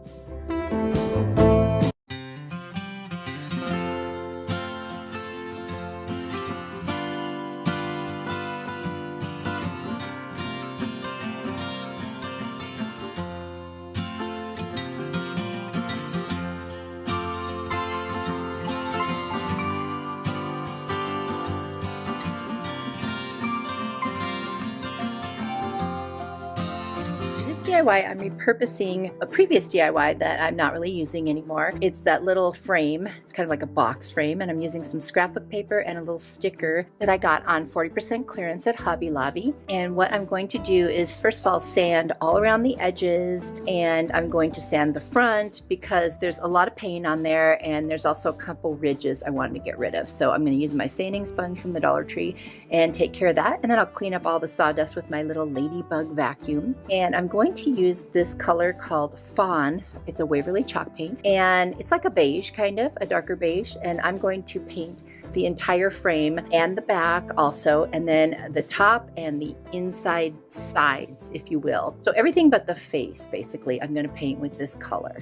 DIY, I'm repurposing a previous DIY that I'm not really using anymore. It's that little frame. It's kind of like a box frame, and I'm using some scrapbook paper and a little sticker that I got on 40% clearance at Hobby Lobby. And what I'm going to do is, first of all, sand all around the edges, and I'm going to sand the front because there's a lot of paint on there, and there's also a couple ridges I wanted to get rid of. So I'm going to use my sanding sponge from the Dollar Tree and take care of that, and then I'll clean up all the sawdust with my little ladybug vacuum. And I'm going to use this color called Fawn. It's a Waverly chalk paint, and it's like a beige, kind of a darker beige, and I'm going to paint the entire frame and the back also, and then the top and the inside sides, if you will. So everything but the face, basically, I'm going to paint with this color.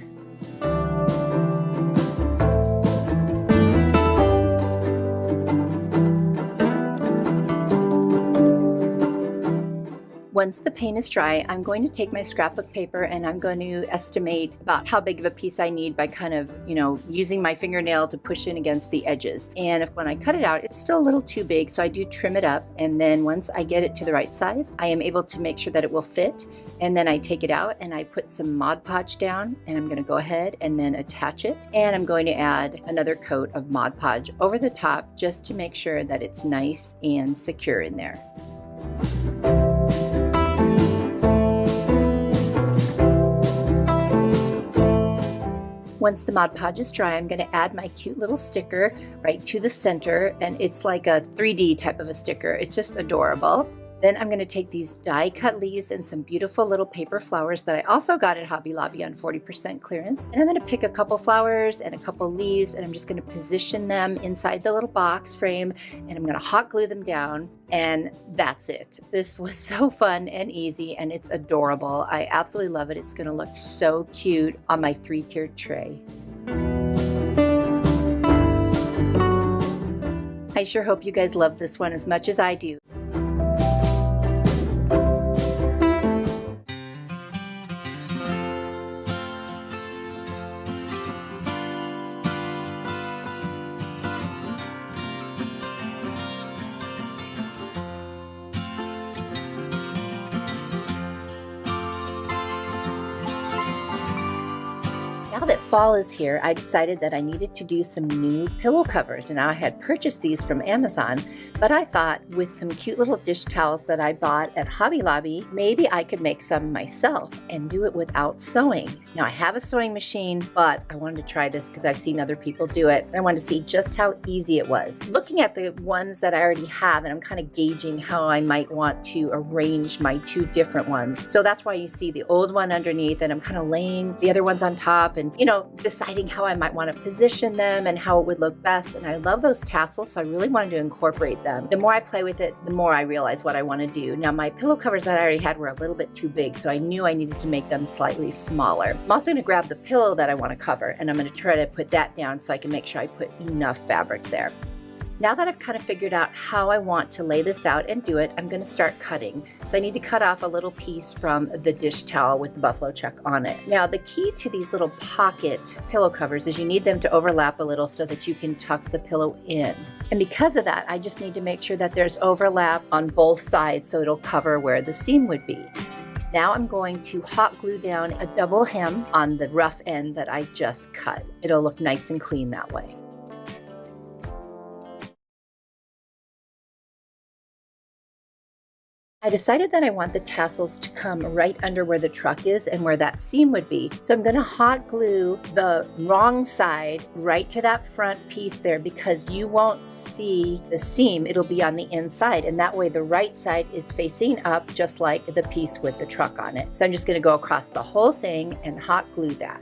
Once the paint is dry, I'm going to take my scrapbook paper and I'm going to estimate about how big of a piece I need by kind of, using my fingernail to push in against the edges. And if when I cut it out, it's still a little too big, so I do trim it up. And then once I get it to the right size, I am able to make sure that it will fit. And then I take it out and I put some Mod Podge down, and I'm going to go ahead and then attach it. And I'm going to add another coat of Mod Podge over the top just to make sure that it's nice and secure in there. Once the Mod Podge is dry, I'm going to add my cute little sticker right to the center, and it's like a 3D type of a sticker. It's just adorable. Then I'm going to take these die cut leaves and some beautiful little paper flowers that I also got at Hobby Lobby on 40% clearance. And I'm going to pick a couple flowers and a couple leaves, and I'm just going to position them inside the little box frame, and I'm going to hot glue them down, and that's it. This was so fun and easy, and it's adorable. I absolutely love it. It's going to look so cute on my 3-tiered tray. I sure hope you guys love this one as much as I do. Now that fall is here, I decided that I needed to do some new pillow covers. And now I had purchased these from Amazon, but I thought with some cute little dish towels that I bought at Hobby Lobby, maybe I could make some myself and do it without sewing. Now I have a sewing machine, but I wanted to try this because I've seen other people do it. I wanted to see just how easy it was. Looking at the ones that I already have, and I'm kind of gauging how I might want to arrange my two different ones. So that's why you see the old one underneath, and I'm kind of laying the other ones on top, and deciding how I might want to position them and how it would look best. And I love those tassels, so I really wanted to incorporate them. The more I play with it, the more I realize what I want to do. Now my pillow covers that I already had were a little bit too big, so I knew I needed to make them slightly smaller. I'm also going to grab the pillow that I want to cover, and I'm going to try to put that down so I can make sure I put enough fabric there. Now that I've kind of figured out how I want to lay this out and do it, I'm going to start cutting. So I need to cut off a little piece from the dish towel with the buffalo check on it. Now the key to these little pocket pillow covers is you need them to overlap a little so that you can tuck the pillow in. And because of that, I just need to make sure that there's overlap on both sides so it'll cover where the seam would be. Now I'm going to hot glue down a double hem on the rough end that I just cut. It'll look nice and clean that way. I decided that I want the tassels to come right under where the truck is and where that seam would be. So I'm going to hot glue the wrong side right to that front piece there, because you won't see the seam. It'll be on the inside, and that way the right side is facing up just like the piece with the truck on it. So I'm just going to go across the whole thing and hot glue that.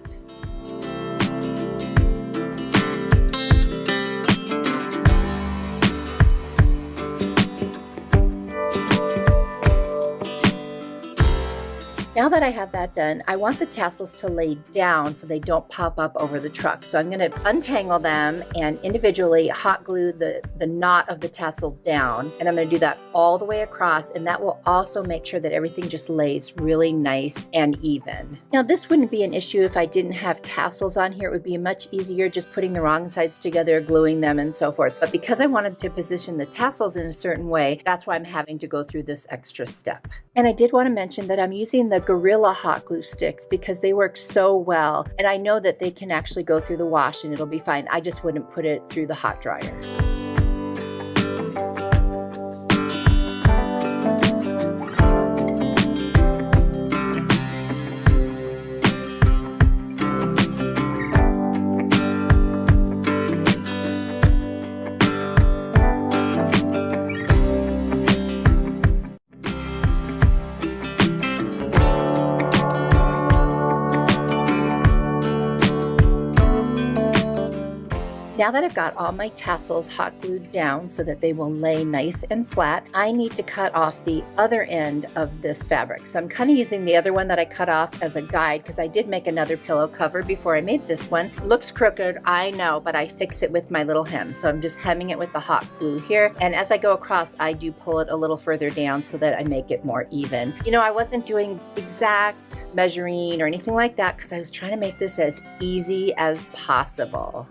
Now that I have that done, I want the tassels to lay down so they don't pop up over the truck. So I'm going to untangle them and individually hot glue the knot of the tassel down. And I'm going to do that all the way across, and that will also make sure that everything just lays really nice and even. Now this wouldn't be an issue if I didn't have tassels on here. It would be much easier just putting the wrong sides together, gluing them and so forth. But because I wanted to position the tassels in a certain way, that's why I'm having to go through this extra step. And I did want to mention that I'm using the Gorilla hot glue sticks because they work so well, and I know that they can actually go through the wash and it'll be fine. I just wouldn't put it through the hot dryer. Now that I've got all my tassels hot glued down so that they will lay nice and flat, I need to cut off the other end of this fabric. So I'm kind of using the other one that I cut off as a guide because I did make another pillow cover before I made this one. It looks crooked, I know, but I fix it with my little hem. So I'm just hemming it with the hot glue here. And as I go across, I do pull it a little further down so that I make it more even. You know, I wasn't doing exact measuring or anything like that because I was trying to make this as easy as possible.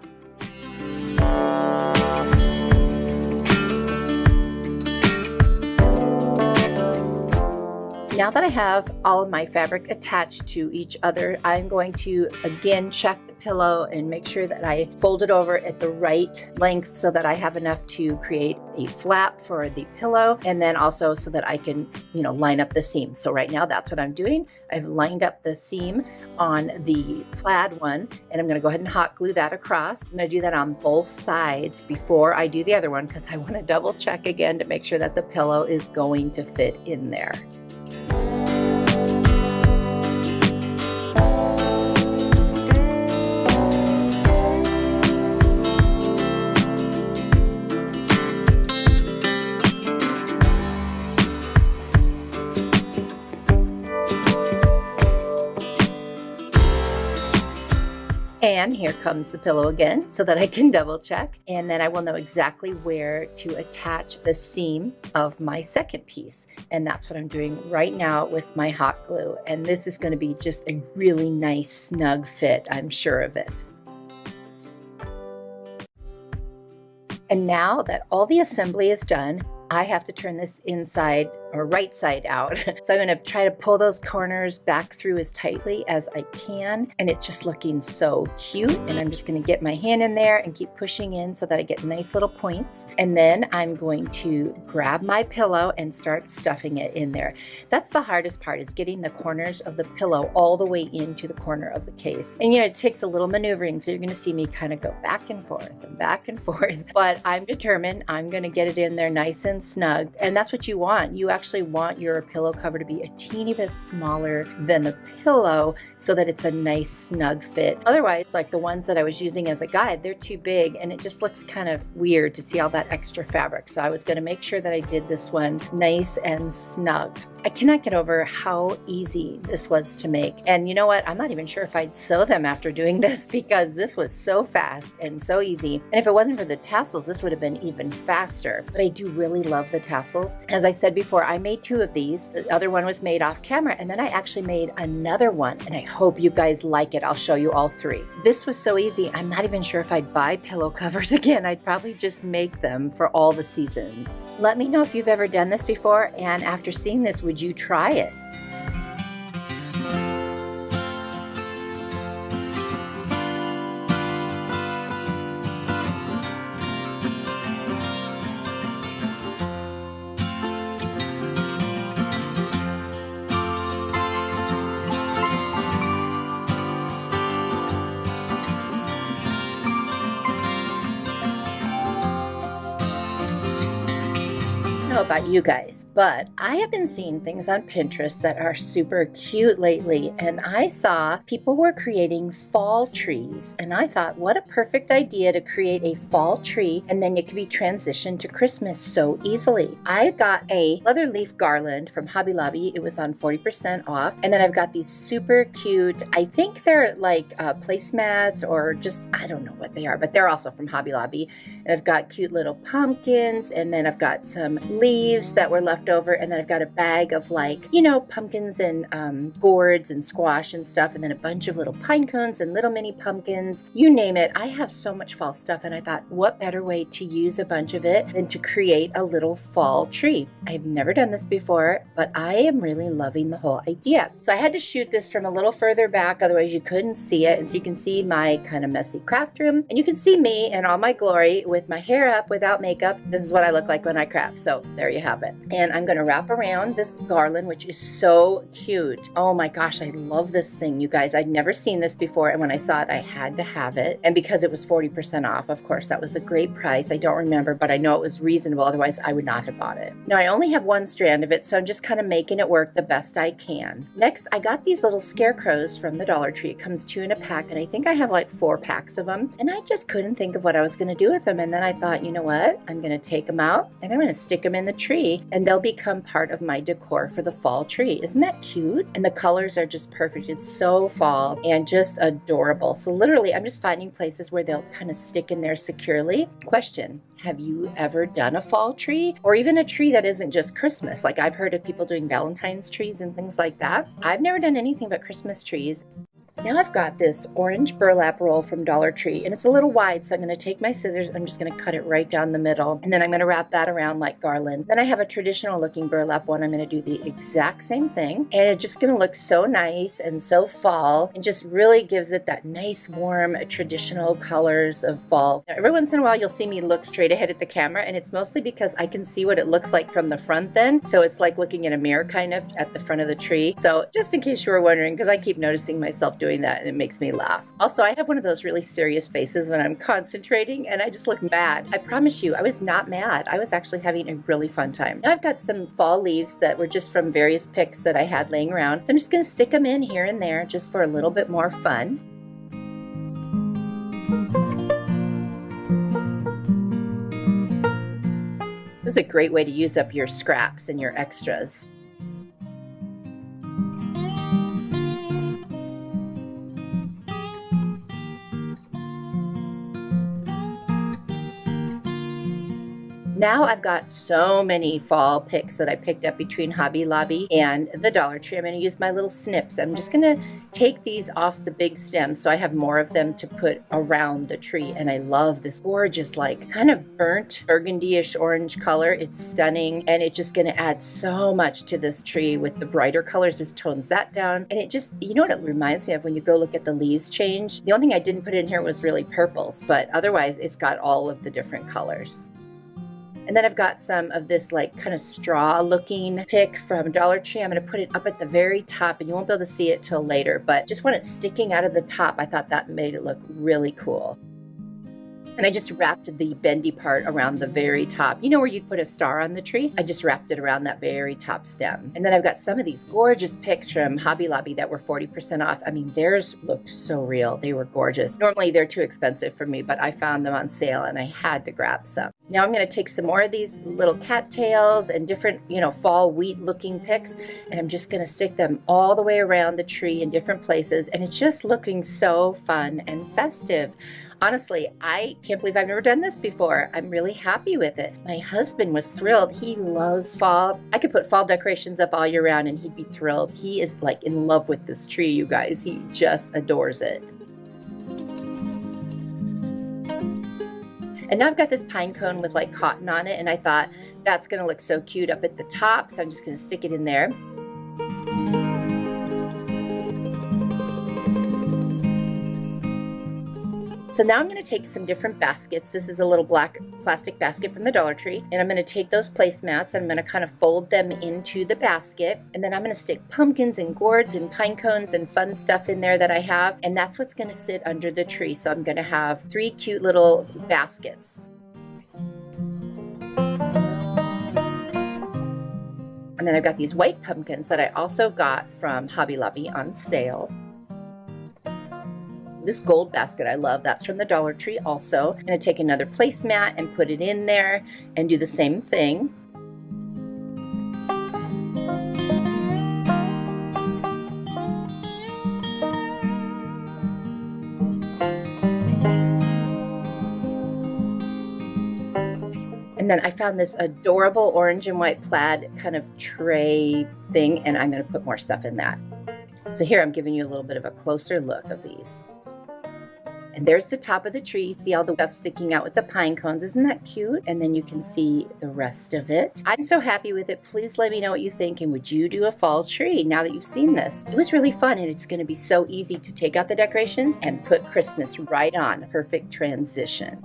Now that I have all of my fabric attached to each other, I'm going to again check the pillow and make sure that I fold it over at the right length so that I have enough to create a flap for the pillow, and then also so that I can, line up the seam. So right now that's what I'm doing. I've lined up the seam on the plaid one, and I'm going to go ahead and hot glue that across. I'm going to do that on both sides before I do the other one because I want to double check again to make sure that the pillow is going to fit in there. And here comes the pillow again so that I can double check, and then I will know exactly where to attach the seam of my second piece. And that's what I'm doing right now with my hot glue. And this is going to be just a really nice snug fit, I'm sure of it. And now that all the assembly is done, I have to turn this inside or right side out. So I'm going to try to pull those corners back through as tightly as I can. And it's just looking so cute. And I'm just going to get my hand in there and keep pushing in so that I get nice little points. And then I'm going to grab my pillow and start stuffing it in there. That's the hardest part, is getting the corners of the pillow all the way into the corner of the case. And it takes a little maneuvering. So you're going to see me kind of go back and forth and back and forth. But I'm determined. I'm going to get it in there nice and snug. And that's what you want. You actually want your pillow cover to be a teeny bit smaller than the pillow so that it's a nice snug fit. Otherwise, like the ones that I was using as a guide, they're too big and it just looks kind of weird to see all that extra fabric. So I was going to make sure that I did this one nice and snug. I cannot get over how easy this was to make. And you know what? I'm not even sure if I'd sew them after doing this because this was so fast and so easy. And if it wasn't for the tassels, this would have been even faster. But I do really love the tassels. As I said before, I made 2 of these. The other one was made off camera, and then I actually made another one. And I hope you guys like it. I'll show you all 3. This was so easy. I'm not even sure if I'd buy pillow covers again. I'd probably just make them for all the seasons. Let me know if you've ever done this before, and after seeing this, would you try it? know about you guys, but I have been seeing things on Pinterest that are super cute lately, and I saw people were creating fall trees, and I thought, what a perfect idea to create a fall tree, and then it could be transitioned to Christmas so easily. I got a leather leaf garland from Hobby Lobby. It was on 40% off, and then I've got these super cute, I think they're like placemats or just, I don't know what they are, but they're also from Hobby Lobby, and I've got cute little pumpkins, and then I've got some leaves that were left over, and then I've got a bag of, like, you know, pumpkins and gourds and squash and stuff, and then a bunch of little pine cones and little mini pumpkins, you name it. I have so much fall stuff, and I thought, what better way to use a bunch of it than to create a little fall tree? I've never done this before, but I am really loving the whole idea. So I had to shoot this from a little further back, otherwise you couldn't see it, and so you can see my kind of messy craft room, and you can see me in all my glory with my hair up without makeup. This is what I look like when I craft. So there you have it. And I'm going to wrap around this garland, which is so cute. Oh my gosh, I love this thing, you guys. I'd never seen this before, and when I saw it, I had to have it. And because it was 40% off, of course, that was a great price. I don't remember, but I know it was reasonable. Otherwise, I would not have bought it. Now, I only have one strand of it, so I'm just kind of making it work the best I can. Next, I got these little scarecrows from the Dollar Tree. It comes 2 in a pack, and I think I have like 4 packs of them. And I just couldn't think of what I was going to do with them. And then I thought, you know what? I'm going to take them out, and I'm going to stick them in the tree, and they'll become part of my decor for the fall tree. Isn't that cute? And the colors are just perfect. It's so fall and just adorable. So literally, I'm just finding places where they'll kind of stick in there securely. Question: have you ever done a fall tree, or even a tree that isn't just Christmas? Like, I've heard of people doing Valentine's trees and things like that. I've never done anything but Christmas trees. Now I've got this orange burlap roll from Dollar Tree, and it's a little wide, so I'm going to take my scissors, I'm just going to cut it right down the middle, and then I'm going to wrap that around like garland. Then I have a traditional looking burlap one. I'm going to do the exact same thing, and it's just going to look so nice and so fall, and just really gives it that nice warm traditional colors of fall. Now, every once in a while you'll see me look straight ahead at the camera, and it's mostly because I can see what it looks like from the front then, so it's like looking in a mirror kind of at the front of the tree. So just in case you were wondering, because I keep noticing myself doing that, and it makes me laugh. Also, I have one of those really serious faces when I'm concentrating, and I just look mad. I promise you, I was not mad. I was actually having a really fun time. Now I've got some fall leaves that were just from various pics that I had laying around, so I'm just going to stick them in here and there just for a little bit more fun. This is a great way to use up your scraps and your extras. Now I've got so many fall picks that I picked up between Hobby Lobby and the Dollar Tree. I'm going to use my little snips. I'm just going to take these off the big stems so I have more of them to put around the tree. And I love this gorgeous, like, kind of burnt burgundy-ish orange color. It's stunning, and it's just going to add so much to this tree with the brighter colors. This tones that down, and it just, you know what it reminds me of when you go look at the leaves change? The only thing I didn't put in here was really purples, but otherwise it's got all of the different colors. And then I've got some of this, like, kind of straw looking pick from Dollar Tree. I'm going to put it up at the very top, and you won't be able to see it till later, but just when it's sticking out of the top, I thought that made it look really cool. And I just wrapped the bendy part around the very top. You know where you'd put a star on the tree? I just wrapped it around that very top stem. And then I've got some of these gorgeous picks from Hobby Lobby that were 40% off. I mean, theirs looked so real. They were gorgeous. Normally they're too expensive for me, but I found them on sale and I had to grab some. Now I'm going to take some more of these little cattails and different, you know, fall wheat looking picks, and I'm just going to stick them all the way around the tree in different places, and it's just looking so fun and festive. Honestly, I can't believe I've never done this before. I'm really happy with it. My husband was thrilled. He loves fall. I could put fall decorations up all year round and he'd be thrilled. He is, like, in love with this tree, you guys. He just adores it. And now I've got this pine cone with, like, cotton on it, and I thought that's going to look so cute up at the top, so I'm just going to stick it in there. So now I'm going to take some different baskets. This is a little black plastic basket from the Dollar Tree. And I'm going to take those placemats and I'm going to kind of fold them into the basket. And then I'm going to stick pumpkins and gourds and pine cones and fun stuff in there that I have. And that's what's going to sit under the tree. So I'm going to have 3 cute little baskets. And then I've got these white pumpkins that I also got from Hobby Lobby on sale. This gold basket I love, that's from the Dollar Tree also. I'm going to take another placemat and put it in there and do the same thing. And then I found this adorable orange and white plaid kind of tray thing, and I'm going to put more stuff in that. So here I'm giving you a little bit of a closer look of these. And there's the top of the tree. See all the stuff sticking out with the pine cones. Isn't that cute? And then you can see the rest of it. I'm so happy with it. Please let me know what you think. And would you do a fall tree now that you've seen this? It was really fun, and it's going to be so easy to take out the decorations and put Christmas right on. Perfect transition.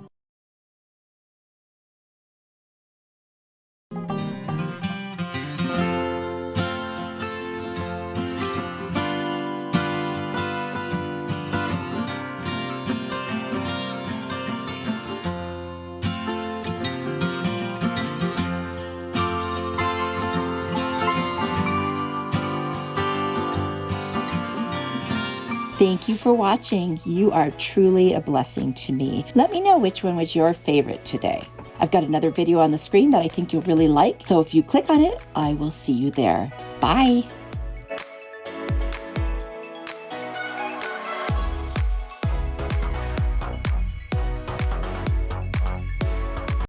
Thank you for watching. You are truly a blessing to me. Let me know which one was your favorite today. I've got another video on the screen that I think you'll really like, so if you click on it, I will see you there. Bye.